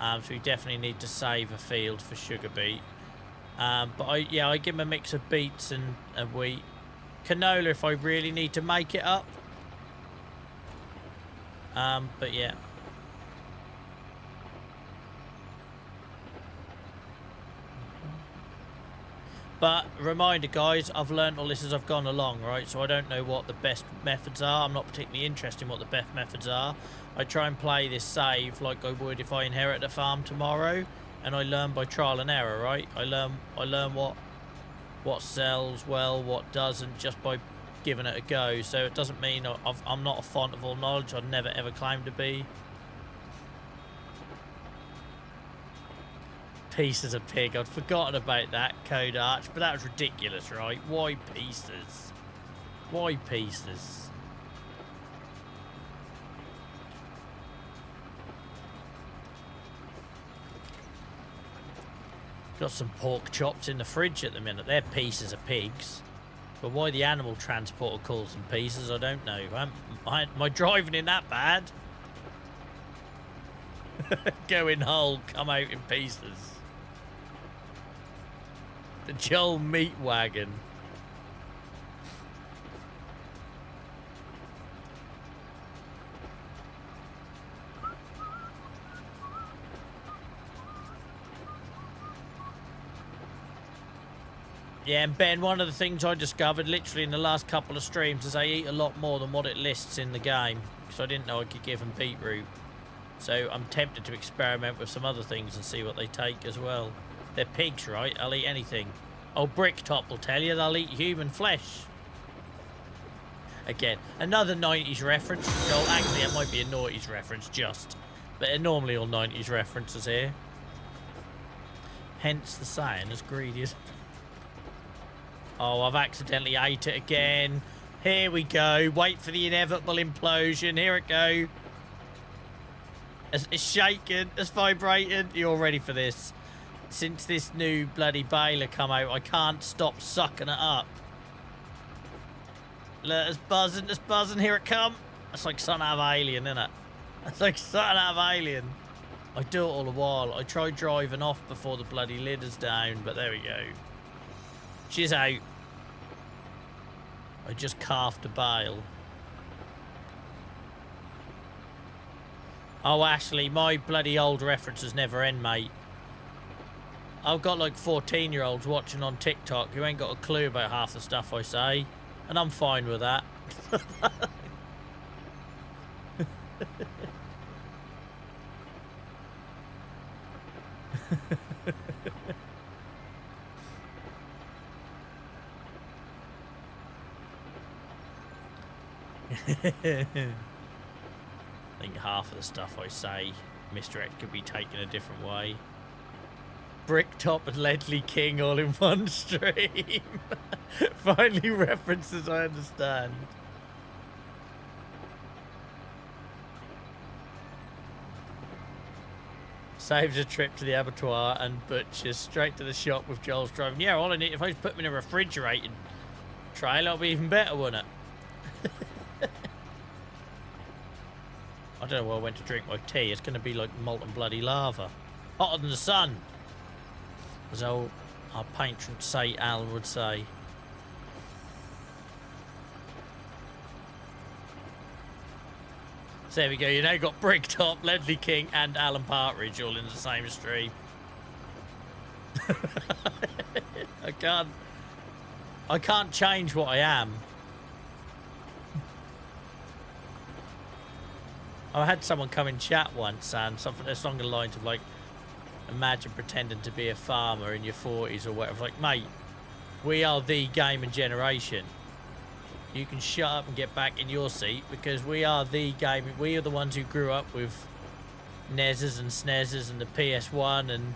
So we definitely need to save a field for sugar beet. But I give them a mix of beets and wheat. Canola if I really need to make it up. But yeah. But reminder, guys, I've learned all this as I've gone along, right? So I don't know what the best methods are. I'm not particularly interested in what the best methods are. I try and play this save like I would if I inherit a farm tomorrow, and I learn by trial and error, right? I learn what sells well, what doesn't, just by giving it a go. So it doesn't mean I'm not a font of all knowledge. I'd never ever claim to be. Pieces of pig. I'd forgotten about that, Code Arch, but that was ridiculous, right? Why pieces? Why pieces? Got some pork chops in the fridge at the minute. They're pieces of pigs. But why the animal transporter calls them pieces, I don't know. Am I driving in that bad? Going whole, come out in pieces. The Joel Meat Wagon. Yeah, and Ben, one of the things I discovered literally in the last couple of streams is they eat a lot more than what it lists in the game. Because I didn't know I could give them beetroot. So I'm tempted to experiment with some other things and see what they take as well. They're pigs, right? They'll eat anything. Oh, Bricktop will tell you they'll eat human flesh. Again, another 90s reference. Well, actually, it might be a noughties reference just. But they're normally all 90s references here. Hence the saying, as greedy as... Oh, I've accidentally ate it again. Here we go. Wait for the inevitable implosion. Here it go. It's shaking. It's vibrating. You're ready for this. Since this new bloody baler come out, I can't stop sucking it up. Look, it's buzzing. It's buzzing. Here it come. It's like something out of Alien, isn't it? It's like something out of Alien. I do it all the while. I try driving off before the bloody lid is down, but there we go. She's out. I just calfed a bale. Oh, Ashley, my bloody old references never end, mate. I've got like 14-year-olds watching on TikTok who ain't got a clue about half the stuff I say, and I'm fine with that. I think half of the stuff I say, Mr. X could be taken a different way. Bricktop and Ledley King all in one stream. Finally references I understand. Saves a trip to the abattoir and butchers straight to the shop with Joel's driving. Yeah, all I need, if I just put them in a refrigerated tray, it'll be even better, wouldn't it? I don't know where I went to drink my tea. It's going to be like molten bloody lava. Hotter than the sun. As our patron Saint Alan would say. So there we go. You now got Bricktop, Ledley King and Alan Partridge all in the same stream. I can't change what I am. I had someone come in chat once and something that's along the lines of like, imagine pretending to be a farmer in your 40s or whatever. Like, mate, we are the gaming generation. You can shut up and get back in your seat because we are the gaming. We are the ones who grew up with NESs and SNESs and the PS1 and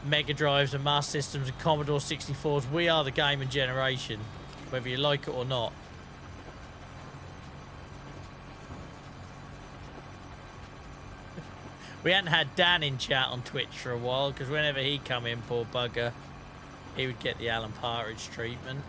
Mega Drives and Master Systems and Commodore 64s. We are the gaming generation, whether you like it or not. We hadn't had Dan in chat on Twitch for a while because whenever he come in, poor bugger, he would get the Alan Partridge treatment.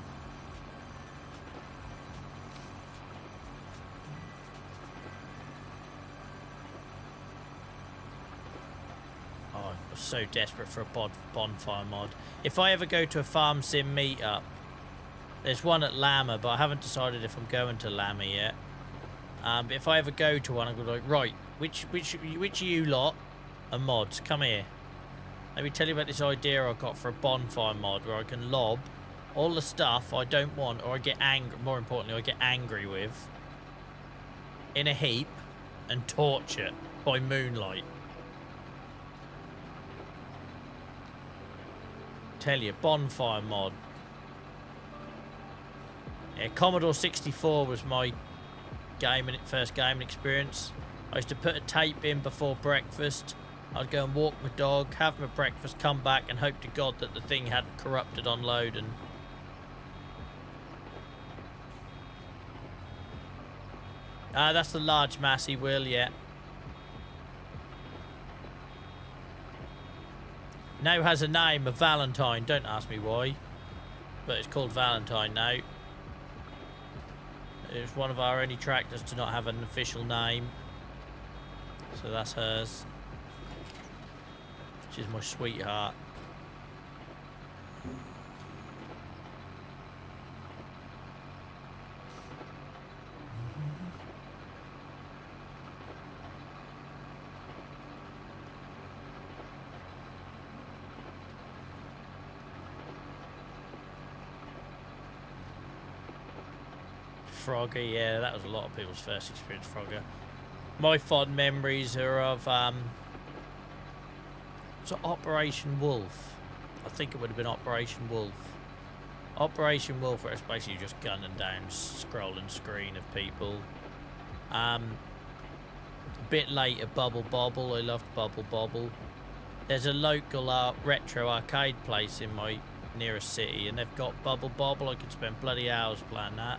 Oh, I'm so desperate for a bonfire mod. If I ever go to a Farm Sim meetup, there's one at Llama, but I haven't decided if I'm going to Llama yet. But if I ever go to one, I'm going to be like, right, which of you lot are mods? Come here. Let me tell you about this idea I got for a bonfire mod where I can lob all the stuff I don't want or I get angry, more importantly, I get angry with in a heap and torch it by moonlight. Tell you, bonfire mod. Yeah, Commodore 64 was my first gaming experience. I used to put a tape in before breakfast. I'd go and walk my dog, have my breakfast, come back and hope to God that the thing hadn't corrupted on load and... that's the large massey wheel, yeah. Now has a name of Valentine, don't ask me why. But it's called Valentine now. It's one of our only tractors to not have an official name. So that's hers. She's my sweetheart. Frogger, yeah, that was a lot of people's first experience, Frogger. My fond memories are of, so Operation Wolf. I think it would have been Operation Wolf. Operation Wolf, where it's basically just gunning down scrolling screen of people. A bit later, Bubble Bobble. I loved Bubble Bobble. There's a local retro arcade place in my nearest city, and they've got Bubble Bobble. I could spend bloody hours playing that.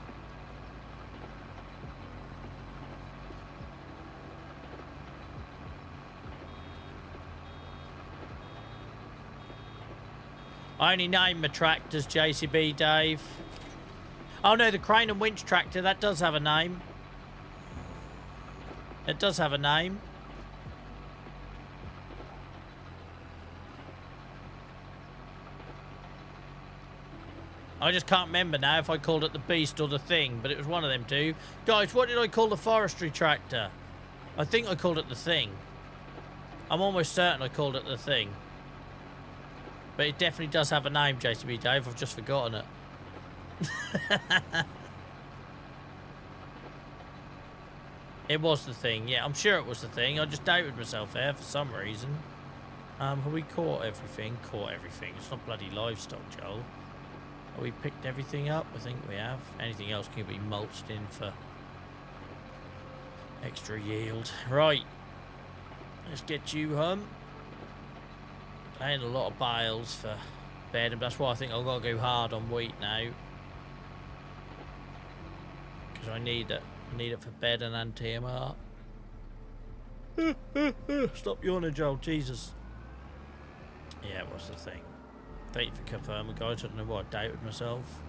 I only name my tractors JCB, Dave. Oh no, the crane and winch tractor, that does have a name. It does have a name. I just can't remember now if I called it the Beast or the Thing, but it was one of them two. Guys, what did I call the forestry tractor? I think I called it the Thing. I'm almost certain I called it the Thing. But it definitely does have a name, JCB Dave. I've just forgotten it. It was the Thing. Yeah, I'm sure it was the Thing. I just doubted myself there for some reason. Have we caught everything? Caught everything. It's not bloody livestock, Joel. Have we picked everything up? I think we have. Anything else can be mulched in for extra yield. Right. Let's get you home. I ain't a lot of bales for bed, and that's why I think I've got to go hard on wheat now. Because I need it. I need it for bed and anti-MR. Stop yawning, Joel. Jesus. Yeah, what's the thing? Thank you for confirming, guys. I don't know what I doubted myself.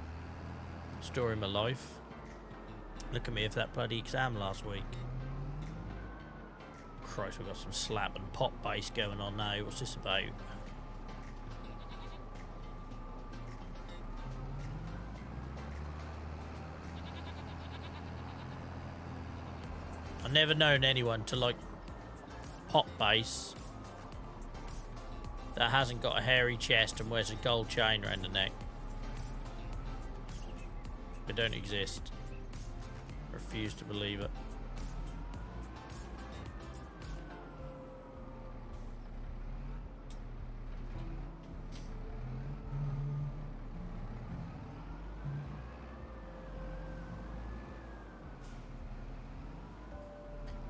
Story of my life. Look at me for that bloody exam last week. Christ, we've got some slap and pop bass going on now. What's this about? I've never known anyone to like pop bass that hasn't got a hairy chest and wears a gold chain around the neck. They don't exist. Refuse to believe it.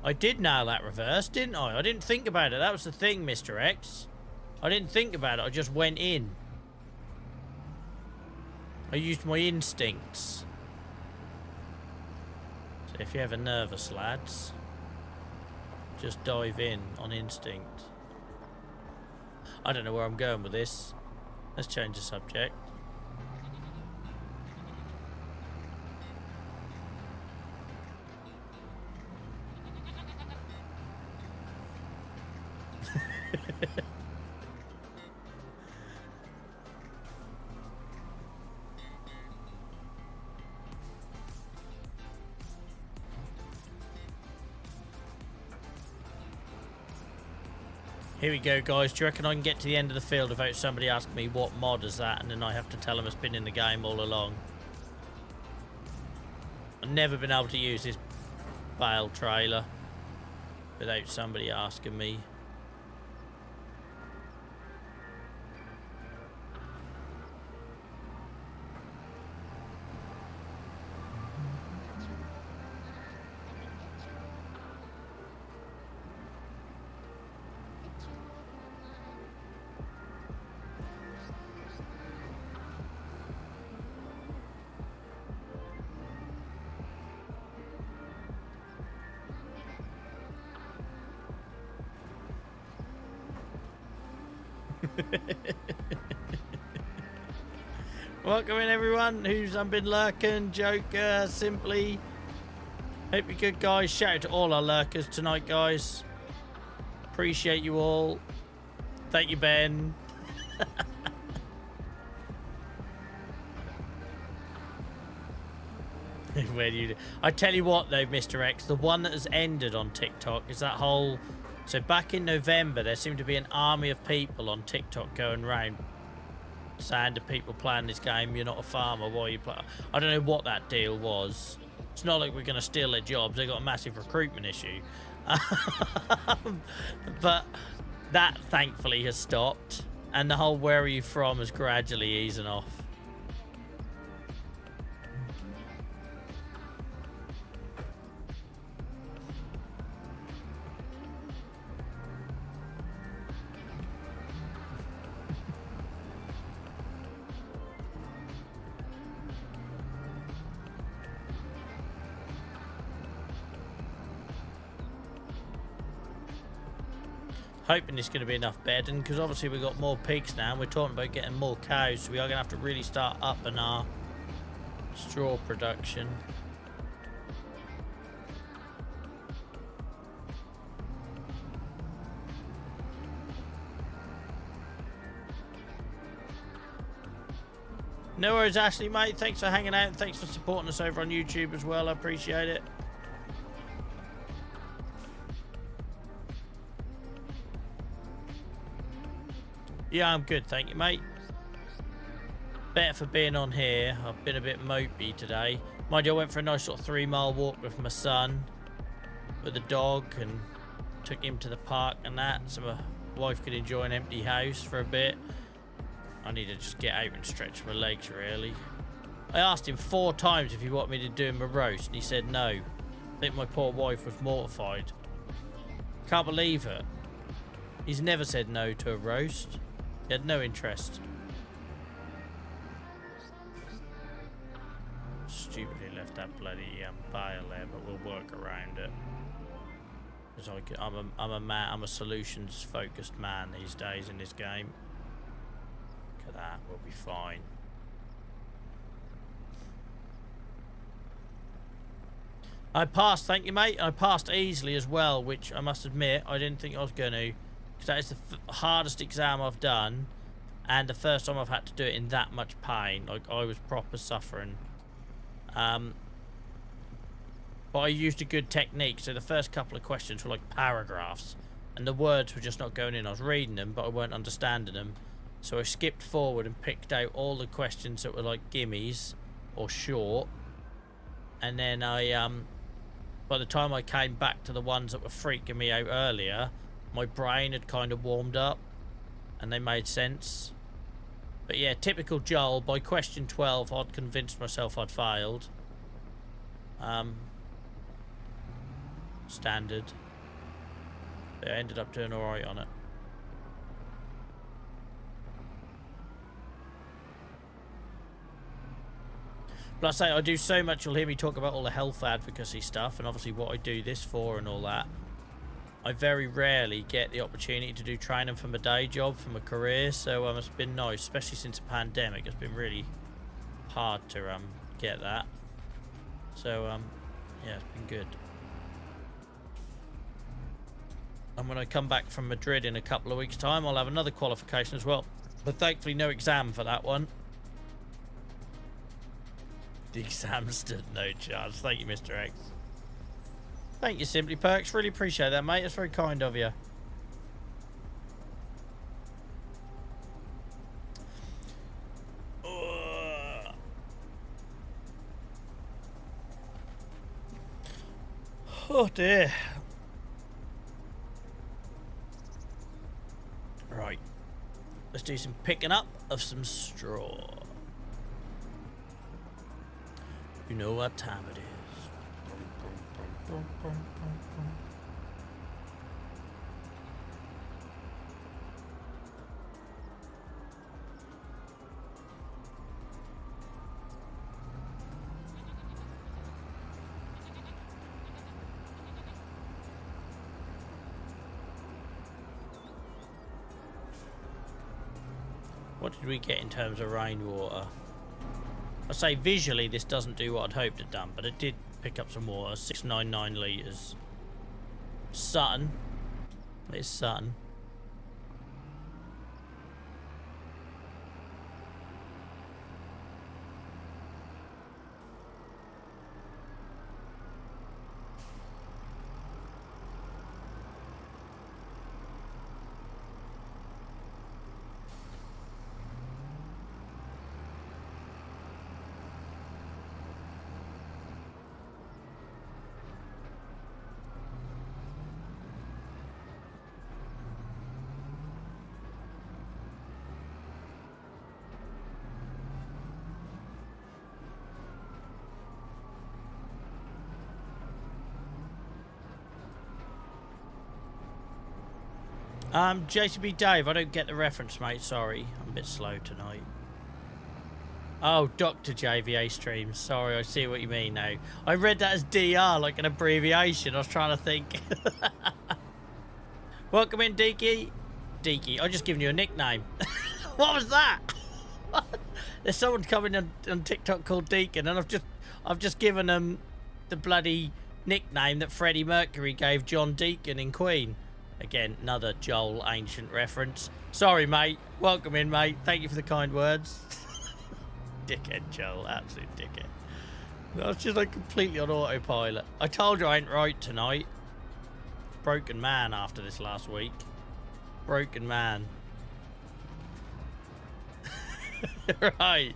I did nail that reverse, didn't I? I didn't think about it. That was the thing, Mr. X. I didn't think about it. I just went in. I used my instincts. So if you're ever nervous, lads, just dive in on instinct. I don't know where I'm going with this. Let's change the subject. Here we go, guys. Do you reckon I can get to the end of the field without somebody asking me what mod is that, and then I have to tell them it's been in the game all along? I've never been able to use this bale trailer without somebody asking me. Welcome in, everyone who's been lurking. Joker, Simply. Hope you're good, guys. Shout out to all our lurkers tonight, guys. Appreciate you all. Thank you, Ben. Where do you? I tell you what, though, Mr. X, the one that has ended on TikTok is that whole. So back in November, there seemed to be an army of people on TikTok going around saying to people playing this game, "You're not a farmer. Why are you playing?" I don't know what that deal was, It's not like we're going to steal their jobs. They've got a massive recruitment issue. But that, thankfully, has stopped. And the whole where are you from is gradually easing off. Hoping it's going to be enough bedding, because obviously we've got more pigs now and we're talking about getting more cows, so we are going to have to really start upping our straw production. No worries, Ashley, mate. Thanks for hanging out and thanks for supporting us over on YouTube as well. I appreciate it. Yeah, I'm good, thank you, mate. Better for being on here. I've been a bit mopey today. Mind you, I went for a nice sort of 3-mile walk with my son, with the dog, and took him to the park and that, so my wife could enjoy an empty house for a bit. I need to just get out and stretch my legs, really. I asked him 4 times if he wanted me to do him a roast, and he said no. I think my poor wife was mortified. Can't believe it. He's never said no to a roast. He had no interest. Stupidly left that bloody pile there, but we'll work around it. Because I'm a solutions-focused man these days in this game. Look at that, we'll be fine. I passed, thank you, mate. I passed easily as well, which I must admit I didn't think I was going to. Because that is the hardest exam I've done, and the first time I've had to do it in that much pain. Like, I was proper suffering. But I used a good technique, so the first couple of questions were like paragraphs, and the words were just not going in. I was reading them, but I weren't understanding them. So I skipped forward and picked out all the questions that were like gimmies or short, and then by the time I came back to the ones that were freaking me out earlier, my brain had kind of warmed up and they made sense. But yeah, typical Joel. By question 12, I'd convinced myself I'd failed. Standard. But I ended up doing alright on it. But I say, I do so much, you'll hear me talk about all the health advocacy stuff and obviously what I do this for and all that. I very rarely get the opportunity to do training for my day job, for my career, so it's been nice, especially since the pandemic. It's been really hard to get that. So yeah, it's been good. And when I come back from Madrid in a couple of weeks' time, I'll have another qualification as well. But thankfully no exam for that one. The exam stood no chance. Thank you, Mr. X. Thank you, Simply Perks. Really appreciate that, mate. That's very kind of you. Oh, dear. Right. Let's do some picking up of some straw. You know what time it is. What did we get in terms of rainwater? I say visually this doesn't do what I'd hoped it done, but it did pick up some water. 699 litres. Sutton. It's Sutton. JCB Dave, I don't get the reference, mate. Sorry, I'm a bit slow tonight. Oh, Dr. JVA streams. Sorry, I see what you mean now. I read that as DR, like an abbreviation. I was trying to think. Welcome in, Deaky. Deaky, I've just given you a nickname. What was that? There's someone coming on TikTok called Deacon, and I've just given them the bloody nickname that Freddie Mercury gave John Deacon in Queen. Again, another Joel ancient reference. Sorry, mate. Welcome in, mate. Thank you for the kind words. Dickhead, Joel. Absolute dickhead. I was just like completely on autopilot. I told you I ain't right tonight. Broken man after this last week. Broken man. Right.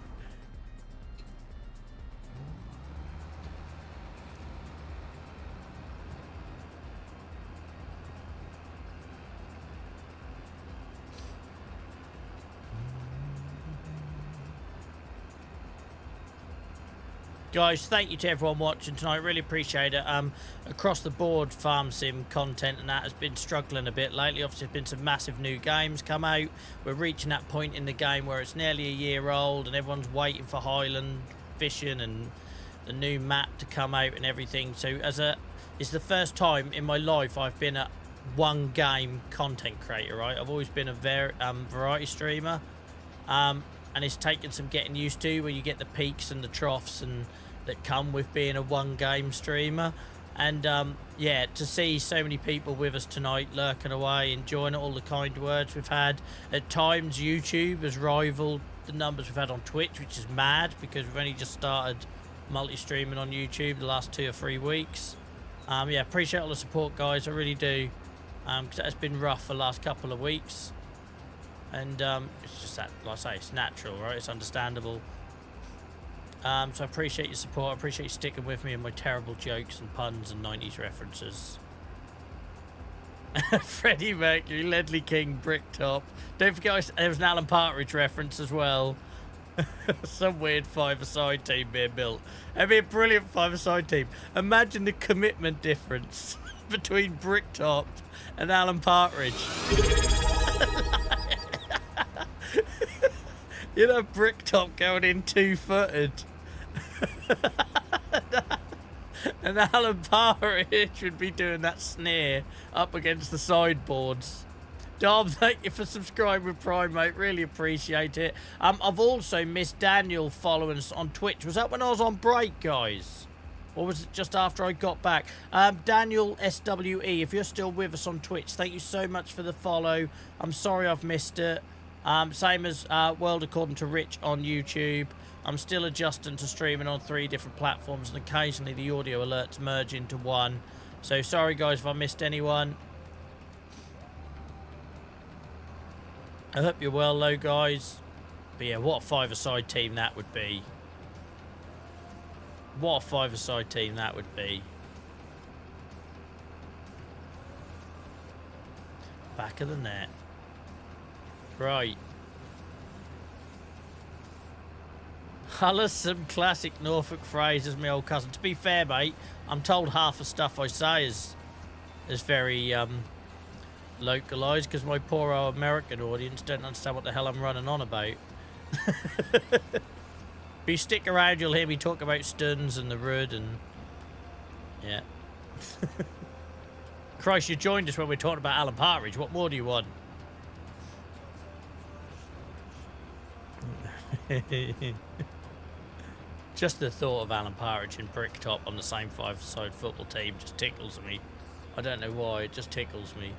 Guys, thank you to everyone watching tonight. Really appreciate it. Across the board, farm sim content and that has been struggling a bit lately. Obviously, there's been some massive new games come out. We're reaching that point in the game where it's nearly a year old and everyone's waiting for Highland Fishing and the new map to come out and everything. So it's the first time in my life I've been a one game content creator, right? I've always been a variety streamer. And it's taken some getting used to, where you get the peaks and the troughs and that come with being a one game streamer. And yeah, to see so many people with us tonight lurking away, enjoying all the kind words we've had. At times YouTube has rivaled the numbers we've had on Twitch, which is mad because we've only just started multi-streaming on YouTube the last 2 or 3 weeks. Yeah, appreciate all the support, guys. I really do, because that's been rough for the last couple of weeks. And it's just that, like I say, it's natural, right? It's understandable. So I appreciate your support. I appreciate you sticking with me and my terrible jokes and puns and 90s references. Freddie Mercury, Ledley King, Bricktop. Don't forget there was an Alan Partridge reference as well. Some weird five-a-side team being built. That'd be a brilliant five-a-side team. Imagine the commitment difference between Bricktop and Alan Partridge. You know, Bricktop going in 2-footed. And Alan Partridge would be doing that sneer up against the sideboards. Dom, thank you for subscribing with Prime, mate. Really appreciate it. I've also missed Daniel following us on Twitch. Was that when I was on break, guys? Or was it just after I got back? Daniel SWE, if you're still with us on Twitch, thank you so much for the follow. I'm sorry I've missed it. Same as World According to Rich on YouTube. I'm still adjusting to streaming on 3 different platforms, and occasionally the audio alerts merge into one. So sorry, guys, if I missed anyone. I hope you're well, though, guys. But yeah, what a five-a-side team that would be. What a five-a-side team that would be. Back of the net. Right. Hull some classic Norfolk phrases, my old cousin. To be fair, mate, I'm told half the stuff I say is very localised, because my poor old American audience don't understand what the hell I'm running on about. If you stick around, you'll hear me talk about stuns and the Rud and... yeah. Christ, you joined us when we were talking about Alan Partridge. What more do you want? Just the thought of Alan Partridge and Bricktop on the same five-side football team just tickles me. I don't know why, it just tickles me.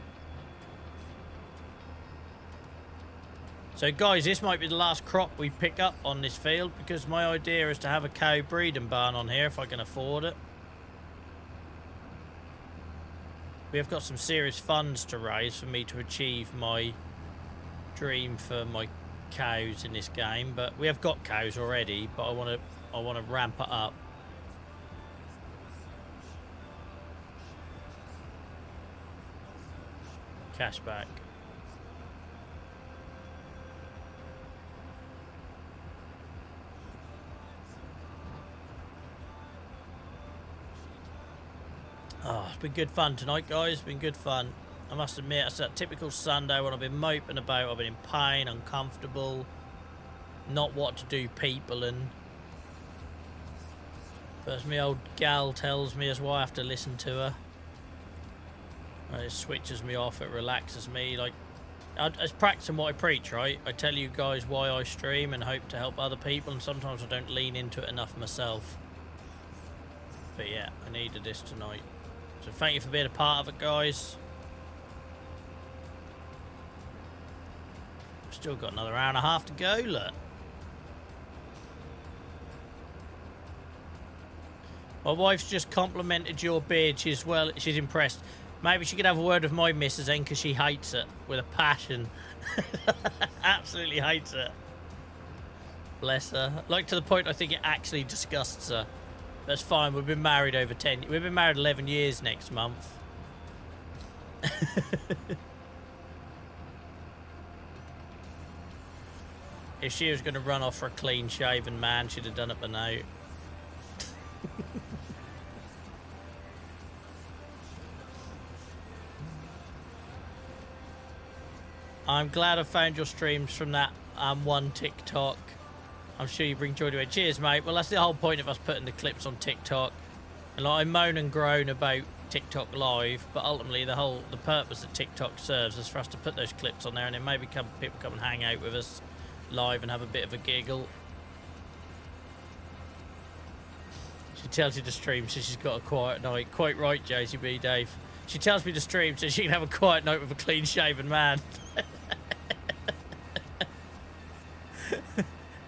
So guys, this might be the last crop we pick up on this field, because my idea is to have a cow breeding barn on here if I can afford it. We have got some serious funds to raise for me to achieve my dream for my cows in this game, but we have got cows already, but I want to ramp it up. Cashback. Oh, it's been good fun tonight, guys. It's been good fun. I must admit, it's that typical Sunday when I've been moping about, I've been in pain, uncomfortable, not what to do people, and but as my old gal tells me as well, I have to listen to her. It switches me off, it relaxes me. Like, it's practicing what I preach, right? I tell you guys why I stream and hope to help other people, and sometimes I don't lean into it enough myself. But yeah, I needed this tonight. So thank you for being a part of it, guys. Still got another hour and a half to go, look. My wife's just complimented your beard. She's impressed. Maybe she could have a word with my missus then, because she hates it with a passion. Absolutely hates it. Bless her. Like, to the point I think it actually disgusts her. That's fine. We've been married over 10. We've been married 11 years next month. If she was going to run off for a clean-shaven man, she'd have done it by now. I'm glad I found your streams from that one TikTok. I'm sure you bring joy to it. Cheers, mate. Well, that's the whole point of us putting the clips on TikTok. And like, I moan and groan about TikTok Live, but ultimately the purpose that TikTok serves is for us to put those clips on there, and then maybe people come and hang out with us live and have a bit of a giggle. She tells you to stream so she's got a quiet night. Quite right, JCB Dave. She tells me to stream so she can have a quiet night with a clean-shaven man.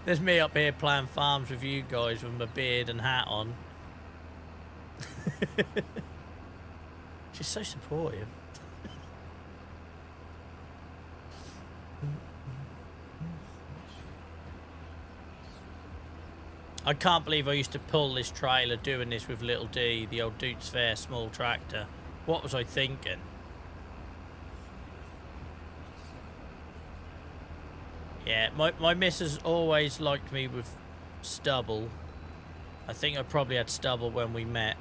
There's me up here playing farms with you guys with my beard and hat on. She's so supportive. I can't believe I used to pull this trailer doing this with Little D, the old Dutes Fair small tractor. What was I thinking? Yeah, my missus always liked me with stubble. I think I probably had stubble when we met.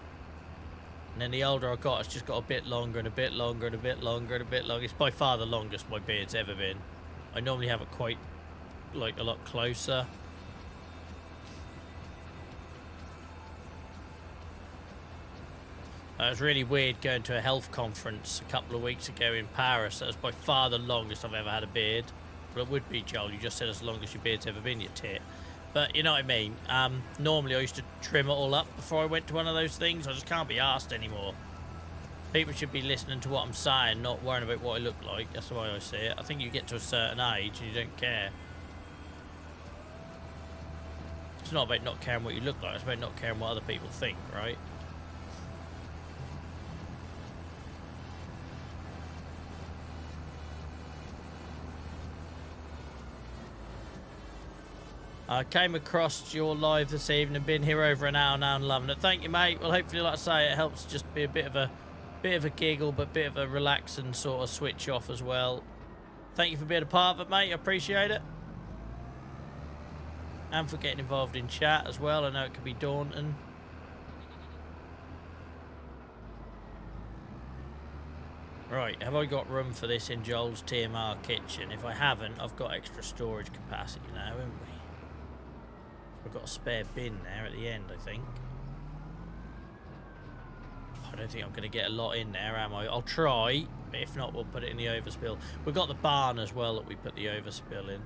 And then the older I got, it's just got a bit longer and a bit longer and a bit longer and a bit longer. It's by far the longest my beard's ever been. I normally have it quite, like, a lot closer. It was really weird going to a health conference a couple of weeks ago in Paris. That was by far the longest I've ever had a beard. Well, it would be, Joel. You just said as long as your beard's ever been, you tit. But you know what I mean. Normally I used to trim it all up before I went to one of those things. I just can't be arsed anymore. People should be listening to what I'm saying, not worrying about what I look like. That's the way I see it. I think you get to a certain age and you don't care. It's not about not caring what you look like. It's about not caring what other people think, right? I came across your live this evening, been here over an hour now and loving it. Thank you, mate. Well, hopefully, like I say, it helps just be a bit of a giggle, but a bit of a relaxing sort of switch off as well. Thank you for being a part of it, mate. I appreciate it. And for getting involved in chat as well. I know it can be daunting. Right, have I got room for this in Joel's TMR kitchen? If I haven't, I've got extra storage capacity now, haven't we? We've got a spare bin there at the end, I think. I don't think I'm going to get a lot in there, am I? I'll try, but if not, we'll put it in the overspill. We've got the barn as well that we put the overspill in.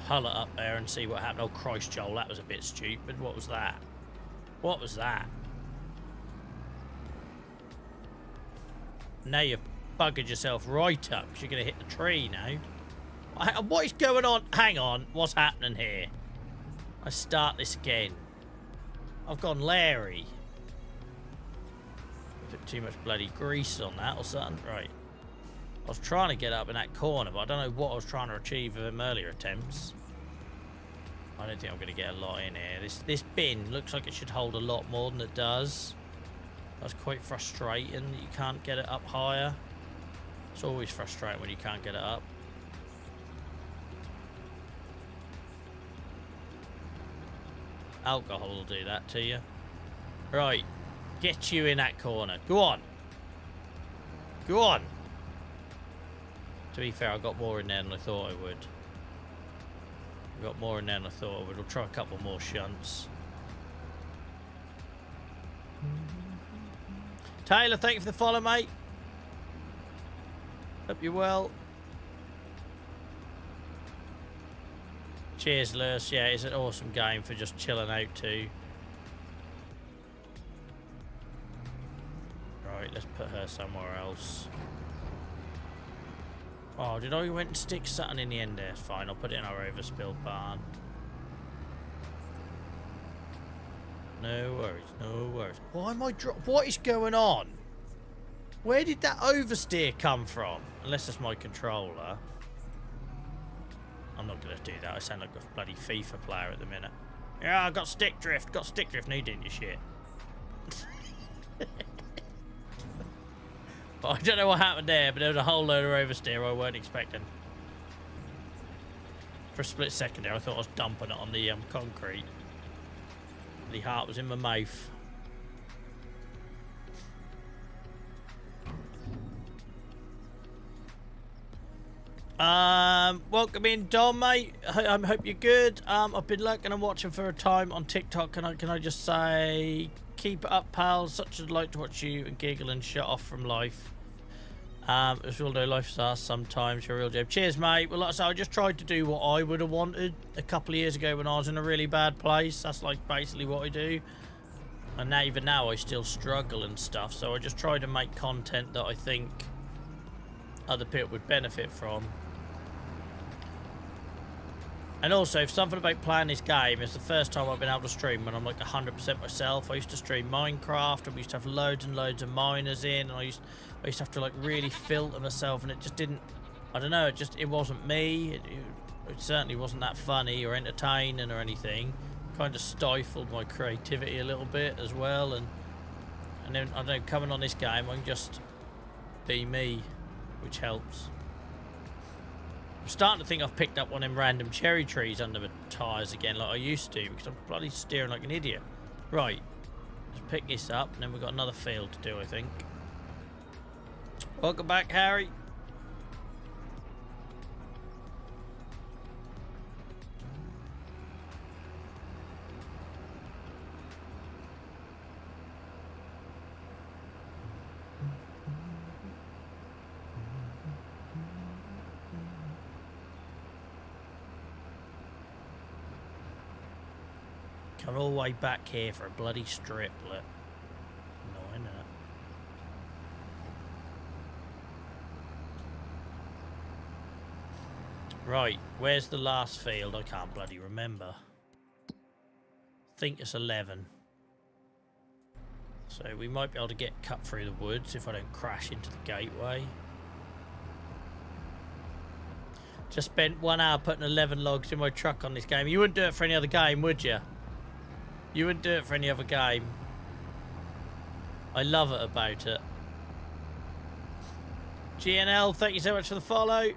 Hull it up there and see what happened. Oh, Christ, Joel, that was a bit stupid. What was that? What was that? Now you've buggered yourself right up because you're going to hit the tree now. What is going on? Hang on. What's happening here? I start this again. I've gone Larry. Put too much bloody grease on that or something. Right. I was trying to get up in that corner, but I don't know what I was trying to achieve with them earlier attempts. I don't think I'm going to get a lot in here. This bin looks like it should hold a lot more than it does. That's quite frustrating that you can't get it up higher. It's always frustrating when you can't get it up. Alcohol will do that to you. Right. Get you in that corner. Go on. Go on. To be fair, I got more in there than I thought I would. I got more in there than I thought I would. We'll try a couple more shunts. Taylor, thank you for the follow, mate. Hope you're well. Cheers, Lewis. Yeah, it's an awesome game for just chilling out too. Right, let's put her somewhere else. Oh, did I went and stick something in the end there? Fine, I'll put it in our overspill barn. No worries, no worries. Why am I what is going on? Where did that oversteer come from? Unless it's my controller. I'm not going to do that. I sound like a bloody FIFA player at the minute. Yeah, I got stick drift. Got stick drift. No, you didn't, you shit. I don't know what happened there, but there was a whole load of oversteer I weren't expecting. For a split second there, I thought I was dumping it on the concrete. The heart was in my mouth. Welcome in, Dom, mate. I hope you're good. I've been lurking and watching for a time on TikTok. Can I just say, keep it up, pals. Such a delight to watch you and giggle and shut off from life. As we all know, life's us sometimes. You're a real joke. Cheers, mate. Well, like I said, I just tried to do what I would have wanted a couple of years ago when I was in a really bad place. That's like basically what I do. And now, even now, I still struggle and stuff. So I just try to make content that I think other people would benefit from. And also, something about playing this game is the first time I've been able to stream when I'm like 100% myself. I used to stream Minecraft, and we used to have loads and loads of miners in, and I used to have to like really filter myself, and it just didn't, I don't know, it wasn't me. It certainly wasn't that funny or entertaining or anything. Kind of stifled my creativity a little bit as well, and then, I don't know, coming on this game, I can just be me, which helps. I'm starting to think I've picked up one of them random cherry trees under my tyres again like I used to, because I'm bloody steering like an idiot. Right, let's pick this up, and then we've got another field to do, I think. Welcome back, Harry. Come all the way back here for a bloody striplet. Annoying, isn't it? Right, where's the last field? I can't bloody remember. I think it's 11. So we might be able to get cut through the woods if I don't crash into the gateway. Just spent 1 hour putting 11 logs in my truck on this game. You wouldn't do it for any other game, would you? You wouldn't do it for any other game. I love it about it. GNL, thank you so much for the follow.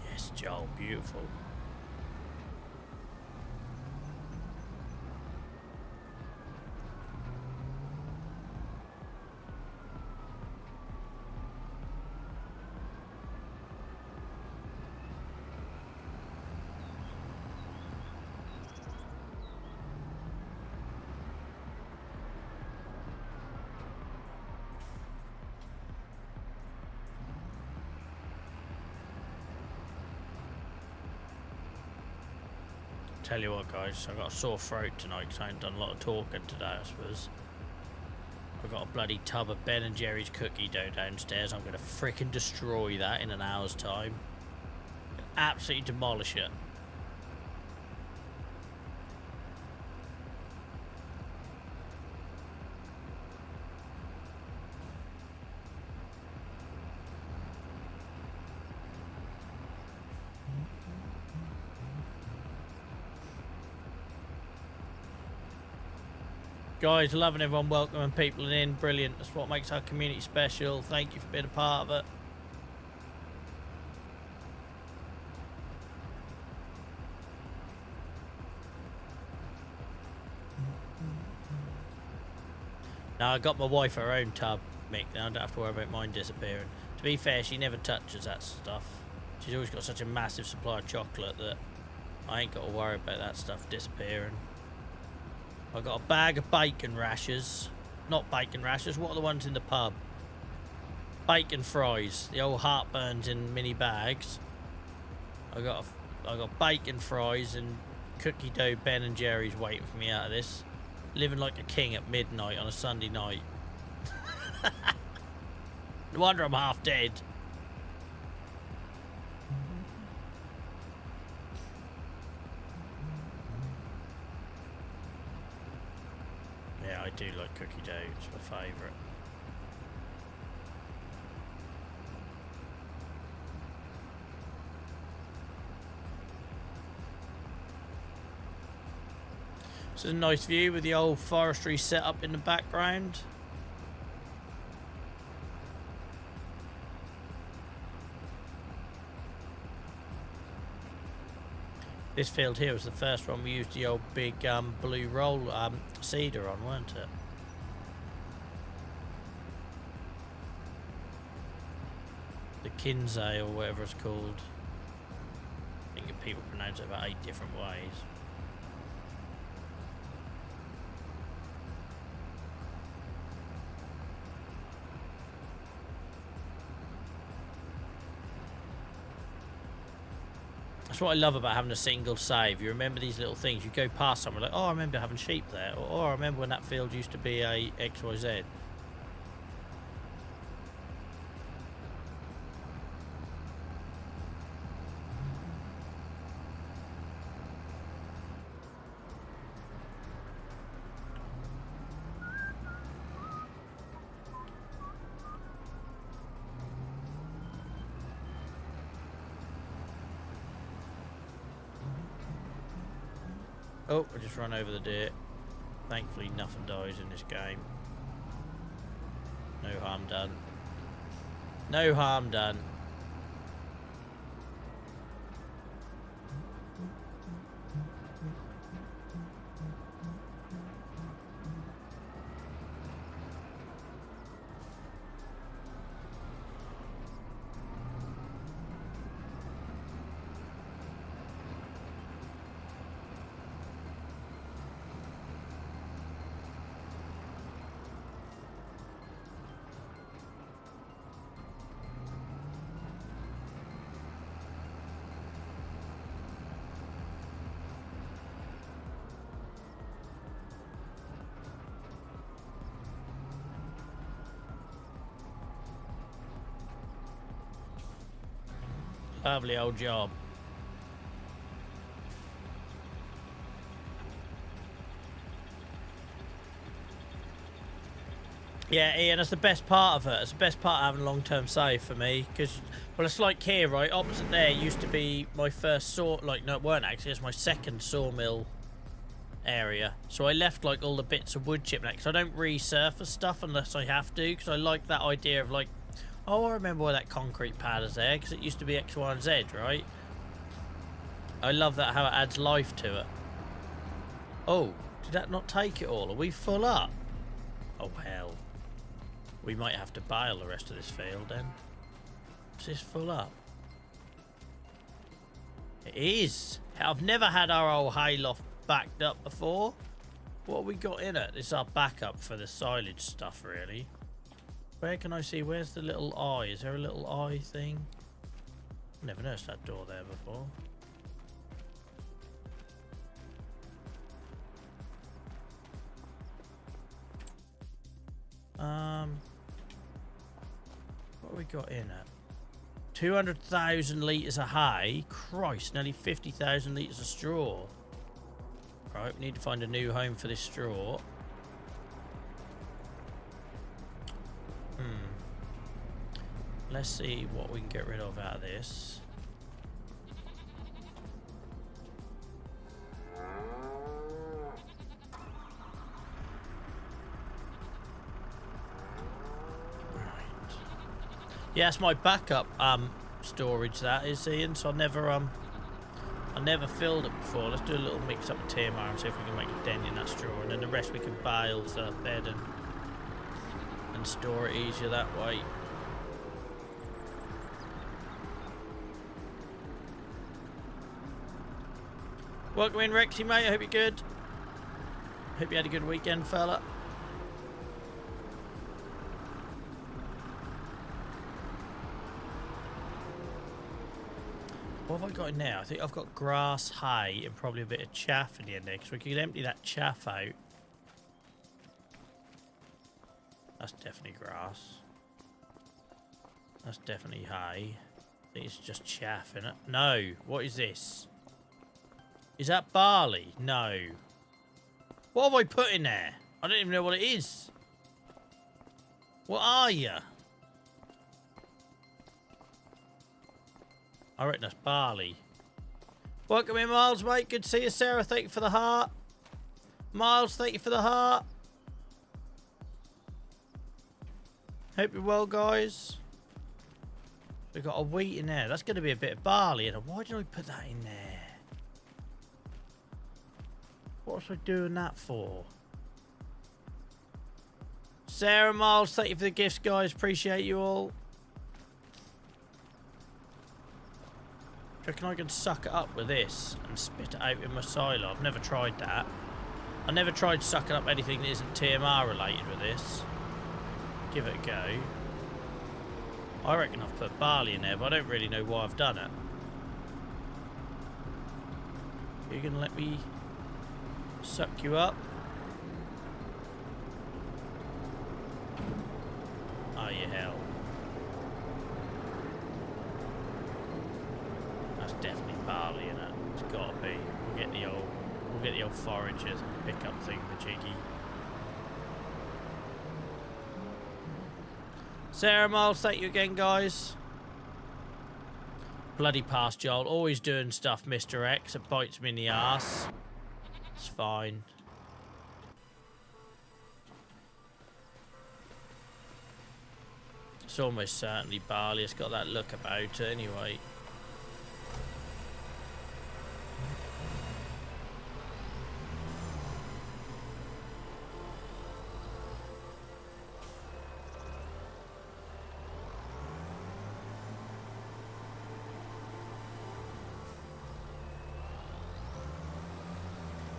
Yes, Joel, beautiful. Tell you what, guys, I got a sore throat tonight because I ain't done a lot of talking today, I suppose. I've got a bloody tub of Ben and Jerry's cookie dough downstairs. I'm going to frickin' destroy that in an hour's time. Absolutely demolish it. Guys, loving everyone welcoming people in. Brilliant. That's what makes our community special. Thank you for being a part of it. Now, I got my wife her own tub, Mick. Now I don't have to worry about mine disappearing. To be fair, she never touches that stuff. She's always got such a massive supply of chocolate that I ain't got to worry about that stuff disappearing. I got a bag of bacon rashers. Not bacon rashers, what are the ones in the pub? Bacon fries. The old heartburns in mini bags. I got bacon fries and cookie dough Ben and Jerry's waiting for me out of this. Living like a king at midnight on a Sunday night. No wonder I'm half dead. Yeah, I do like cookie dough. It's my favourite. This is a nice view with the old forestry set up in the background. This field here was the first one we used the old big blue roll cedar on, weren't it? The Kinsey or whatever it's called. I think people pronounce it about 8 different ways. That's what I love about having a single save. You remember these little things. You go past somewhere like, oh, I remember having sheep there. Or oh, I remember when that field used to be a XYZ. Oh, I just run over the deer. Thankfully, nothing dies in this game. No harm done. No harm done. Lovely old job. Yeah, Ian, that's the best part of it. It's the best part of having a long-term save for me. Because, well, it's like here, right? Opposite there used to be my first saw... Like, no, it weren't actually. It's my second sawmill area. So I left, like, all the bits of wood chip because I don't resurface stuff unless I have to. Because I like that idea of, like... Oh, I remember why that concrete pad is there, because it used to be X, Y, and Z, right? I love that, how it adds life to it. Oh, did that not take it all? Are we full up? Oh, hell. We might have to bail the rest of this field, then. Is this full up? It is. I've never had our old hayloft backed up before. What have we got in it? This is our backup for the silage stuff, really. Where can I see? Where's the little eye? Is there a little eye thing? I've never noticed that door there before. What have we got in it? 200,000 litres of hay. Christ, nearly 50,000 litres of straw. Right, we need to find a new home for this straw. Let's see what we can get rid of out of this. Yeah, that's my backup storage, that is, Ian. So I never filled it before. Let's do a little mix up of TMR and see if we can make a dent in that straw, and then the rest we can bale for bed and store it easier that way. Welcome in, Rexy, mate. I hope you're good. Hope you had a good weekend, fella. What have I got in there? I think I've got grass, hay, and probably a bit of chaff in the end there, because we could empty that chaff out. That's definitely grass. That's definitely hay. I think it's just chaff in it. No. What is this? Is that barley? No. What have I put in there? I don't even know what it is. What are you? I reckon that's barley. Welcome in, Miles, mate. Good to see you. Sarah, thank you for the heart. Miles, thank you for the heart. Hope you're well, guys. We've got a wheat in there. That's going to be a bit of barley. And why did I put that in there? What was I doing that for? Sarah, Miles, thank you for the gifts, guys. Appreciate you all. Do you reckon I can suck it up with this and spit it out in my silo? I've never tried that. I never tried sucking up anything that isn't TMR related with this. Give it a go. I reckon I've put barley in there, but I don't really know why I've done it. Are you going to let me suck you up? Oh, you hell. That's definitely barley in it. It's got to be. We'll get the old foragers and pick up thingamajiggy. Sarah, Miles, thank you again, guys. Bloody past Joel. Always doing stuff, Mr. X. It bites me in the arse. It's fine. It's almost certainly barley. It's got that look about it anyway.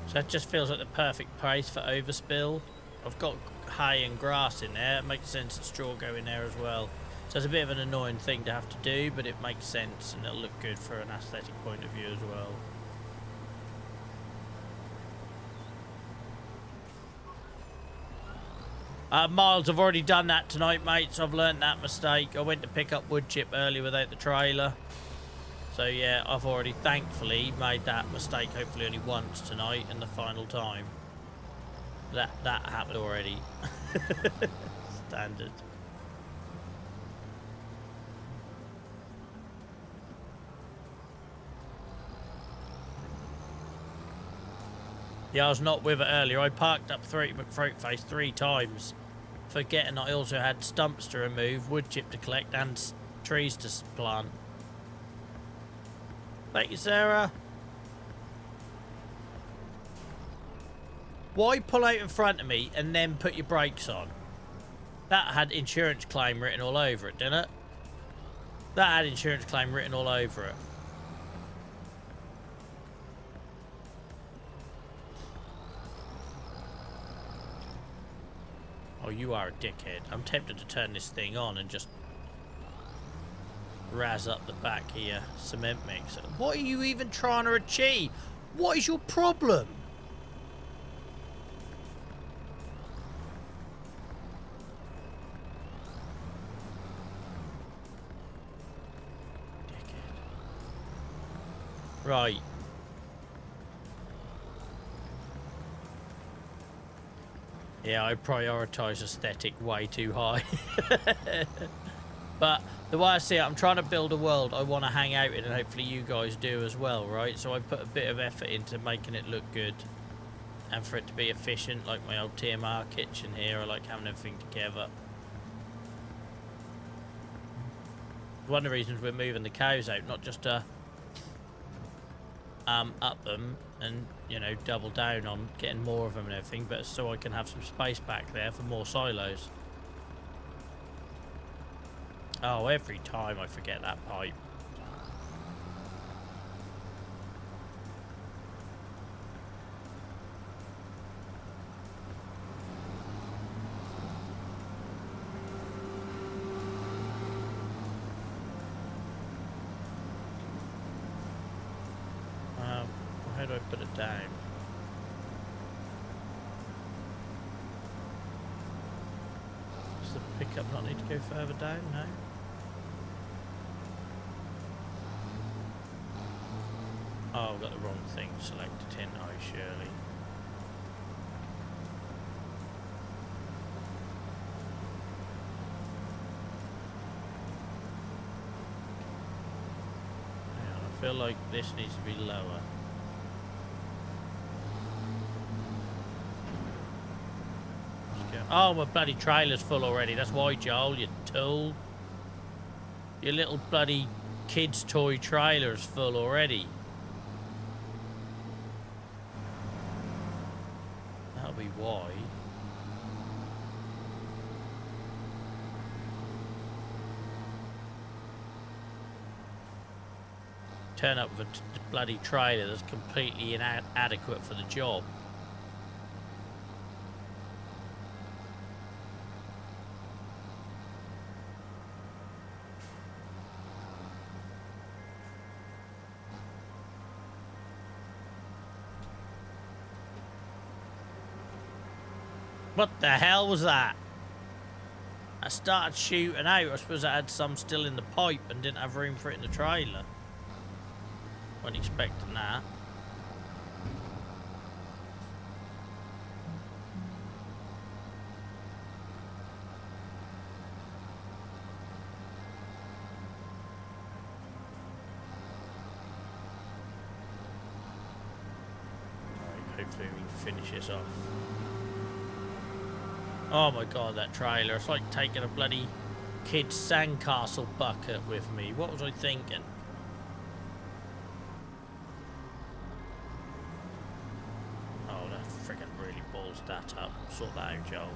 So that just feels like the perfect place for overspill. I've got hay and grass in there. It makes sense that straw go in there as well. So it's a bit of an annoying thing to have to do, but it makes sense and it'll look good for an aesthetic point of view as well. Miles, I've already done that tonight, mate, so I've learnt that mistake. I went to pick up wood chip earlier without the trailer. So yeah, I've already thankfully made that mistake hopefully only once tonight and the final time. That happened already. Standard. Yeah, I was not with it earlier. I parked up McFruitface 3 times, forgetting I also had stumps to remove, wood chip to collect, and trees to plant. Thank you, Sarah. Why pull out in front of me and then put your brakes on? That had insurance claim written all over it, didn't it? That had insurance claim written all over it. Oh, you are a dickhead. I'm tempted to turn this thing on and just razz up the back here, cement mixer. What are you even trying to achieve? What is your problem? Dickhead. Right. Yeah, I prioritise aesthetic way too high. But the way I see it, I'm trying to build a world I want to hang out in, and hopefully you guys do as well, right? So I put a bit of effort into making it look good and for it to be efficient, like my old TMR kitchen here. I like having everything together. one of the reasons we're moving the cows out, not just to up them and, you know, double down on getting more of them and everything, but so I can have some space back there for more silos. Oh, every time I forget that pipe. How do I put it down? Does the pickup not need to go further down? No. Oh, I've got the wrong thing selected in. Oh, surely. Hang on, I feel like this needs to be lower. Oh, my bloody trailer's full already. That's why, Joel, you tool. Your little bloody kid's toy trailer's full already. That'll be why. Turn up with a bloody trailer that's completely inadequate for the job. What the hell was that? I started shooting out. I suppose I had some still in the pipe and didn't have room for it in the trailer. Wasn't expecting that. Alright, hopefully we can finish this off. Oh my god, that trailer. It's like taking a bloody kid's sandcastle bucket with me. What was I thinking? Oh, that friggin' really balls that up. Sort that out, Joel.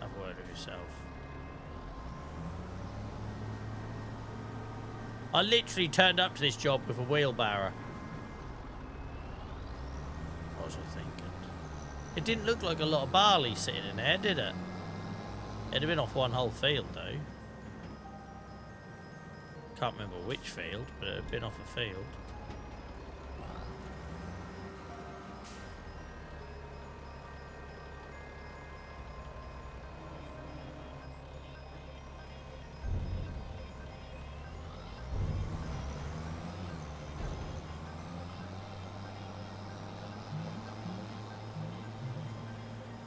Have a word with yourself. I literally turned up to this job with a wheelbarrow. What was I thinking? It didn't look like a lot of barley sitting in there, did it? It'd have been off one whole field, though. Can't remember which field, but it had been off a field.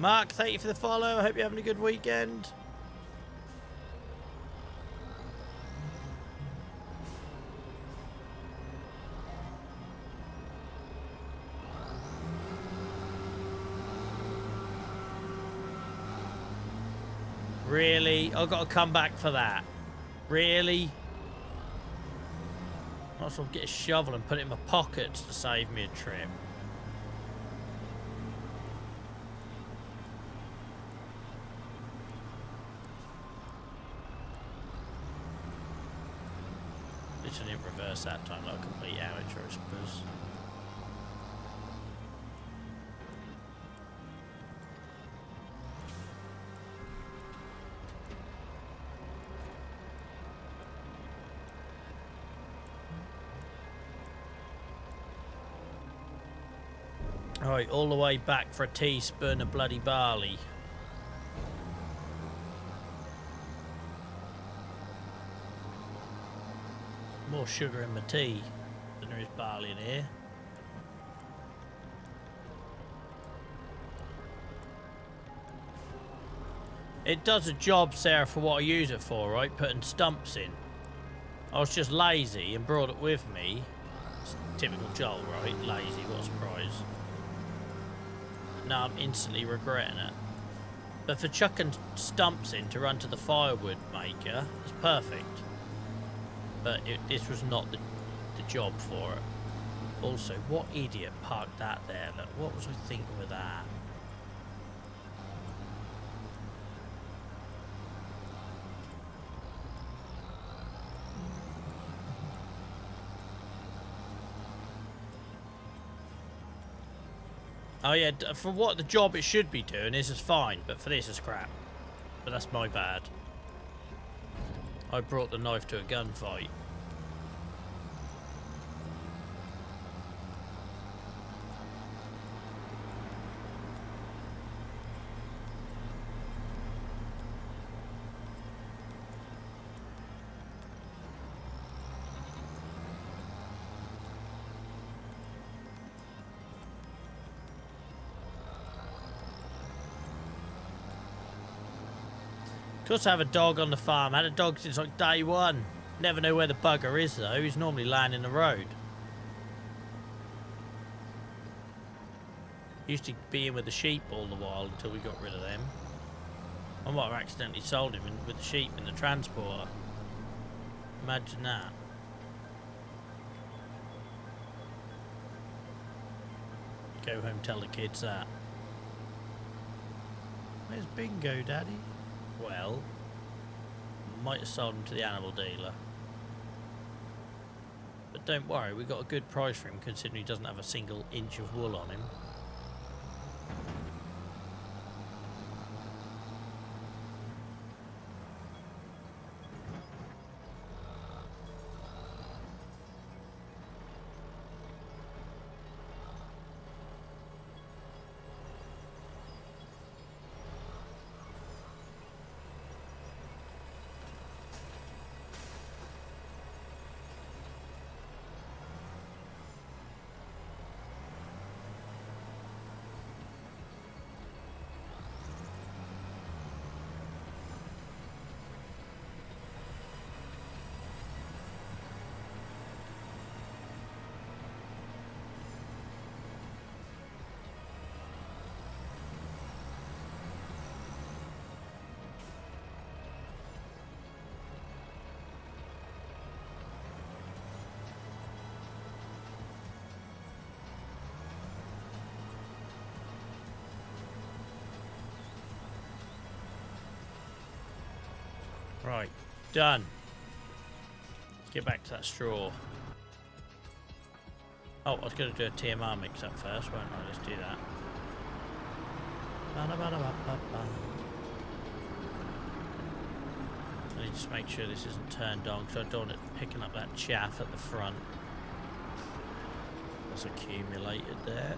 Mark, thank you for the follow. I hope you're having a good weekend. Really? I've got to come back for that. Really? Might as well get a shovel and put it in my pocket to save me a trip. Literally didn't reverse that time, like a complete amateur, I suppose. Alright, all the way back for a teaspoon of bloody barley. More sugar in my tea than there is barley in here. It does a job, Sarah, for what I use it for, right? Putting stumps in. I was just lazy and brought it with me. It's typical Joel, right? Lazy, what a surprise. Now I'm instantly regretting it. But for chucking stumps in to run to the firewood maker, it's perfect. but this was not the job for it. Also, what idiot parked that there? Look, what was I thinking with that? Oh yeah, for what the job it should be doing, this is fine, but for this is crap. But that's my bad. I brought the knife to a gunfight. Of course I have a dog on the farm. I had a dog since like day one. Never know where the bugger is though. He's normally lying in the road. Used to be in with the sheep all the while until we got rid of them. I might have accidentally sold him with the sheep in the transporter. Imagine that. Go home, tell the kids that. Where's Bingo, Daddy? Well, might have sold him to the animal dealer. But don't worry, we got a good price for him considering he doesn't have a single inch of wool on him. Right, done. Let's get back to that straw. Oh, I was going to do a TMR mix up first, won't I? Let's do that. I need to just make sure this isn't turned on because I don't want it picking up that chaff at the front. That's accumulated there.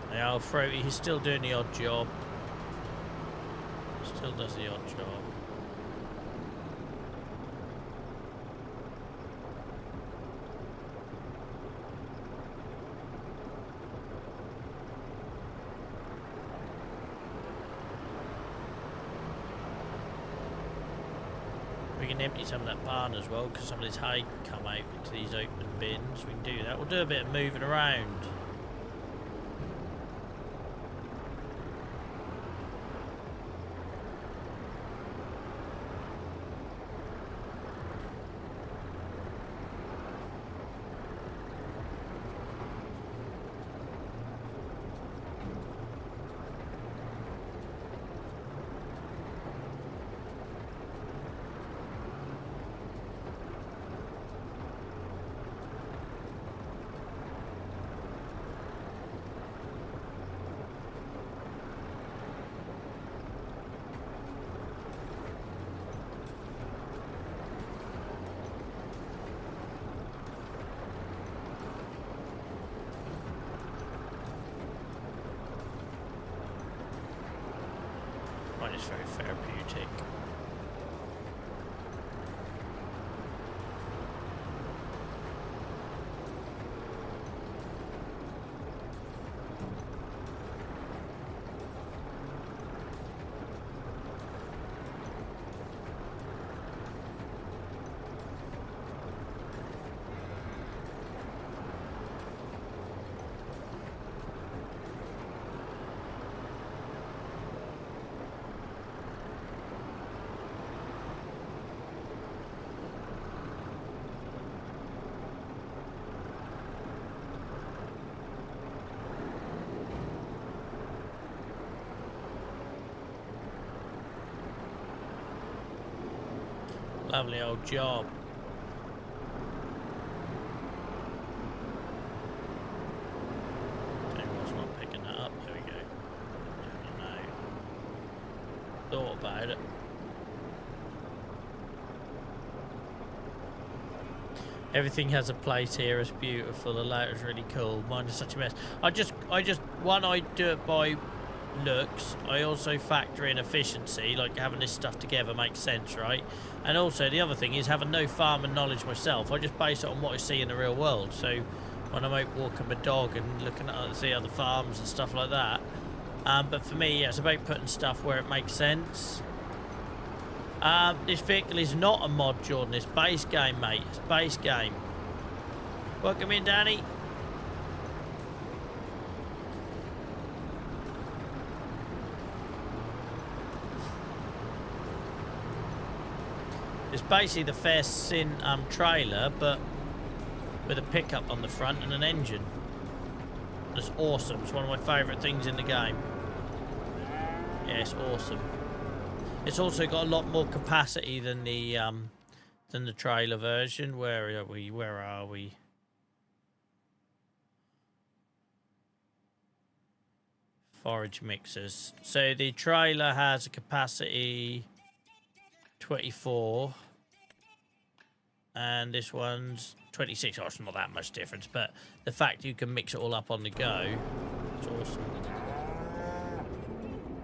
Yeah, old Throaty, he's still doing the odd job. Still does the odd job. We can empty some of that barn as well because some of this hay can come out into these open bins. We can do that. We'll do a bit of moving around. it's very therapeutic. Lovely old job. Anyone's not picking that up. There we go. Don't know. Thought about it. Everything has a place here. It's beautiful. The layer's really cool. Mine is such a mess. I just one, I do it by looks. I also factor in efficiency, like having this stuff together makes sense, right? And also the other thing is having no farming knowledge myself. I just base it on what I see in the real world. So when I'm out walking my dog and looking at see other farms and stuff like that. But for me, yeah, it's about putting stuff where it makes sense. This vehicle is not a mod, Jordan. It's base game, mate. It's base game. Welcome in, Danny. It's basically the FS in trailer, but with a pickup on the front and an engine. It's awesome. It's one of my favourite things in the game. Yeah, it's awesome. It's also got a lot more capacity than the trailer version. Where are we? Where are we? Forage mixers. So the trailer has a capacity 24 and this one's 26. Oh, it's not that much difference, but the fact you can mix it all up on the go, it's awesome.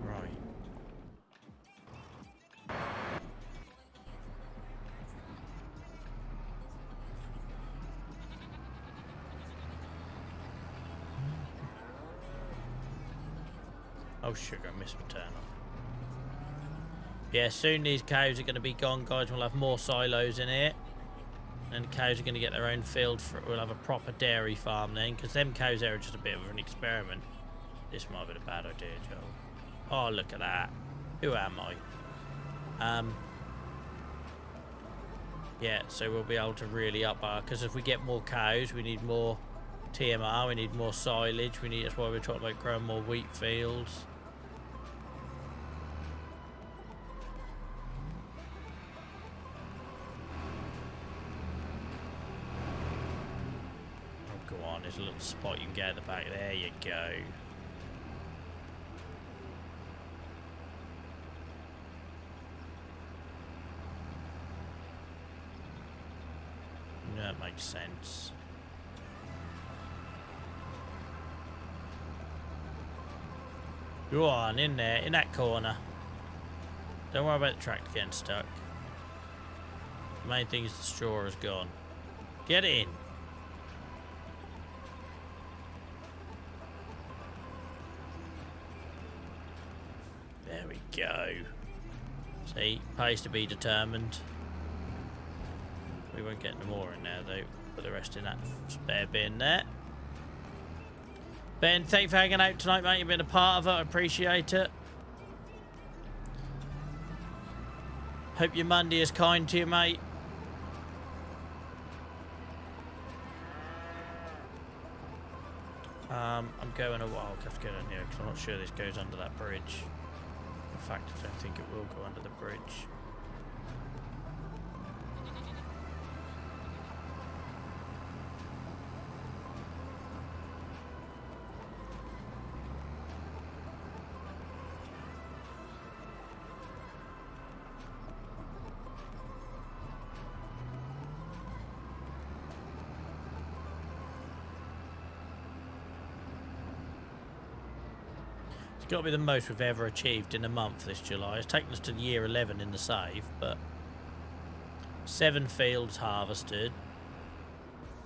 Right. Oh sugar, I missed my turn off. Yeah, soon these cows are going to be gone, guys. We'll have more silos in here. And cows are going to get their own field. We'll have a proper dairy farm then. Because them cows there are just a bit of an experiment. This might have been a bad idea, Joel. Oh, look at that. Who am I? Yeah, so we'll be able to really up our... Because if we get more cows, we need more TMR. We need more silage. That's why we're talking about growing more wheat fields. There's a little spot you can get at the back. There you go. That makes sense. Go on, in there, in that corner. Don't worry about the tractor getting stuck. The main thing is the straw is gone. Get in. There we go. See, pays to be determined. We won't get no more in there though. Put the rest in that spare bin there. Ben, thanks for hanging out tonight, mate. You've been a part of it. I appreciate it. Hope your Monday is kind to you, mate. I'm going a while. I'll have to go down here because I'm not sure this goes under that bridge. In fact, I don't think it will go under the bridge. got to be the most we've ever achieved in a month this July. It's taken us to year 11 in the save, but 7 fields harvested.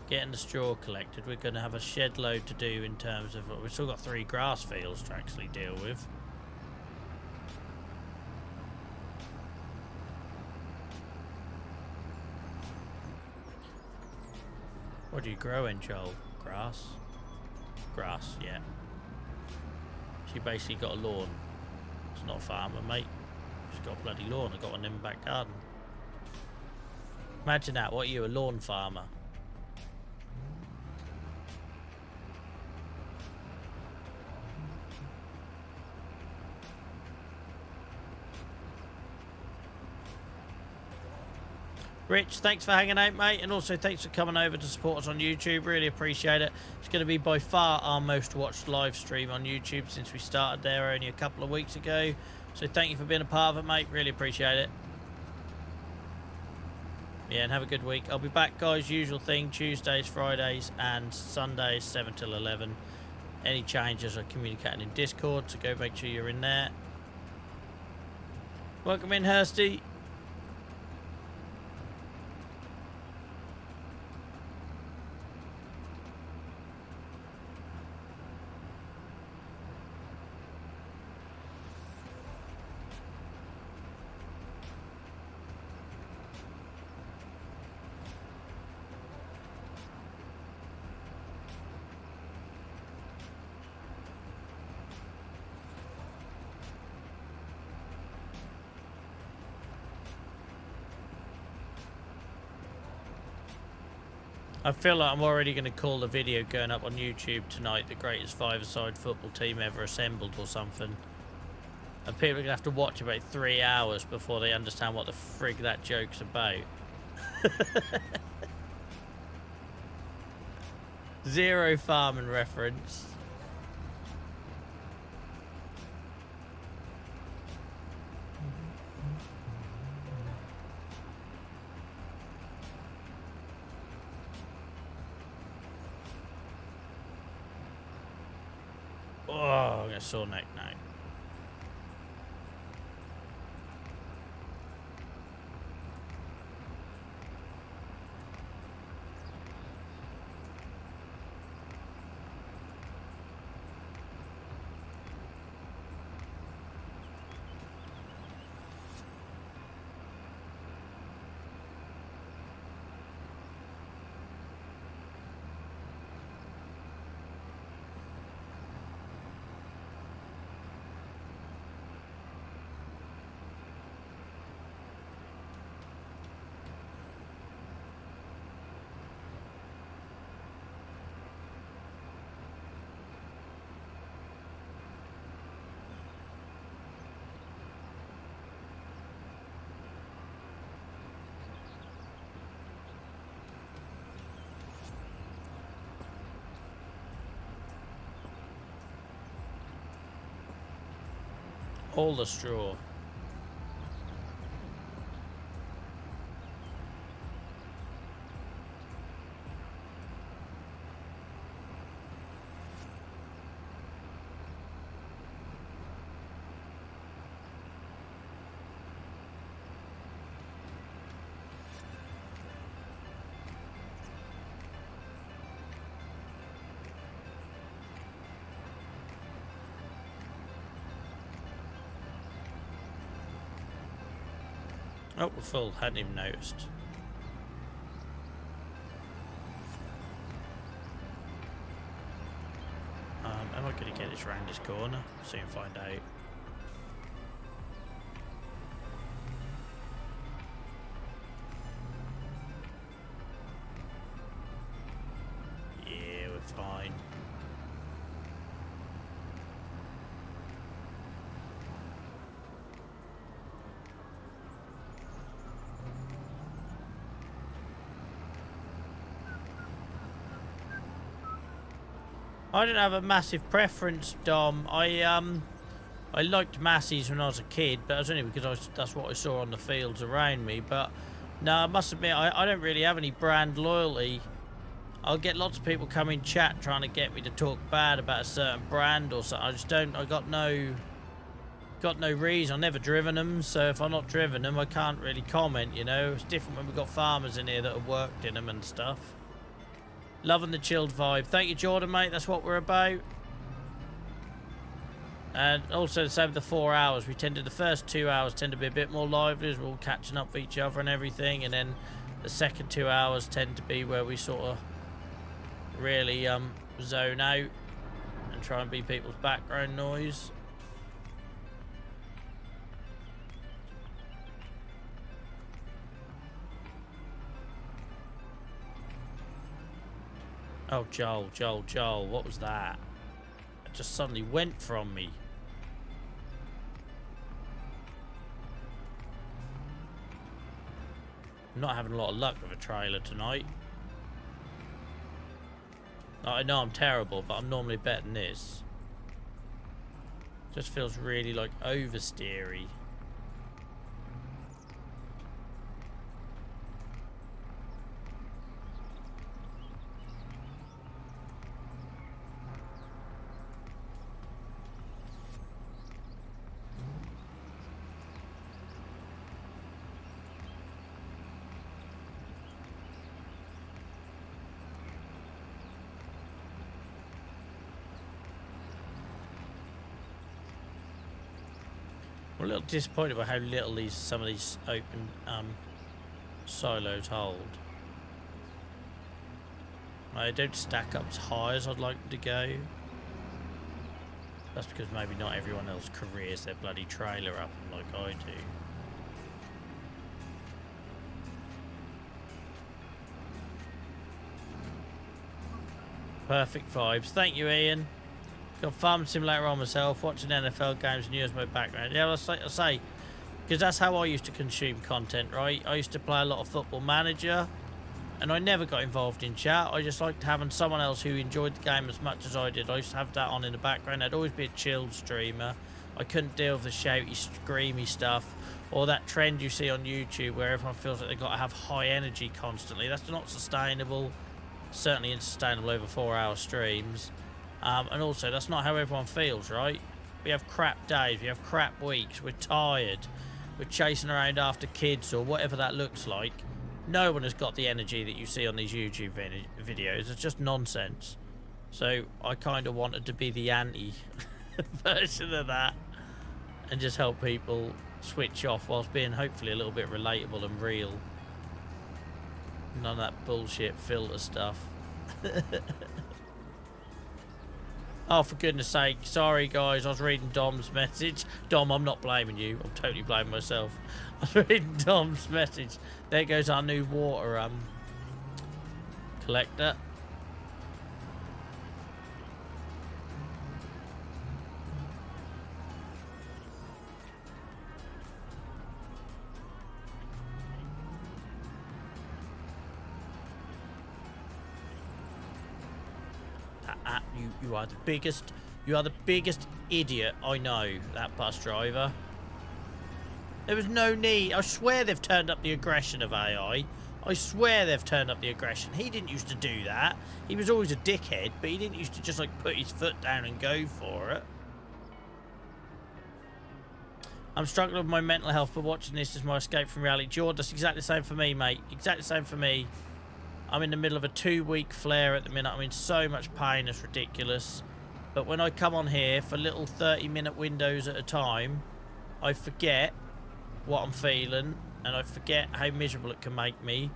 Getting the straw collected. We're going to have a shed load to do in terms of... We've still got 3 grass fields to actually deal with. What do you grow in, Joel? Grass? Grass, yeah. She basically got a lawn. It's not a farmer, mate. She's got a bloody lawn. I got one in the back garden. Imagine that. What are you, a lawn farmer? Rich, thanks for hanging out, mate, and also thanks for coming over to support us on YouTube. Really appreciate it. It's going to be by far our most watched live stream on YouTube since we started there only a couple of weeks ago. So thank you for being a part of it, mate. Really appreciate it. Yeah, and have a good week. I'll be back, guys. Usual thing, Tuesdays, Fridays, and Sundays, 7 till 11. Any changes are communicating in Discord, so go make sure you're in there. Welcome in, Hursty. I feel like I'm already going to call the video going up on YouTube tonight the greatest five-a-side football team ever assembled or something. And people are going to have to watch about 3 hours before they understand what the frig that joke's about. Zero farming reference. Oh, I'm going to sore neck now. All the straw. Oh, we're full. Hadn't even noticed. Am I going to get this round this corner? Soon find out. Yeah, we're fine. I didn't have a massive preference, Dom. I liked Massey's when I was a kid, but it was only because that's what I saw on the fields around me. But no, I must admit, I don't really have any brand loyalty. I'll get lots of people come in chat trying to get me to talk bad about a certain brand or something. I just don't. I got no reason. I've never driven them, so if I'm not driven them, I can't really comment. You know, it's different when we've got farmers in here that have worked in them and stuff. Loving the chilled vibe. Thank you, Jordan, mate. That's what we're about. And also the same with the 4 hours. The first 2 hours tend to be a bit more lively as we're all catching up with each other and everything, and then the second 2 hours tend to be where we sort of really zone out and try and be people's background noise. Oh, Joel, what was that? It just suddenly went from me. I'm not having a lot of luck with a trailer tonight. I know I'm terrible, but I'm normally better than this. Just feels really like oversteery. I'm a little disappointed by how little some of these open silos hold. They don't stack up as high as I'd like them to go. That's because maybe not everyone else careers their bloody trailer up like I do. Perfect vibes. Thank you, Ian. Got Farm Simulator on myself, watching NFL games and use my background. Yeah, I say, because that's how I used to consume content, right? I used to play a lot of Football Manager, and I never got involved in chat. I just liked having someone else who enjoyed the game as much as I did. I used to have that on in the background. I'd always be a chilled streamer. I couldn't deal with the shouty, screamy stuff, or that trend you see on YouTube where everyone feels like they've got to have high energy constantly. That's not sustainable. Certainly unsustainable over 4-hour streams. And also, that's not how everyone feels, right? We have crap days, we have crap weeks, we're tired, we're chasing around after kids or whatever that looks like. No one has got the energy that you see on these YouTube videos. It's just nonsense. So I kind of wanted to be the anti version of that and just help people switch off whilst being hopefully a little bit relatable and real. None of that bullshit filter stuff. Oh, for goodness sake. Sorry, guys. I was reading Dom's message. Dom, I'm not blaming you. I'm totally blaming myself. I was reading Dom's message. There goes our new water collector. You are the biggest idiot I know, that bus driver. There was no need. I swear they've turned up the aggression of AI. I swear they've turned up the aggression. He didn't used to do that. He was always a dickhead, but he didn't used to just like put his foot down and go for it. I'm struggling with my mental health, but watching this is my escape from reality. George, that's exactly the same for me, mate. Exactly the same for me. I'm in the middle of a 2-week flare at the minute. I'm in so much pain, it's ridiculous. But when I come on here for little 30-minute windows at a time, I forget what I'm feeling, and I forget how miserable it can make me.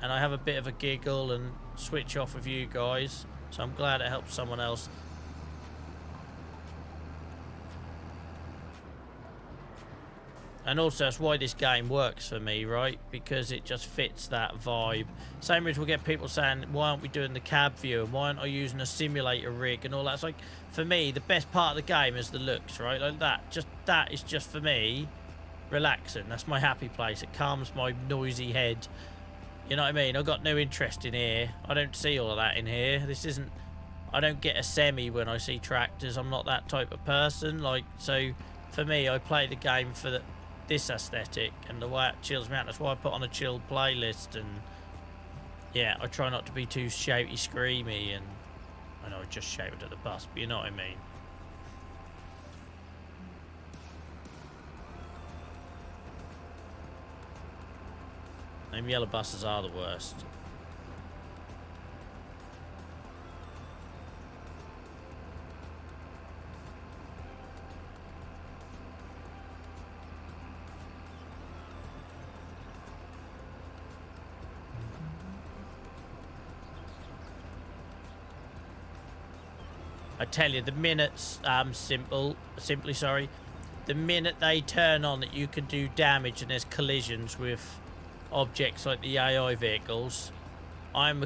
And I have a bit of a giggle and switch off with you guys. So I'm glad it helps someone else. And also, that's why this game works for me, right? Because it just fits that vibe. Same as we'll get people saying, why aren't we doing the cab view? And why aren't I using a simulator rig and all that? It's like, for me, the best part of the game is the looks, right? Like that is just, for me, relaxing. That's my happy place. It calms my noisy head. You know what I mean? I've got no interest in here. I don't see all of that in here. This isn't... I don't get a semi when I see tractors. I'm not that type of person. Like, so, for me, I play the game for this aesthetic and the way it chills me out. That's why I put on a chilled playlist, and Yeah, I try not to be too shouty, screamy, and I know I just shouted at the bus, but you know what I mean. Them yellow buses are the worst. I tell you, the minute the minute they turn on that you can do damage and there's collisions with objects like the AI vehicles, I'm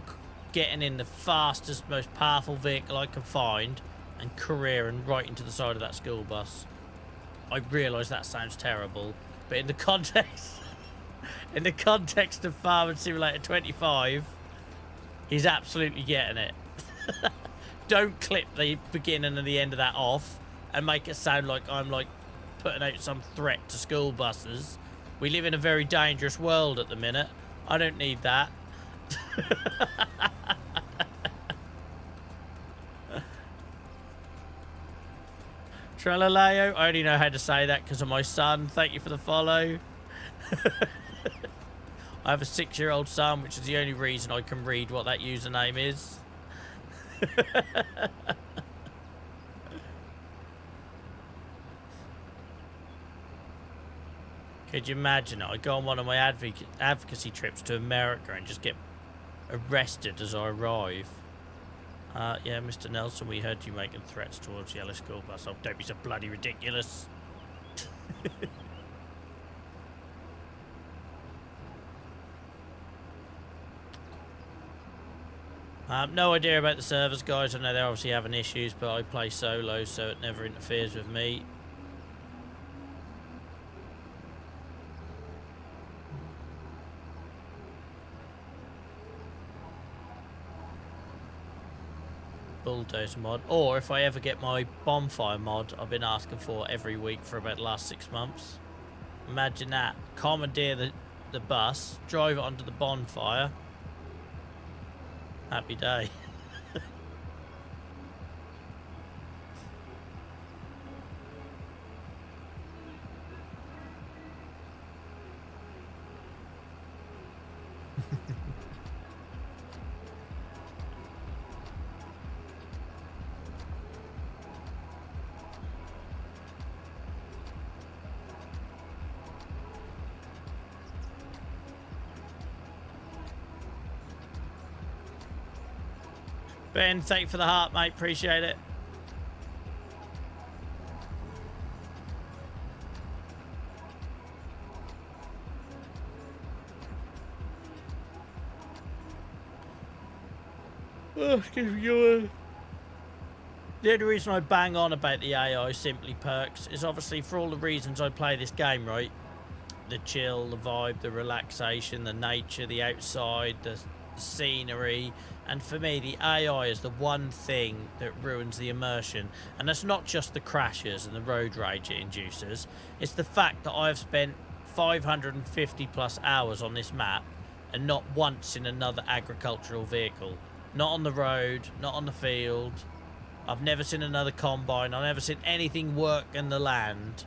getting in the fastest, most powerful vehicle I can find and careering right into the side of that school bus. I realise that sounds terrible, but in the context of Farming Simulator 25, he's absolutely getting it. Don't clip the beginning and the end of that off and make it sound like I'm like putting out some threat to school buses. We live in a very dangerous world at the minute. I don't need that. Trellaleo, I only know how to say that because of my son. Thank you for the follow. I have a 6-year-old son, which is the only reason I can read what that username is. Could you imagine it? I go on one of my advocacy trips to America and just get arrested as I arrive. Yeah, Mr. Nelson, we heard you making threats towards Yellow School Bus. Oh, don't be so bloody ridiculous. No idea about the servers, guys. I know they're obviously having issues, but I play solo, so it never interferes with me. Bulldoze mod, or if I ever get my bonfire mod I've been asking for every week for about the last 6 months. Imagine that. Commandeer the bus, drive it onto the bonfire. Happy day. Ben, thank you for the heart, mate. Appreciate it. Oh, excuse me. The only reason I bang on about the AI Simply Perks is obviously for all the reasons I play this game, right? The chill, the vibe, the relaxation, the nature, the outside, the scenery, and for me the AI is the one thing that ruins the immersion. And that's not just the crashes and the road rage it induces, it's the fact that I've spent 550 plus hours on this map and not once in another agricultural vehicle, not on the road, not on the field. I've never seen another combine, I've never seen anything work in the land,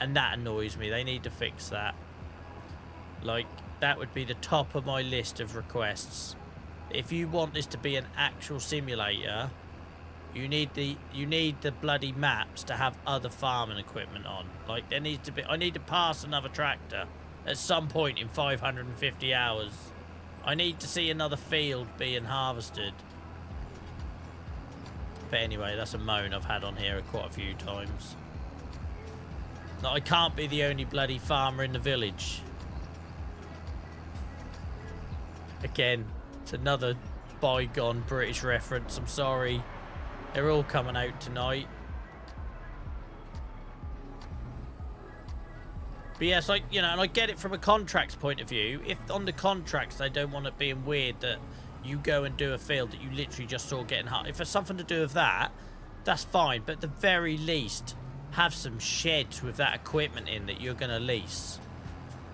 and that annoys me. They need to fix that. Like, that would be the top of my list of requests. If you want this to be an actual simulator, you need the bloody maps to have other farming equipment on. Like, there needs to be, I need to pass another tractor at some point in 550 hours. I need to see another field being harvested. But anyway, that's a moan I've had on here quite a few times. That I can't be the only bloody farmer in the village. Again, it's another bygone British reference, I'm sorry. They're all coming out tonight. But yes, like, you know, and I get it from a contracts point of view. If on the contracts they don't want it being weird that you go and do a field that you literally just saw getting hot. If it's something to do with that, that's fine. But at the very least, have some sheds with that equipment in that you're going to lease.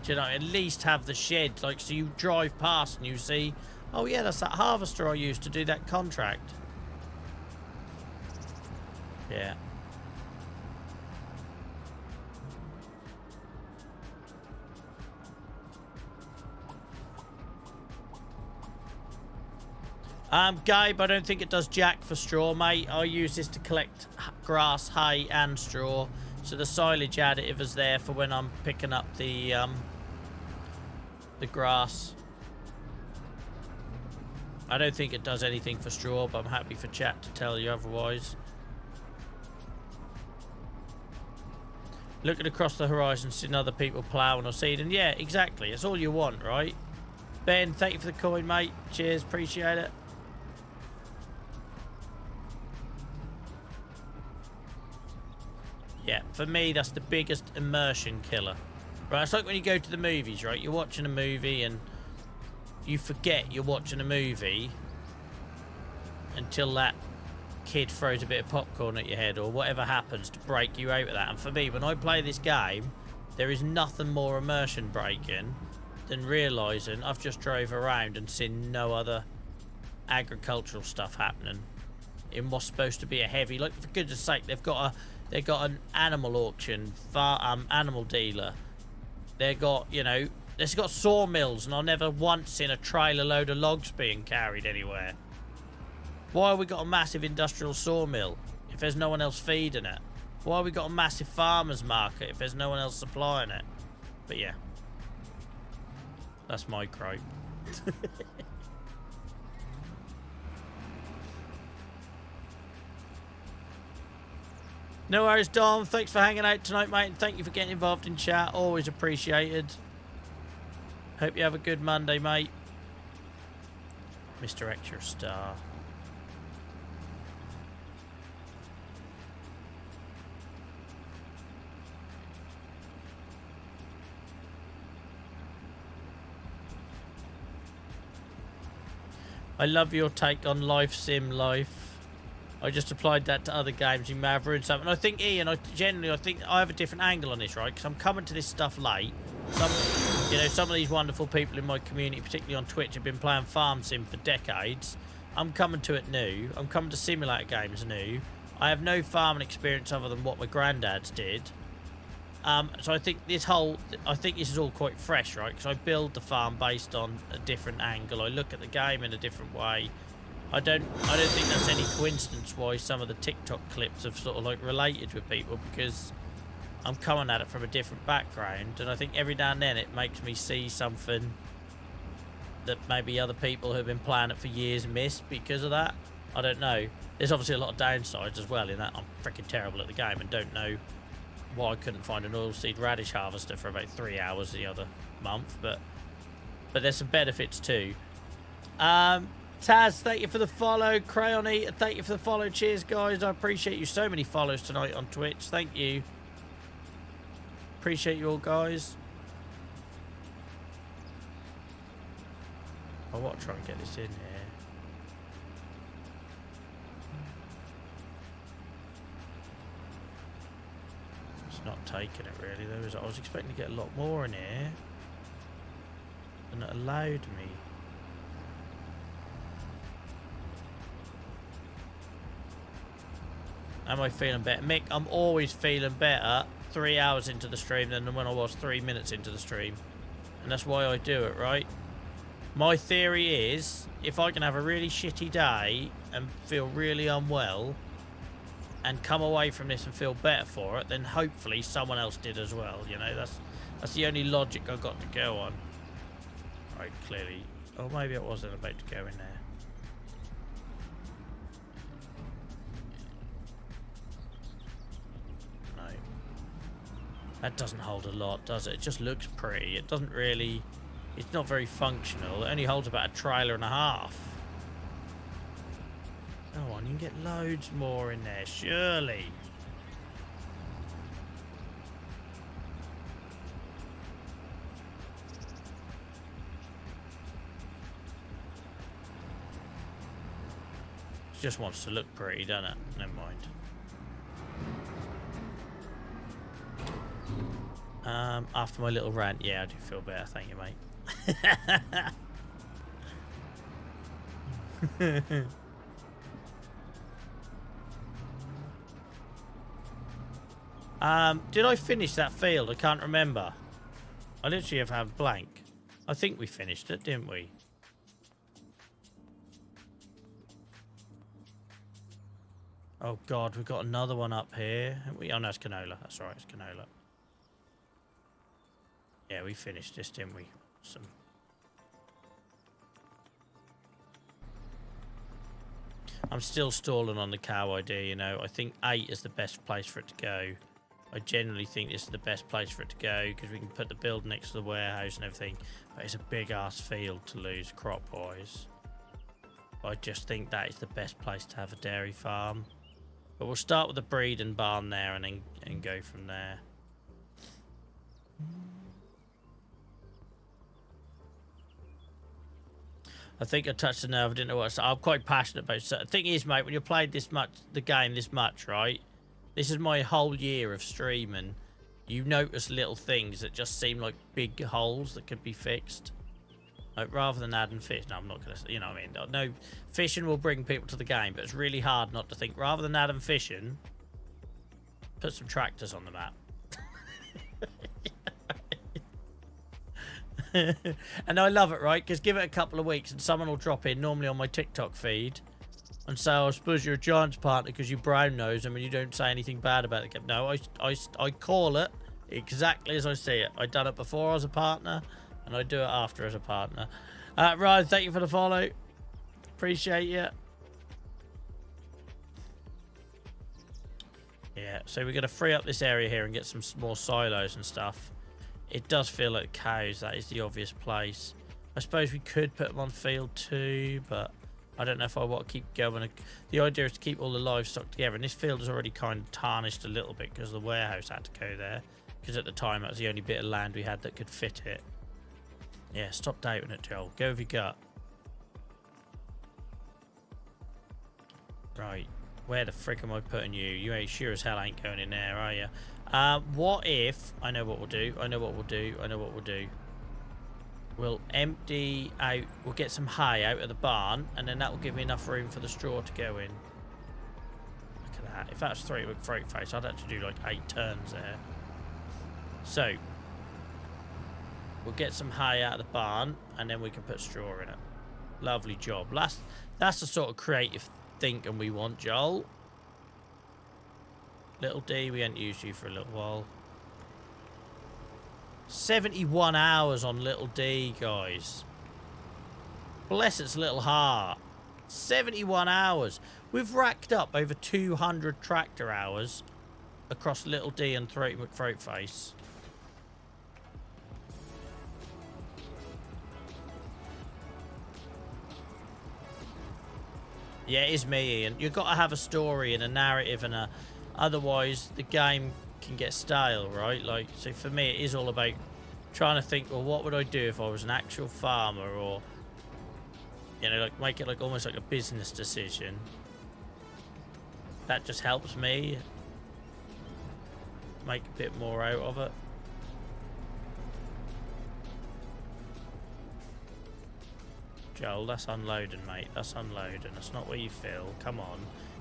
Do you know, at least have the shed, like, so you drive past and you see, Oh yeah, that's that harvester I used to do that contract. Yeah. Gabe, I don't think it does jack for straw, mate. I use this to collect grass, hay, and straw. So the silage additive is there for when I'm picking up the grass. I don't think it does anything for straw, but I'm happy for chat to tell you otherwise. Looking across the horizon, seeing other people ploughing or seeding. Yeah, exactly. It's all you want, right? Ben, thank you for the coin, mate. Cheers, appreciate it. Yeah, for me, that's the biggest immersion killer. Right, it's like when you go to the movies, right? You're watching a movie and you forget you're watching a movie until that kid throws a bit of popcorn at your head or whatever happens to break you out of that. And for me, when I play this game, there is nothing more immersion breaking than realising I've just drove around and seen no other agricultural stuff happening in what's supposed to be a heavy... Like, for goodness sake, they've got an animal auction, animal dealer. They've got, you know, they've got sawmills, and I've never once seen a trailer load of logs being carried anywhere. Why have we got a massive industrial sawmill if there's no one else feeding it? Why have we got a massive farmer's market if there's no one else supplying it? But yeah, that's my gripe. No worries, Dom. Thanks for hanging out tonight, mate. And thank you for getting involved in chat. Always appreciated. Hope you have a good Monday, mate. Mr. Extra Star. I love your take on life sim life. I just applied that to other games you may have ruined something. And I think, Ian, I think I have a different angle on this, right? Because I'm coming to this stuff late. Some of these wonderful people in my community, particularly on Twitch, have been playing farm sim for decades. I'm coming to it new. I'm coming to simulator games new. I have no farming experience other than what my granddads did. So I think this is all quite fresh, right? Because I build the farm based on a different angle. I look at the game in a different way. I don't think that's any coincidence why some of the TikTok clips have sort of like related with people, because I'm coming at it from a different background, and I think every now and then it makes me see something that maybe other people who've been playing it for years miss because of that. I don't know. There's obviously a lot of downsides as well in that I'm freaking terrible at the game and don't know why I couldn't find an oilseed radish harvester for about 3 hours the other month, but there's some benefits too. Taz, thank you for the follow. Crayony, thank you for the follow. Cheers, guys. I appreciate you. So many follows tonight on Twitch. Thank you. Appreciate you all, guys. I want to try and get this in here. It's not taking it really, though. I was expecting to get a lot more in here, and it allowed me. Am I feeling better? Mick, I'm always feeling better 3 hours into the stream than when I was 3 minutes into the stream. And that's why I do it, right? My theory is, if I can have a really shitty day and feel really unwell and come away from this and feel better for it, then hopefully someone else did as well, you know? That's the only logic I've got to go on. Right, clearly. Oh, maybe I wasn't about to go in there. That doesn't hold a lot, does it? It just looks pretty. It doesn't really... It's not very functional. It only holds about a trailer and a half. Go on, you can get loads more in there, surely. It just wants to look pretty, doesn't it? Never mind. After my little rant, yeah, I do feel better. Thank you, mate. Did I finish that field? I can't remember. I literally have blank. I think we finished it, didn't we? Oh God, we've got another one up here. Oh no, it's canola. That's right, it's canola. Yeah, we finished this, didn't we? Awesome. I'm still stalling on the cow idea, you know. I think 8 is the best place for it to go. I generally think this is the best place for it to go because we can put the build next to the warehouse and everything. But it's a big ass field to lose crop wise. I just think that is the best place to have a dairy farm. But we'll start with the breed and barn there and then go from there. I think I touched the nerve. I didn't know what I said. I'm quite passionate about it. The thing is, mate, when you played this much, the game this much, right? This is my whole year of streaming. You notice little things that just seem like big holes that could be fixed. Like, rather than adding fish. No, I'm not going to, you know what I mean? No, fishing will bring people to the game, but it's really hard not to think, rather than adding fishing, put some tractors on the map. And I love it, right? Because give it a couple of weeks and someone will drop in, normally on my TikTok feed, and say, oh, I suppose you're a Giants partner because you brown nose them and you don't say anything bad about the game. No, I call it exactly as I see it. I done it before I was a partner, and I do it after as a partner. Ryan, thank you for the follow. Appreciate you. Yeah, so we're going to free up this area here and get some more silos and stuff. It does feel like cows. That is the obvious place. I suppose we could put them on field 2, but I don't know if I want to keep going. The idea is to keep all the livestock together. And this field is already kind of tarnished a little bit because the warehouse had to go there. Because at the time, that was the only bit of land we had that could fit it. Yeah, stop doubting it, Joel. Go with your gut. Right. Where the frick am I putting you? You ain't sure as hell ain't going in there, are you? What if... I know what we'll do. I know what we'll do. I know what we'll do. We'll empty out... We'll get some hay out of the barn, and then that will give me enough room for the straw to go in. Look at that. If that's 3 with throat face, I'd have to do like 8 turns there. So... We'll get some hay out of the barn, and then we can put straw in it. Lovely job. That's the sort of creative thinking we want, Joel. Little D, we ain't used you for a little while. 71 hours on Little D, guys. Bless its little heart. 71 hours. We've racked up over 200 tractor hours across Little D and Throaty McThroatface. Yeah, it is me, Ian. You've got to have a story and a narrative and a... Otherwise, the game can get stale, right? Like, so for me, it is all about trying to think, well, what would I do if I was an actual farmer, or, you know, like make it like almost like a business decision. That just helps me make a bit more out of it. Joel, that's unloading, mate. That's unloading. That's not where you feel. Come on.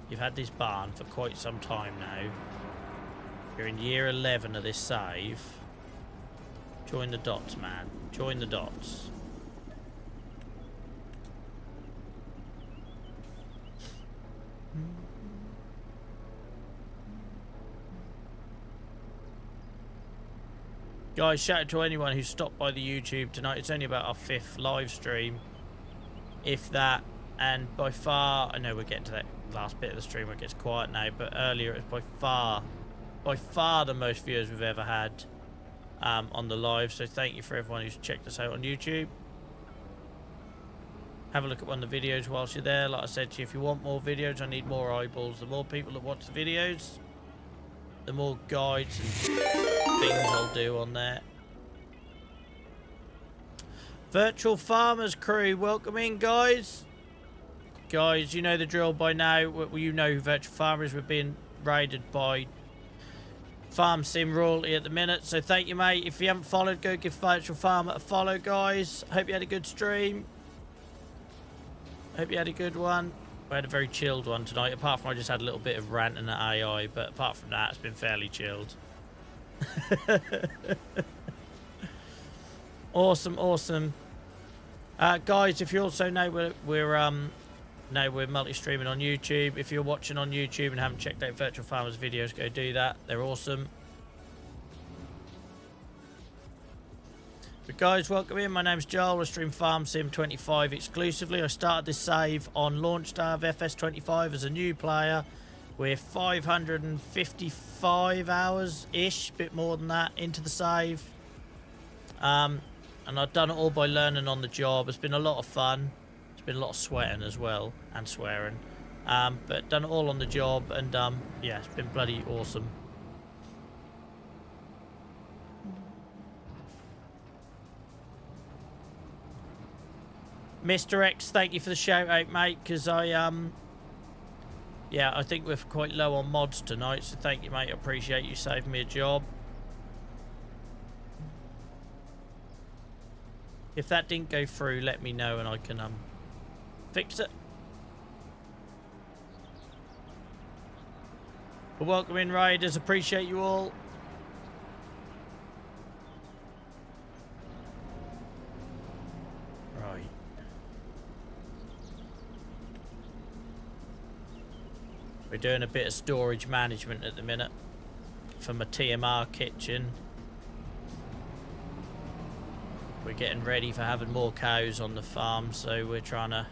You've had this barn for quite some time now. You're in year 11 of this save. Join the dots, man. Join the dots. Guys, shout out to anyone who stopped by the YouTube tonight. It's only about our 5th live stream. If that, and by far, I know we're getting to that last bit of the stream where it gets quiet now, but earlier it was by far the most viewers we've ever had on the live. So thank you for everyone who's checked us out on YouTube. Have a look at one of the videos whilst you're there. Like I said to you, if you want more videos, I need more eyeballs. The more people that watch the videos, the more guides and things I'll do on there. Virtual Farmers Crew, welcome in, guys. Guys, you know the drill by now. You know who Virtual Farmers is. We're being raided by Farm Sim Royalty at the minute. So thank you, mate. If you haven't followed, go give Virtual Farmer a follow, guys. Hope you had a good stream. Hope you had a good one. I had a very chilled one tonight, apart from I just had a little bit of ranting at AI, but apart from that, it's been fairly chilled. Awesome, awesome. Guys, if you also know we're multi-streaming on YouTube. If you're watching on YouTube and haven't checked out Virtual Farmers videos, go do that. They're awesome. But guys, welcome in. My name's Joel. I stream Farm Sim 25 exclusively. I started this save on launch day of FS25 as a new player. We're 555 hours-ish, bit more than that, into the save. And I've done it all by learning on the job. It's been a lot of fun. It's been a lot of sweating as well, and swearing. But done it all on the job, and yeah, it's been bloody awesome. Mr. X, thank you for the shout out, mate, because yeah, I think we're quite low on mods tonight, so thank you, mate. I appreciate you saving me a job. If that didn't go through, let me know and I can fix it. But welcome in, Raiders. Appreciate you all. Right. We're doing a bit of storage management at the minute for my TMR kitchen. We're getting ready for having more cows on the farm, so we're trying to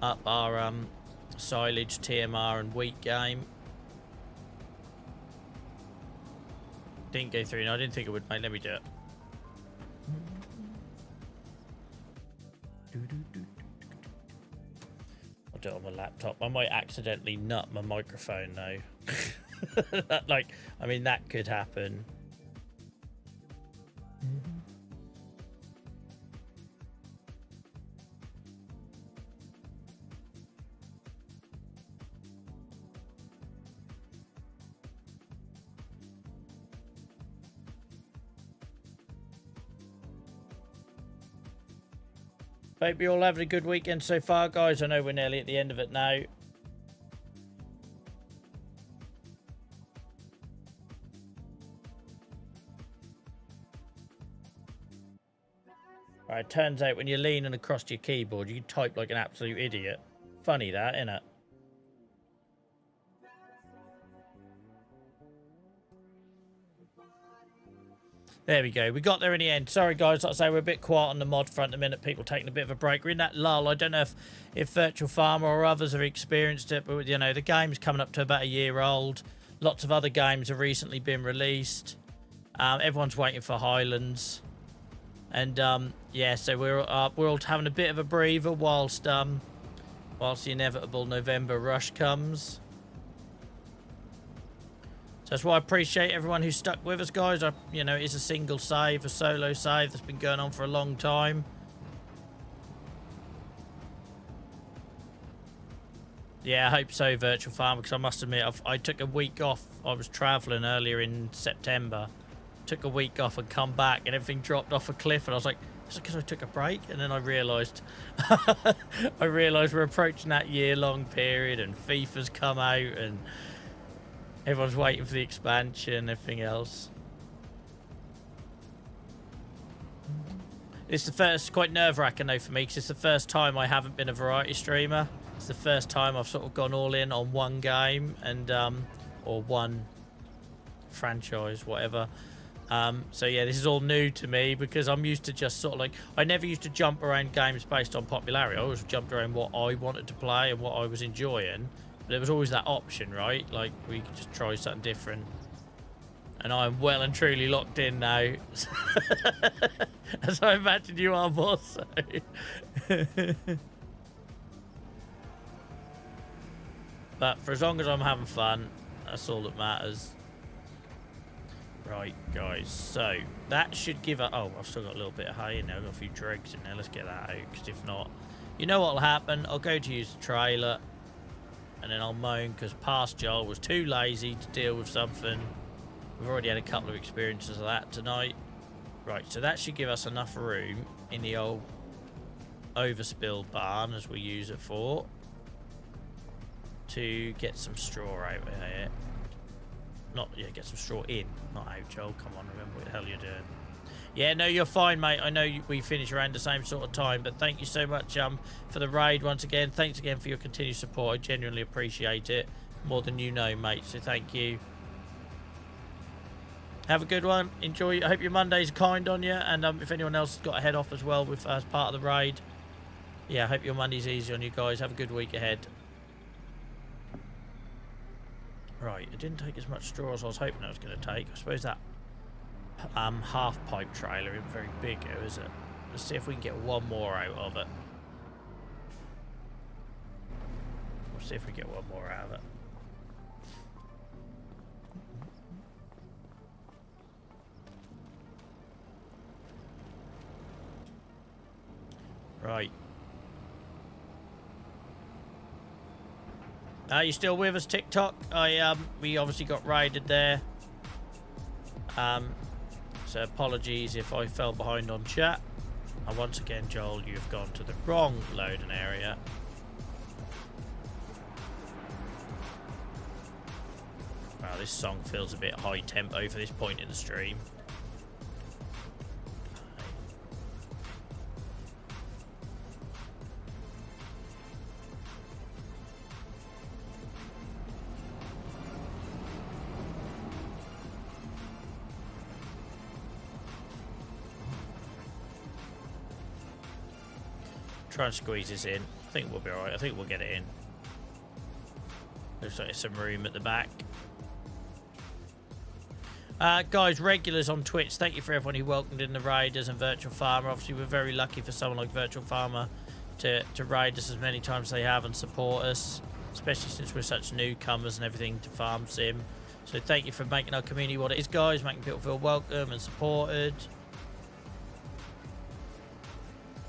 up our silage, TMR and wheat game. Didn't go through. No, I didn't think it would, mate. Let me do it. I'll do it on my laptop. I might accidentally nut my microphone though. Like, I mean, that could happen. Hope you're all having a good weekend so far, guys. I know we're nearly at the end of it now. Right, turns out when you're leaning across your keyboard, you can type like an absolute idiot. Funny that, isn't it? There we go. We got there in the end. Sorry, guys. Like I say, we're a bit quiet on the mod front at the minute. People taking a bit of a break. We're in that lull. I don't know if Virtual Farmer or others have experienced it, but, you know, the game's coming up to about a year old. Lots of other games have recently been released. Everyone's waiting for Highlands. And, yeah, so we're all having a bit of a breather whilst the inevitable November rush comes. So that's why I appreciate everyone who's stuck with us, guys. You know, it's a single save, a solo save that's been going on for a long time. Yeah, I hope so, Virtual Farmer, because I must admit, I took a week off. I was travelling earlier in September. Took a week off and come back, and everything dropped off a cliff, and I was like, is it because I took a break? And then I realised, we're approaching that year-long period, and FIFA's come out, and everyone's waiting for the expansion and everything else. It's the first, quite nerve-wracking though for me, because it's the first time I haven't been a variety streamer. It's the first time I've sort of gone all in on one game and or one franchise, whatever. So yeah, this is all new to me because I'm used to just sort of like, I never used to jump around games based on popularity. I always jumped around what I wanted to play and what I was enjoying. There was always that option, right? Like, we could just try something different. And I'm well and truly locked in now. As I imagine you are, boss. But for as long as I'm having fun, that's all that matters. Right, guys. So, that should give us... Oh, I've still got a little bit of hay in there. I've got a few dregs in there. Let's get that out, because if not... You know what will happen? I'll go to use the trailer... and then I'll moan because past Joel was too lazy to deal with something. We've already had a couple of experiences of that tonight. Right, so that should give us enough room in the old overspill barn, as we use it for, to get some straw out here. Not, yeah, get some straw in, not out, Joel. Come on, remember what the hell you're doing. Yeah, no, you're fine, mate. I know we finish around the same sort of time, but thank you so much for the raid once again. Thanks again for your continued support. I genuinely appreciate it more than you know, mate, so thank you. Have a good one. Enjoy. I hope your Monday's kind on you, and if anyone else has got to head off as well with as part of the raid, yeah, I hope your Monday's easy on you guys. Have a good week ahead. Right, it didn't take as much straw as I was hoping it was going to take. I suppose that half pipe trailer isn't very big, is it? Let's see if we can get one more out of it. We'll see if we get one more out of it. Right. Are you still with us, TikTok? We obviously got raided there. So apologies if I fell behind on chat. And once again, Joel, you've gone to the wrong loading area. Wow, this song feels a bit high tempo for this point in the stream. Try and squeeze this in. I think we'll be alright. I think we'll get it in. Looks like there's some room at the back. Guys, regulars on Twitch, thank you for everyone who welcomed in the raiders and Virtual Farmer. Obviously, we're very lucky for someone like Virtual Farmer to raid us as many times as they have and support us, especially since we're such newcomers and everything to Farm Sim. So thank you for making our community what it is, guys, making people feel welcome and supported.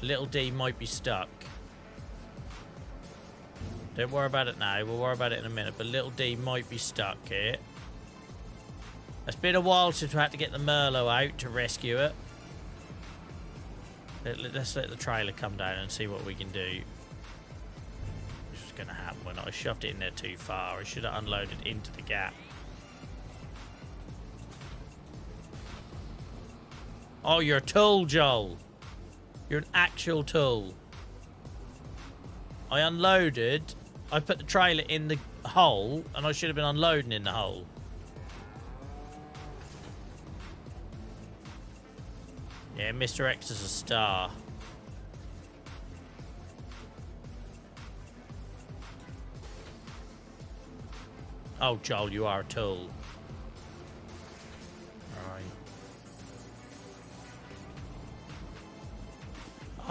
Little D might be stuck. Don't worry about it now. We'll worry about it in a minute. But Little D might be stuck here. It's been a while since we had to get the Merlot out to rescue it. Let's let the trailer come down and see what we can do. This was going to happen when I shoved it in there too far. I should have unloaded into the gap. Oh, you're a tool, Joel. You're an actual tool. I unloaded. I put the trailer in the hole, and I should have been unloading in the hole. Yeah, Mr. X is a star. Oh, Joel, you are a tool.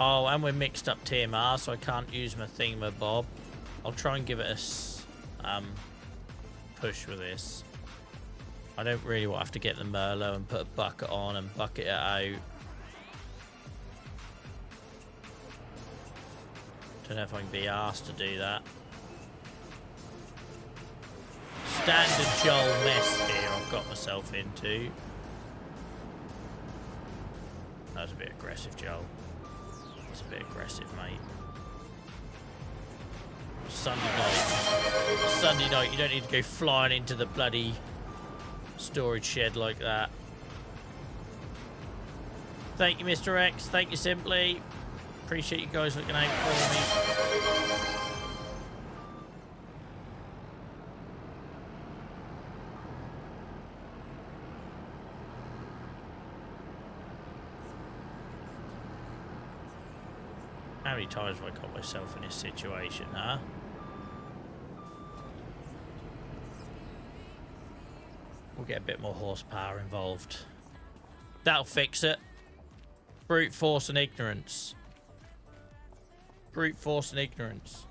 Oh, and we're mixed up TMR, so I can't use my thingamabob. I'll try and give it a push with this. I don't really want to have to get the Merlot and put a bucket on and bucket it out. Don't know if I can be asked to do that. Standard Joel mess here I've got myself into. That was a bit aggressive, Joel. That's a bit aggressive, mate. Sunday night. Sunday night, you don't need to go flying into the bloody storage shed like that. Thank you, Mr. X. Thank you, Simply. Appreciate you guys looking out for me. How many times have I got myself in this situation, huh? We'll get a bit more horsepower involved. That'll fix it. Brute force and ignorance. Brute force and ignorance.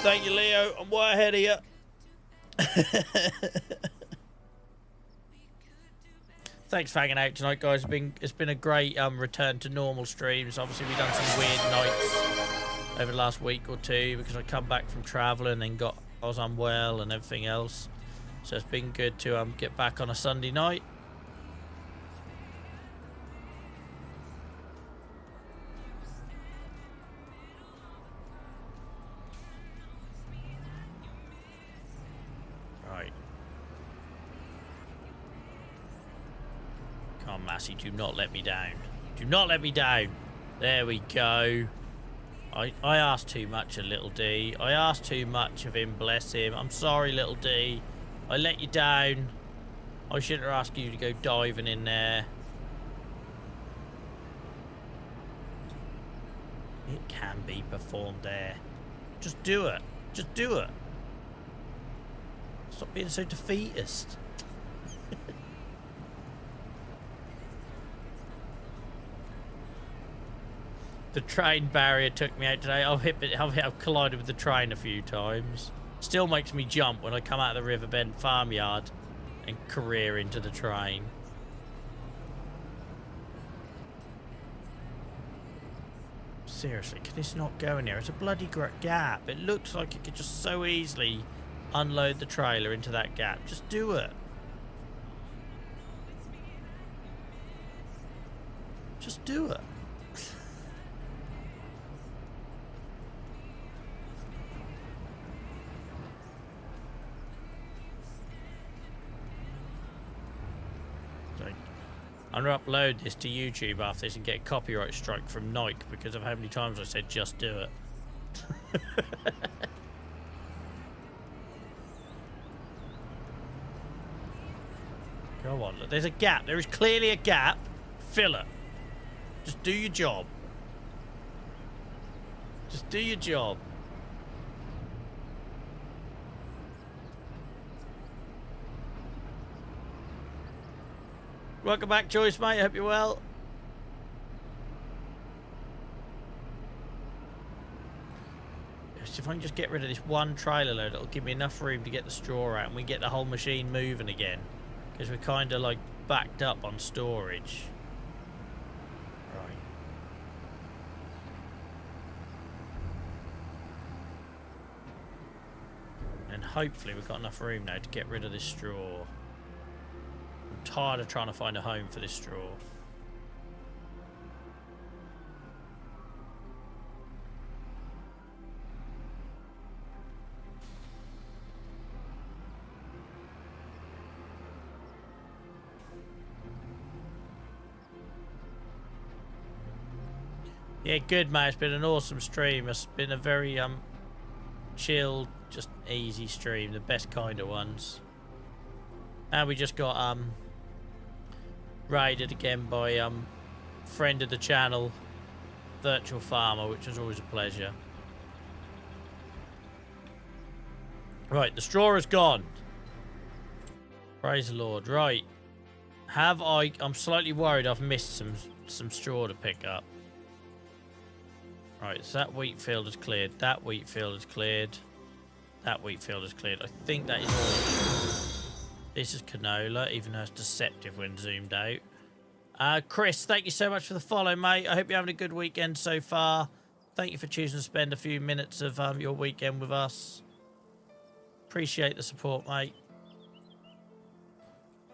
Thank you, Leo. I'm way ahead of you. Thanks for hanging out tonight, guys. It's been a great return to normal streams. Obviously, we've done some weird nights over the last week or two because I come back from traveling and I was unwell and everything else. So it's been good to get back on a Sunday night. Massey. Do not let me down. Do not let me down. There we go. I asked too much of Little D. I asked too much of him, bless him. I'm sorry, Little D. I let you down. I shouldn't have asked you to go diving in there. It can be performed there. Just do it. Just do it. Stop being so defeatist. The train barrier took me out today. I've collided with the train a few times. Still makes me jump when I come out of the Riverbend farmyard and career into the train. Seriously, can this not go in here? It's a bloody gap. It looks like it could just so easily unload the trailer into that gap. Just do it. Just do it. I'm going to upload this to YouTube after this and get a copyright strike from Nike because of how many times I said just do it. Go on, look, there's a gap. There is clearly a gap. Fill it. Just do your job. Just do your job. Welcome back, Joyce, mate. Hope you're well. If I can just get rid of this one trailer load, it'll give me enough room to get the straw out and we get the whole machine moving again. Because we're kind of like backed up on storage. Right. And hopefully we've got enough room now to get rid of this straw. I'm tired of trying to find a home for this straw. Yeah, good, mate. It's been an awesome stream. It's been a very chilled, just easy stream. The best kind of ones. And we just got raided again by friend of the channel, Virtual Farmer, which is always a pleasure. Right, the straw is gone. Praise the Lord. Right. I'm slightly worried I've missed some straw to pick up. Right, so that wheat field is cleared. That wheat field is cleared. That wheat field is cleared. I think that is all. This is canola, even though it's deceptive when zoomed out. Chris, thank you so much for the follow, mate. I hope you're having a good weekend so far. Thank you for choosing to spend a few minutes of your weekend with us. Appreciate the support, mate.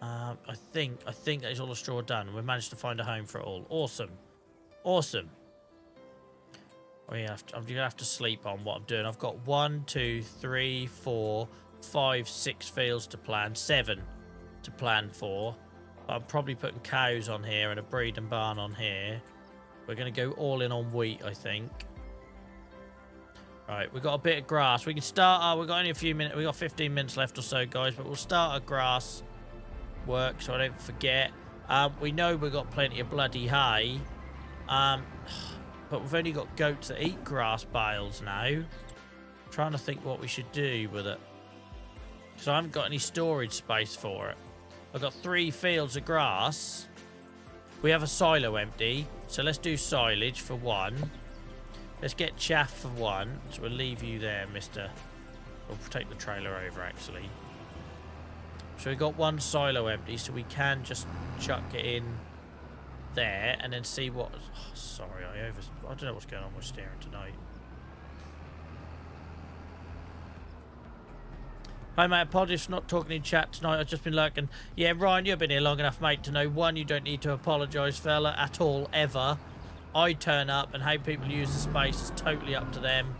I think that is all the straw done. We've managed to find a home for it all. Awesome. Awesome. I'm gonna have to sleep on what I'm doing. I've got 1, 2, 3, 4, 5, 6 fields to plan, 7 to plan for. I'm probably putting cows on here and a breeding barn on here. We're gonna go all in on wheat, I think. Right, we've got a bit of grass. We can start. We've got only a few minutes. We've got 15 minutes left or so, guys. But we'll start our grass work so I don't forget. We know we've got plenty of bloody hay. But we've only got goats that eat grass bales now. I'm trying to think what we should do with it. Because I haven't got any storage space for it. I've got 3 fields of grass. We have a silo empty. So let's do silage for 1. Let's get chaff for 1. So we'll leave you there, mister. We'll take the trailer over, actually. So we've got 1 silo empty. So we can just chuck it in there and then see what... Oh, sorry, I don't know what's going on with steering tonight. Hi mate, apologies for not talking in chat tonight. I've just been lurking. Yeah, Ryan, you've been here long enough, mate, to know, 1, you don't need to apologise, fella, at all, ever. I turn up and how people use the space is totally up to them.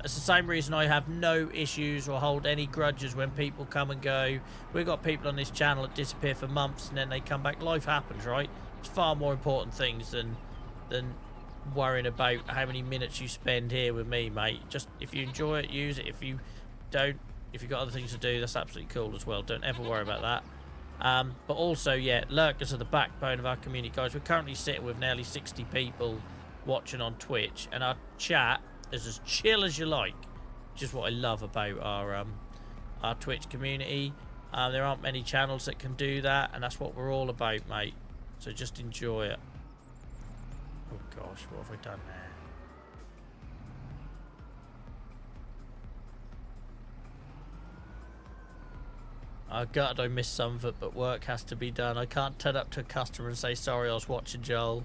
It's the same reason I have no issues or hold any grudges when people come and go. We've got people on this channel that disappear for months and then they come back. Life happens, right? It's far more important things than worrying about how many minutes you spend here with me, mate. Just, if you enjoy it, use it. If you don't, if you've got other things to do, that's absolutely cool as well. Don't ever worry about that. But also, yeah, lurkers are the backbone of our community, guys. We're currently sitting with nearly 60 people watching on Twitch, and our chat is as chill as you like, which is what I love about our Twitch community. There aren't many channels that can do that, and that's what we're all about, mate. So just enjoy it. Oh gosh, what have I done there? Oh, gutted I missed some of it, but work has to be done. I can't turn up to a customer and say, sorry, I was watching Joel.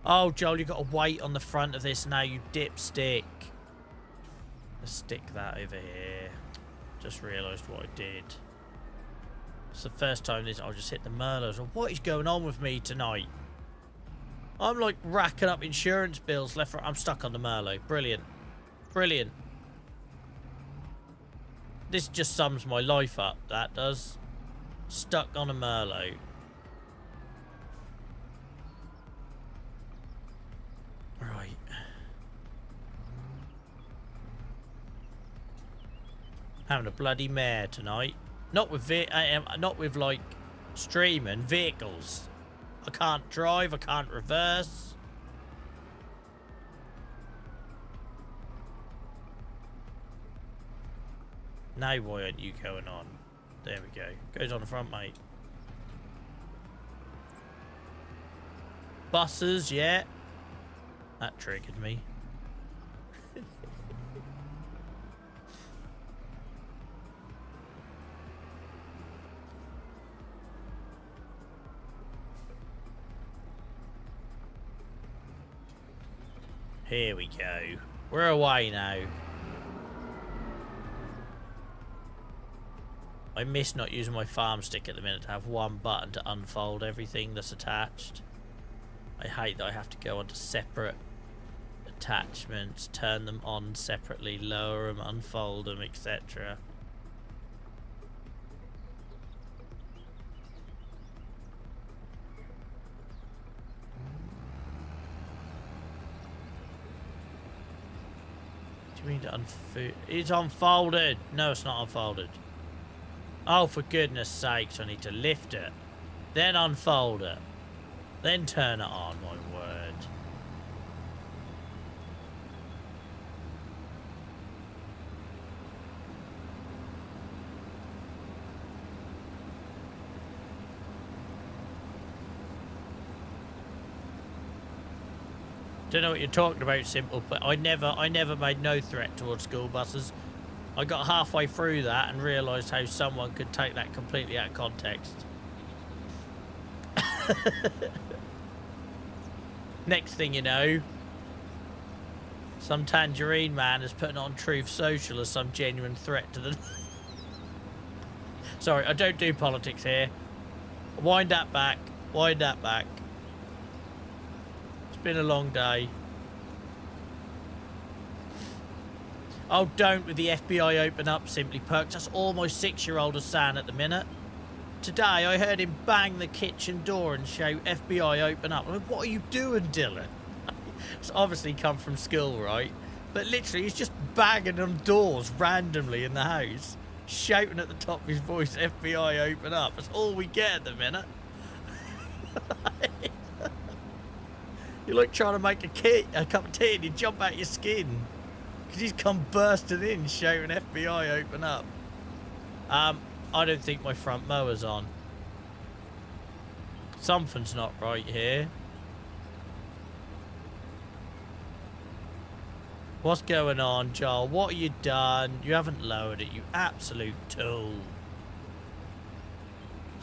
Oh, Joel, you've got to wait on the front of this now, you dipstick. Let's stick that over here. Just realised what I did. It's the first time this... I'll just hit the Merlots. What is going on with me tonight? I'm like racking up insurance bills left, right. I'm stuck on the Merlot. Brilliant. Brilliant. This just sums my life up, that does. Stuck on a Merlot. Right. Having a bloody mare tonight. Not with like streaming vehicles. I can't drive, I can't reverse. Now why aren't you going on? There we go. Goes on the front, mate. Buses, yeah. That triggered me. Here we go. We're away now. I miss not using my farm stick at the minute to have one button to unfold everything that's attached. I hate that I have to go onto separate attachments, turn them on separately, lower them, unfold them, etc. Do you mean to unfold? It's unfolded! No, it's not unfolded. Oh, for goodness sakes, I need to lift it, then unfold it, then turn it on, my word. Don't know what you're talking about, Simple, but I never made no threat towards school buses. I got halfway through that and realised how someone could take that completely out of context. Next thing you know, some tangerine man is putting on Truth Social as some genuine threat to the... Sorry, I don't do politics here. Wind that back. Wind that back. It's been a long day. Oh, don't with the FBI open up, Simply Perks. That's all my 6-year-old is saying at the minute. Today, I heard him bang the kitchen door and shout, FBI open up. I mean, what are you doing, Dylan? It's obviously come from school, right? But literally, he's just banging on doors randomly in the house, shouting at the top of his voice, FBI open up. That's all we get at the minute. You're like trying to make a cup of tea and you jump out your skin. Because he's come bursting in shouting FBI open up. I don't think my front mower's on. Something's not right here. What's going on, Joel? What have you done? You haven't lowered it, you absolute tool.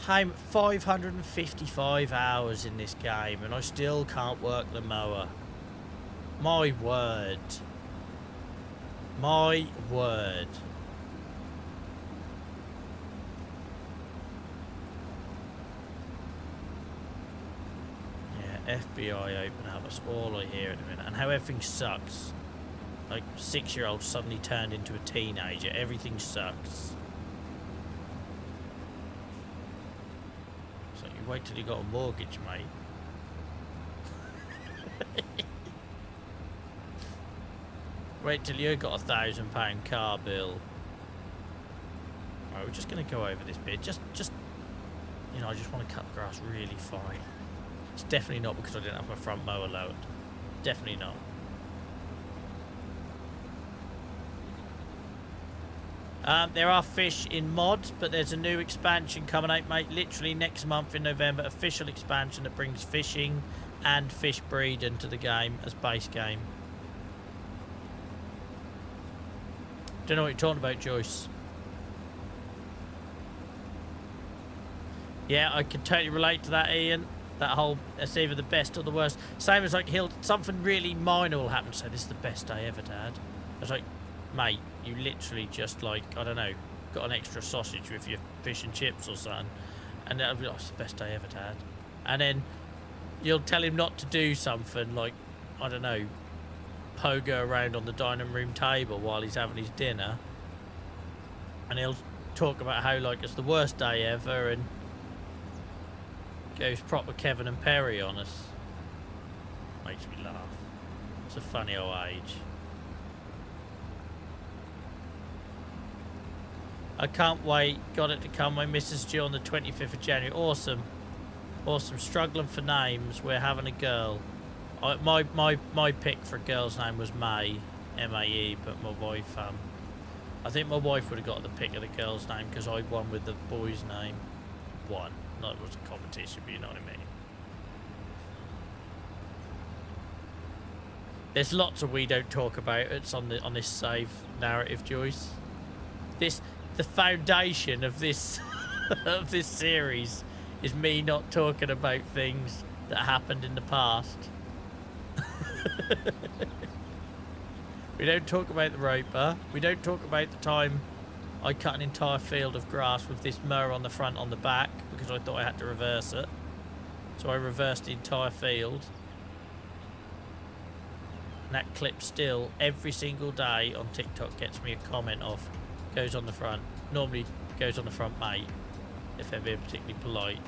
I'm 555 hours in this game and I still can't work the mower. My word. My word. Yeah, FBI open up. That's all I hear at the minute. And how everything sucks. like 6-year-old suddenly turned into a teenager. Everything sucks. It's like you wait till you got a mortgage, mate. Wait till you got a £1,000 car bill. Right, we're just gonna go over this bit. Just you know, I just want to cut the grass really fine. It's definitely not because I didn't have my front mower lowered. Definitely not. There are fish in mods, but there's a new expansion coming out, mate. Literally next month in November, official expansion that brings fishing and fish breeding to the game as base game. Don't know what you're talking about, Joyce. Yeah, I can totally relate to that, Ian. That whole, it's either the best or the worst. Same as like something really minor will happen. So this is the best day ever, Dad. I was like, mate, you literally just like, I don't know, got an extra sausage with your fish and chips or something. And that'll be like, it's the best day ever, Dad. And then you'll tell him not to do something like, I don't know, pogo around on the dining room table while he's having his dinner. And he'll talk about how like it's the worst day ever and goes proper Kevin and Perry on us. Makes me laugh. It's a funny old age. I can't wait. Got it to come. My missus due on the 25th of January. Awesome. Awesome. Struggling for names. We're having a girl. My pick for a girl's name was May. M-A-E. But my wife, I think my wife would have got the pick of the girl's name because I won with the boy's name. Won. Not it was a competition, but you know what I mean. There's lots of we don't talk about. It's on this save narrative, Joyce. The foundation of this of this series is me not talking about things that happened in the past. We don't talk about the roper. We don't talk about the time I cut an entire field of grass with this mower on the front on the back because I thought I had to reverse it. So I reversed the entire field. And that clip still, every single day on TikTok, gets me a comment of, goes on the front. Normally goes on the front, mate, if they're being particularly polite.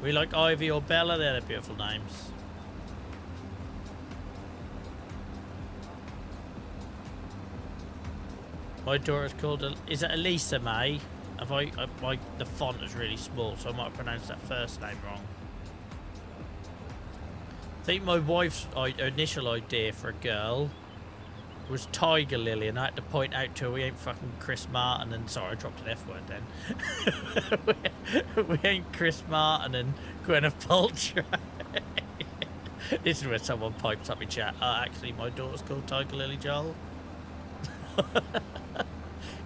We like Ivy or Bella, they're the beautiful names. My daughter's called, is it Elisa May? The font is really small, so I might have pronounced that first name wrong. I think my wife's initial idea for a girl was Tiger Lily, and I had to point out to her we ain't fucking Chris Martin and, sorry, I dropped an F word then. we ain't Chris Martin and Gwyneth Paltrow. This is where someone pipes up in chat. Actually, my daughter's called Tiger Lily, Joel.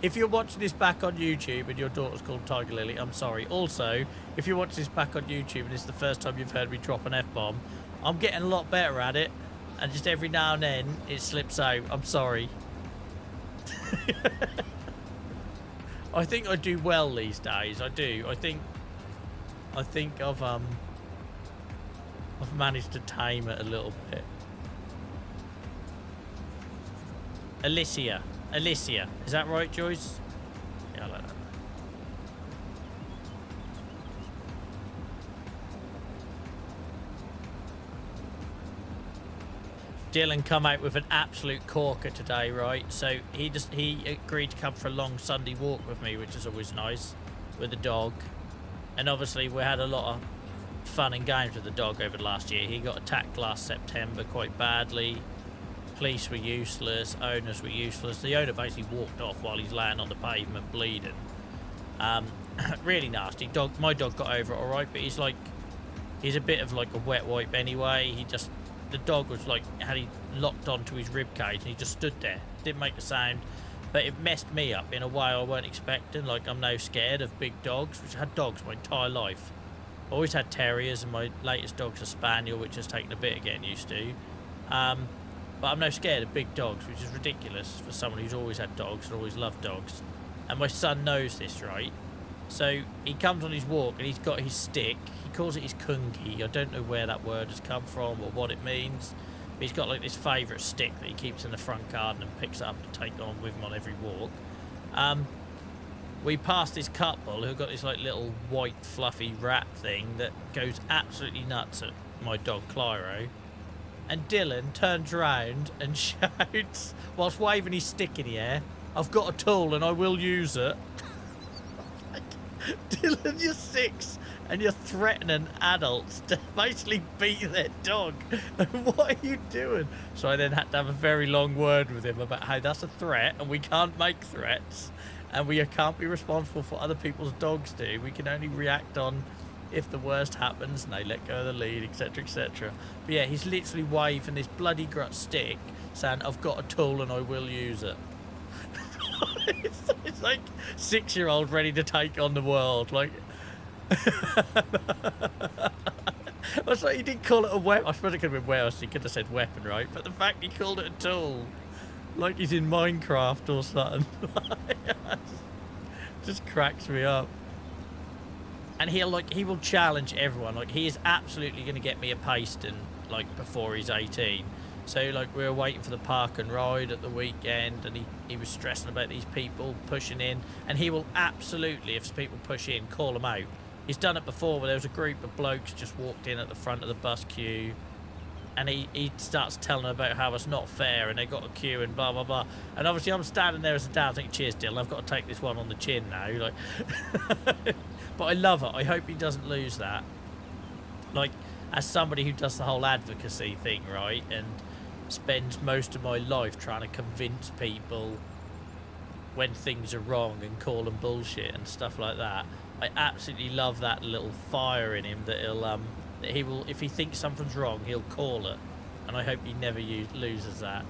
If you're watching this back on YouTube and your daughter's called Tiger Lily, I'm sorry. Also, if you're watching this back on YouTube and it's the first time you've heard me drop an F-bomb, I'm getting a lot better at it, and just every now and then it slips out. I'm sorry. I think I do well these days. I do. I think I've managed to tame it a little bit. Alicia. Is that right, Joyce? Yeah, I like that. Dylan come out with an absolute corker today, right? So he agreed to come for a long Sunday walk with me, which is always nice, with the dog. And obviously we had a lot of fun and games with the dog over the last year. He got attacked last September quite badly. Police were useless, owners were useless. The owner basically walked off while he's laying on the pavement bleeding. Really nasty. My dog got over it all right, but he's a bit of like a wet wipe anyway. The dog was like, had he locked onto his rib cage and he just stood there, didn't make a sound. But it messed me up in a way I weren't expecting. Like, I'm now scared of big dogs, which I had dogs my entire life. I always had terriers, and my latest dog's a spaniel, which has taken a bit of getting used to. But I'm now scared of big dogs, which is ridiculous for someone who's always had dogs and always loved dogs. And my son knows this, right? So he comes on his walk and he's got his stick. He calls it his kungi. I don't know where that word has come from or what it means. But he's got like this favourite stick that he keeps in the front garden and picks up to take on with him on every walk. We passed this couple who got this like little white fluffy rat thing that goes absolutely nuts at my dog Clyro. And Dylan turns around and shouts, whilst waving his stick in the air, "I've got a tool and I will use it." Dylan, you're 6 and you're threatening adults to basically beat their dog. What are you doing? So I then had to have a very long word with him about how that's a threat and we can't make threats and we can't be responsible for other people's dogs do. We can only react on if the worst happens and they let go of the lead, etc, etc. But yeah, he's literally waving this bloody grut stick saying, "I've got a tool and I will use it." It's like 6-year-old ready to take on the world. Like, it's like he didn't call it a weapon. I suppose it could have been worse. He could have said weapon, right? But the fact he called it a tool, like he's in Minecraft or something, just cracks me up. And he will challenge everyone. Like, he is absolutely going to get me a pasting like before he's 18. So like we were waiting for the park and ride at the weekend and he was stressing about these people pushing in, and he will absolutely, if people push in, call them out. He's done it before where there was a group of blokes just walked in at the front of the bus queue and he starts telling them about how it's not fair and they got a queue and blah blah blah, and obviously I'm standing there as a dad thinking, "Cheers Dylan, I've got to take this one on the chin now." Like but I love it. I hope he doesn't lose that. Like, as somebody who does the whole advocacy thing, right, and spends most of my life trying to convince people when things are wrong and call them bullshit and stuff like that, I absolutely love that little fire in him that he will, if he thinks something's wrong, he'll call it, and I hope he never loses that.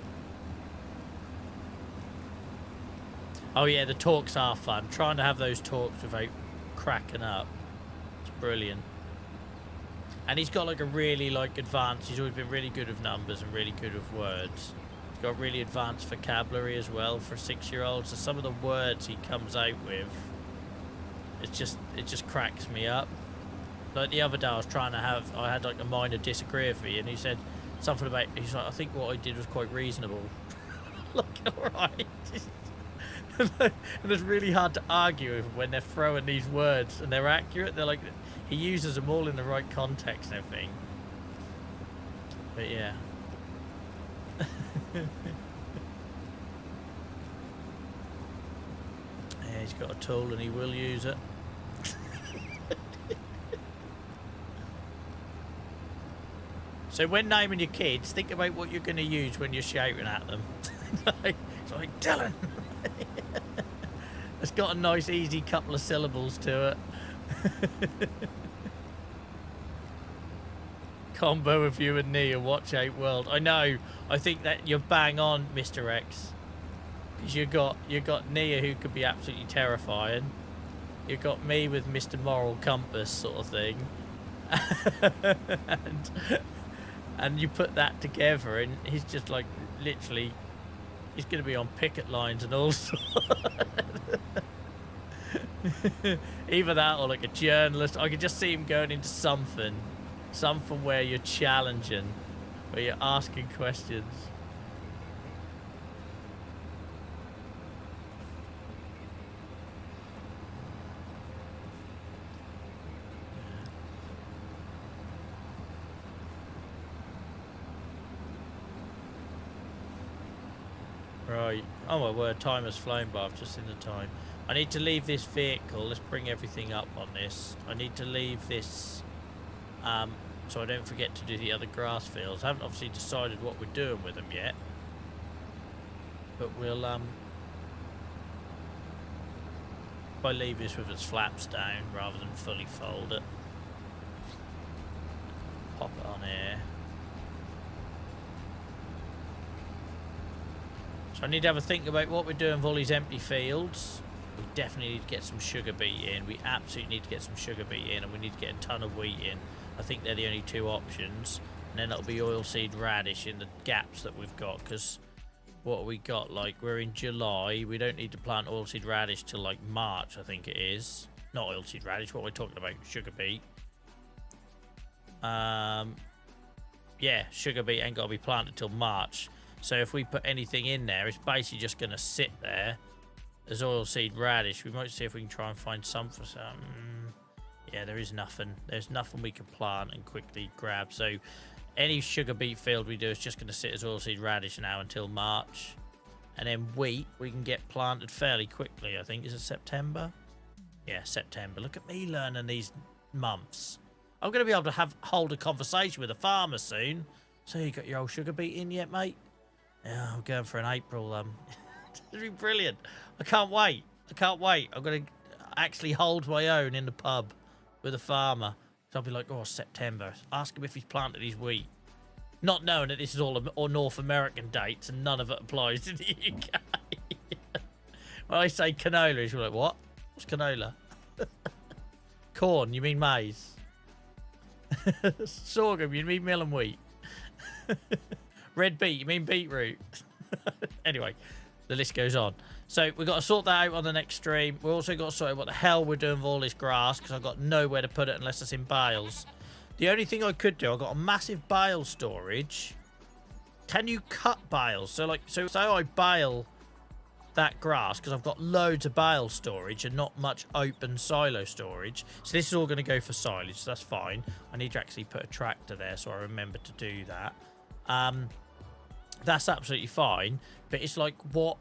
Oh yeah, the talks are fun. Trying to have those talks without cracking up, it's brilliant. And he's got like a really like advanced, he's always been really good with numbers and really good with words. He's got really advanced vocabulary as well for a 6-year-old. So some of the words he comes out with, it just cracks me up. Like the other day I had like a minor disagreement and he said something about, he's like, "I think what I did was quite reasonable." Like, alright. And it's really hard to argue with when they're throwing these words and they're accurate. They're like, he uses them all in the right context and everything. But yeah. Yeah, he's got a tool and he will use it. So when naming your kids, think about what you're going to use when you're shouting at them. It's like, "Dylan." It's got a nice easy couple of syllables to it. Combo of you and Nia, watch out world. I know, I think that you're bang on, Mr. X, because you got Nia, who could be absolutely terrifying. You got me with Mr. Moral Compass sort of thing. and you put that together and he's just like, literally, he's going to be on picket lines and all sorts. Either that or like a journalist. I could just see him going into something where you're challenging, where you're asking questions. Right. Oh my word, time has flown by. I've just seen the time. I need to leave this vehicle. Let's bring everything up on this. I need to leave this so I don't forget to do the other grass fields. I haven't obviously decided what we're doing with them yet. But we'll if I leave this with its flaps down rather than fully fold it. Pop it on here. So I need to have a think about what we're doing with all these empty fields. We definitely need to get some sugar beet in. We absolutely need to get some sugar beet in, and we need to get a ton of wheat in. I think they're the only two options. And then it'll be oilseed radish in the gaps that we've got, because what we got, like, we're in July. We don't need to plant oilseed radish till like March, I think it is. not oilseed radish. What we're talking about, sugar beet. Yeah, sugar beet ain't got to be planted till March. So if we put anything in there, it's basically just going to sit there as oilseed radish. We might see if we can try and find some for some. Yeah, there is nothing. There's nothing we can plant and quickly grab. So any sugar beet field we do is just going to sit as oilseed radish now until March. And then wheat, we can get planted fairly quickly, I think. Is it September? Yeah, September. Look at me learning these months. I'm going to be able to hold a conversation with a farmer soon. So you got your old sugar beet in yet, mate? Yeah, I'm going for an April. It'll be brilliant. I can't wait. I can't wait. I'm going to actually hold my own in the pub with a farmer. So I'll be like, oh, September. Ask him if he's planted his wheat. Not knowing that this is all North American dates and none of it applies to the UK. When I say canola, he's like, what? What's canola? Corn, you mean maize? Sorghum, you mean mill and wheat? Red beet, you mean beetroot? Anyway, the list goes on. So we've got to sort that out on the next stream. We've also got to sort out what the hell we're doing with all this grass, because I've got nowhere to put it unless it's in bales. The only thing I could do, I've got a massive bale storage. Can you cut bales? So I bale that grass, because I've got loads of bale storage and not much open silo storage. So this is all going to go for silage, so that's fine. I need to actually put a tractor there, so I remember to do that. That's absolutely fine, but it's like, what?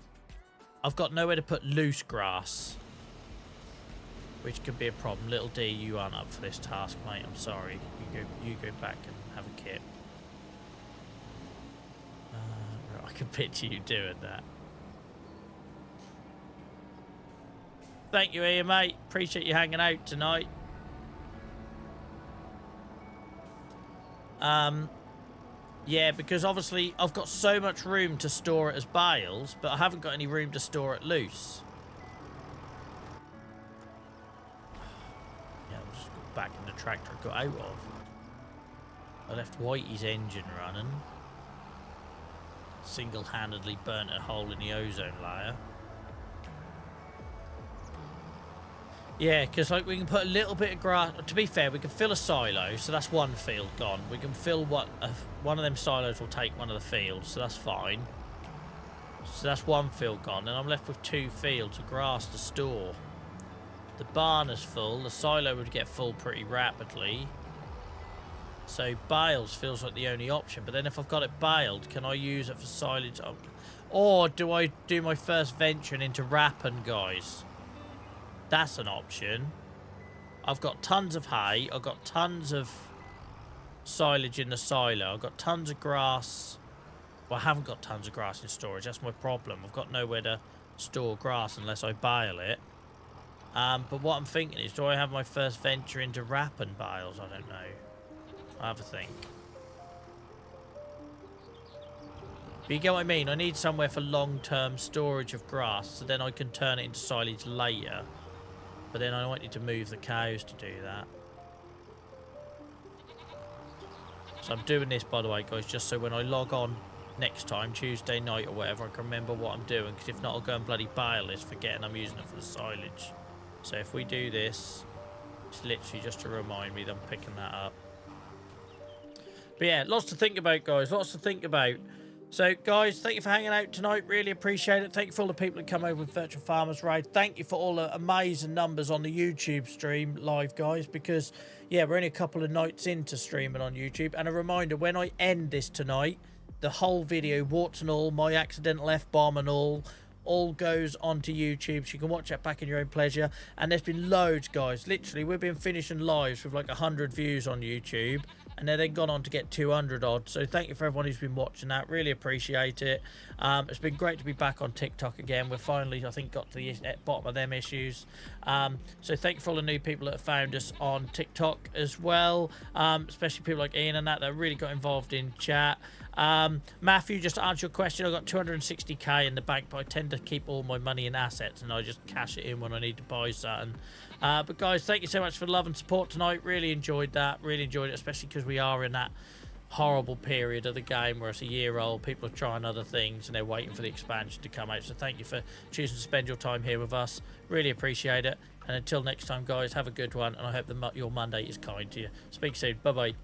I've got nowhere to put loose grass, which could be a problem. Little D, you aren't up for this task, mate. I'm sorry. You go back and have a kip. I can picture you doing that. Thank you, Ian, mate. Appreciate you hanging out tonight. Yeah, because obviously I've got so much room to store it as bales, but I haven't got any room to store it loose. Yeah, I'll just go back in the tractor I got out of. I left Whitey's engine running. Single-handedly burnt a hole in the ozone layer. Yeah, because like we can put a little bit of grass. To be fair, we can fill a silo, so that's one field gone. We can fill one of them silos will take one of the fields, so that's fine. So that's one field gone, and I'm left with 2 fields of grass to store. The barn is full. The silo would get full pretty rapidly. So bales feels like the only option. But then if I've got it baled, can I use it for silage? Or do I do my first venture into wrapping, guys? That's an option. I've got tons of hay. I've got tons of silage in the silo. I've got tons of grass. Well, I haven't got tons of grass in storage. That's my problem. I've got nowhere to store grass unless I bale it. But what I'm thinking is, do I have my first venture into wrapping bales? I don't know. I'll have a think. But you get what I mean? I need somewhere for long-term storage of grass, so then I can turn it into silage later. But then I might need to move the cows to do that. So I'm doing this, by the way, guys, just so when I log on next time, Tuesday night or whatever, I can remember what I'm doing. Because if not, I'll go and bloody bale this, forgetting I'm using it for the silage. So if we do this, it's literally just to remind me that I'm picking that up. But yeah, lots to think about, guys. Lots to think about. So, guys, thank you for hanging out tonight. Really appreciate it. Thank you for all the people that come over with Virtual Farmers Raid. Thank you for all the amazing numbers on the YouTube stream live, guys, because, yeah, we're only a couple of nights into streaming on YouTube. And a reminder, when I end this tonight, the whole video, warts and all, my accidental F-bomb and all goes onto YouTube, so you can watch that back in your own pleasure. And there's been loads, guys. Literally, we've been finishing lives with like 100 views on YouTube, and they're then gone on to get 200 odd. So thank you for everyone who's been watching that. Really appreciate it. It's been great to be back on TikTok again. We're finally, I think, got to the bottom of them issues. So thank you for all the new people that have found us on TikTok as well, especially people like Ian and that really got involved in chat. Matthew, just to answer your question, I've got 260k in the bank, but I tend to keep all my money in assets and I just cash it in when I need to buy something. But guys, thank you so much for the love and support tonight. Really enjoyed that. Really enjoyed it, especially because we are in that horrible period of the game where it's a year old, people are trying other things and they're waiting for the expansion to come out. So thank you for choosing to spend your time here with us. Really appreciate it. And until next time, guys, have a good one, and I hope your Monday is kind to you. Speak soon. Bye bye.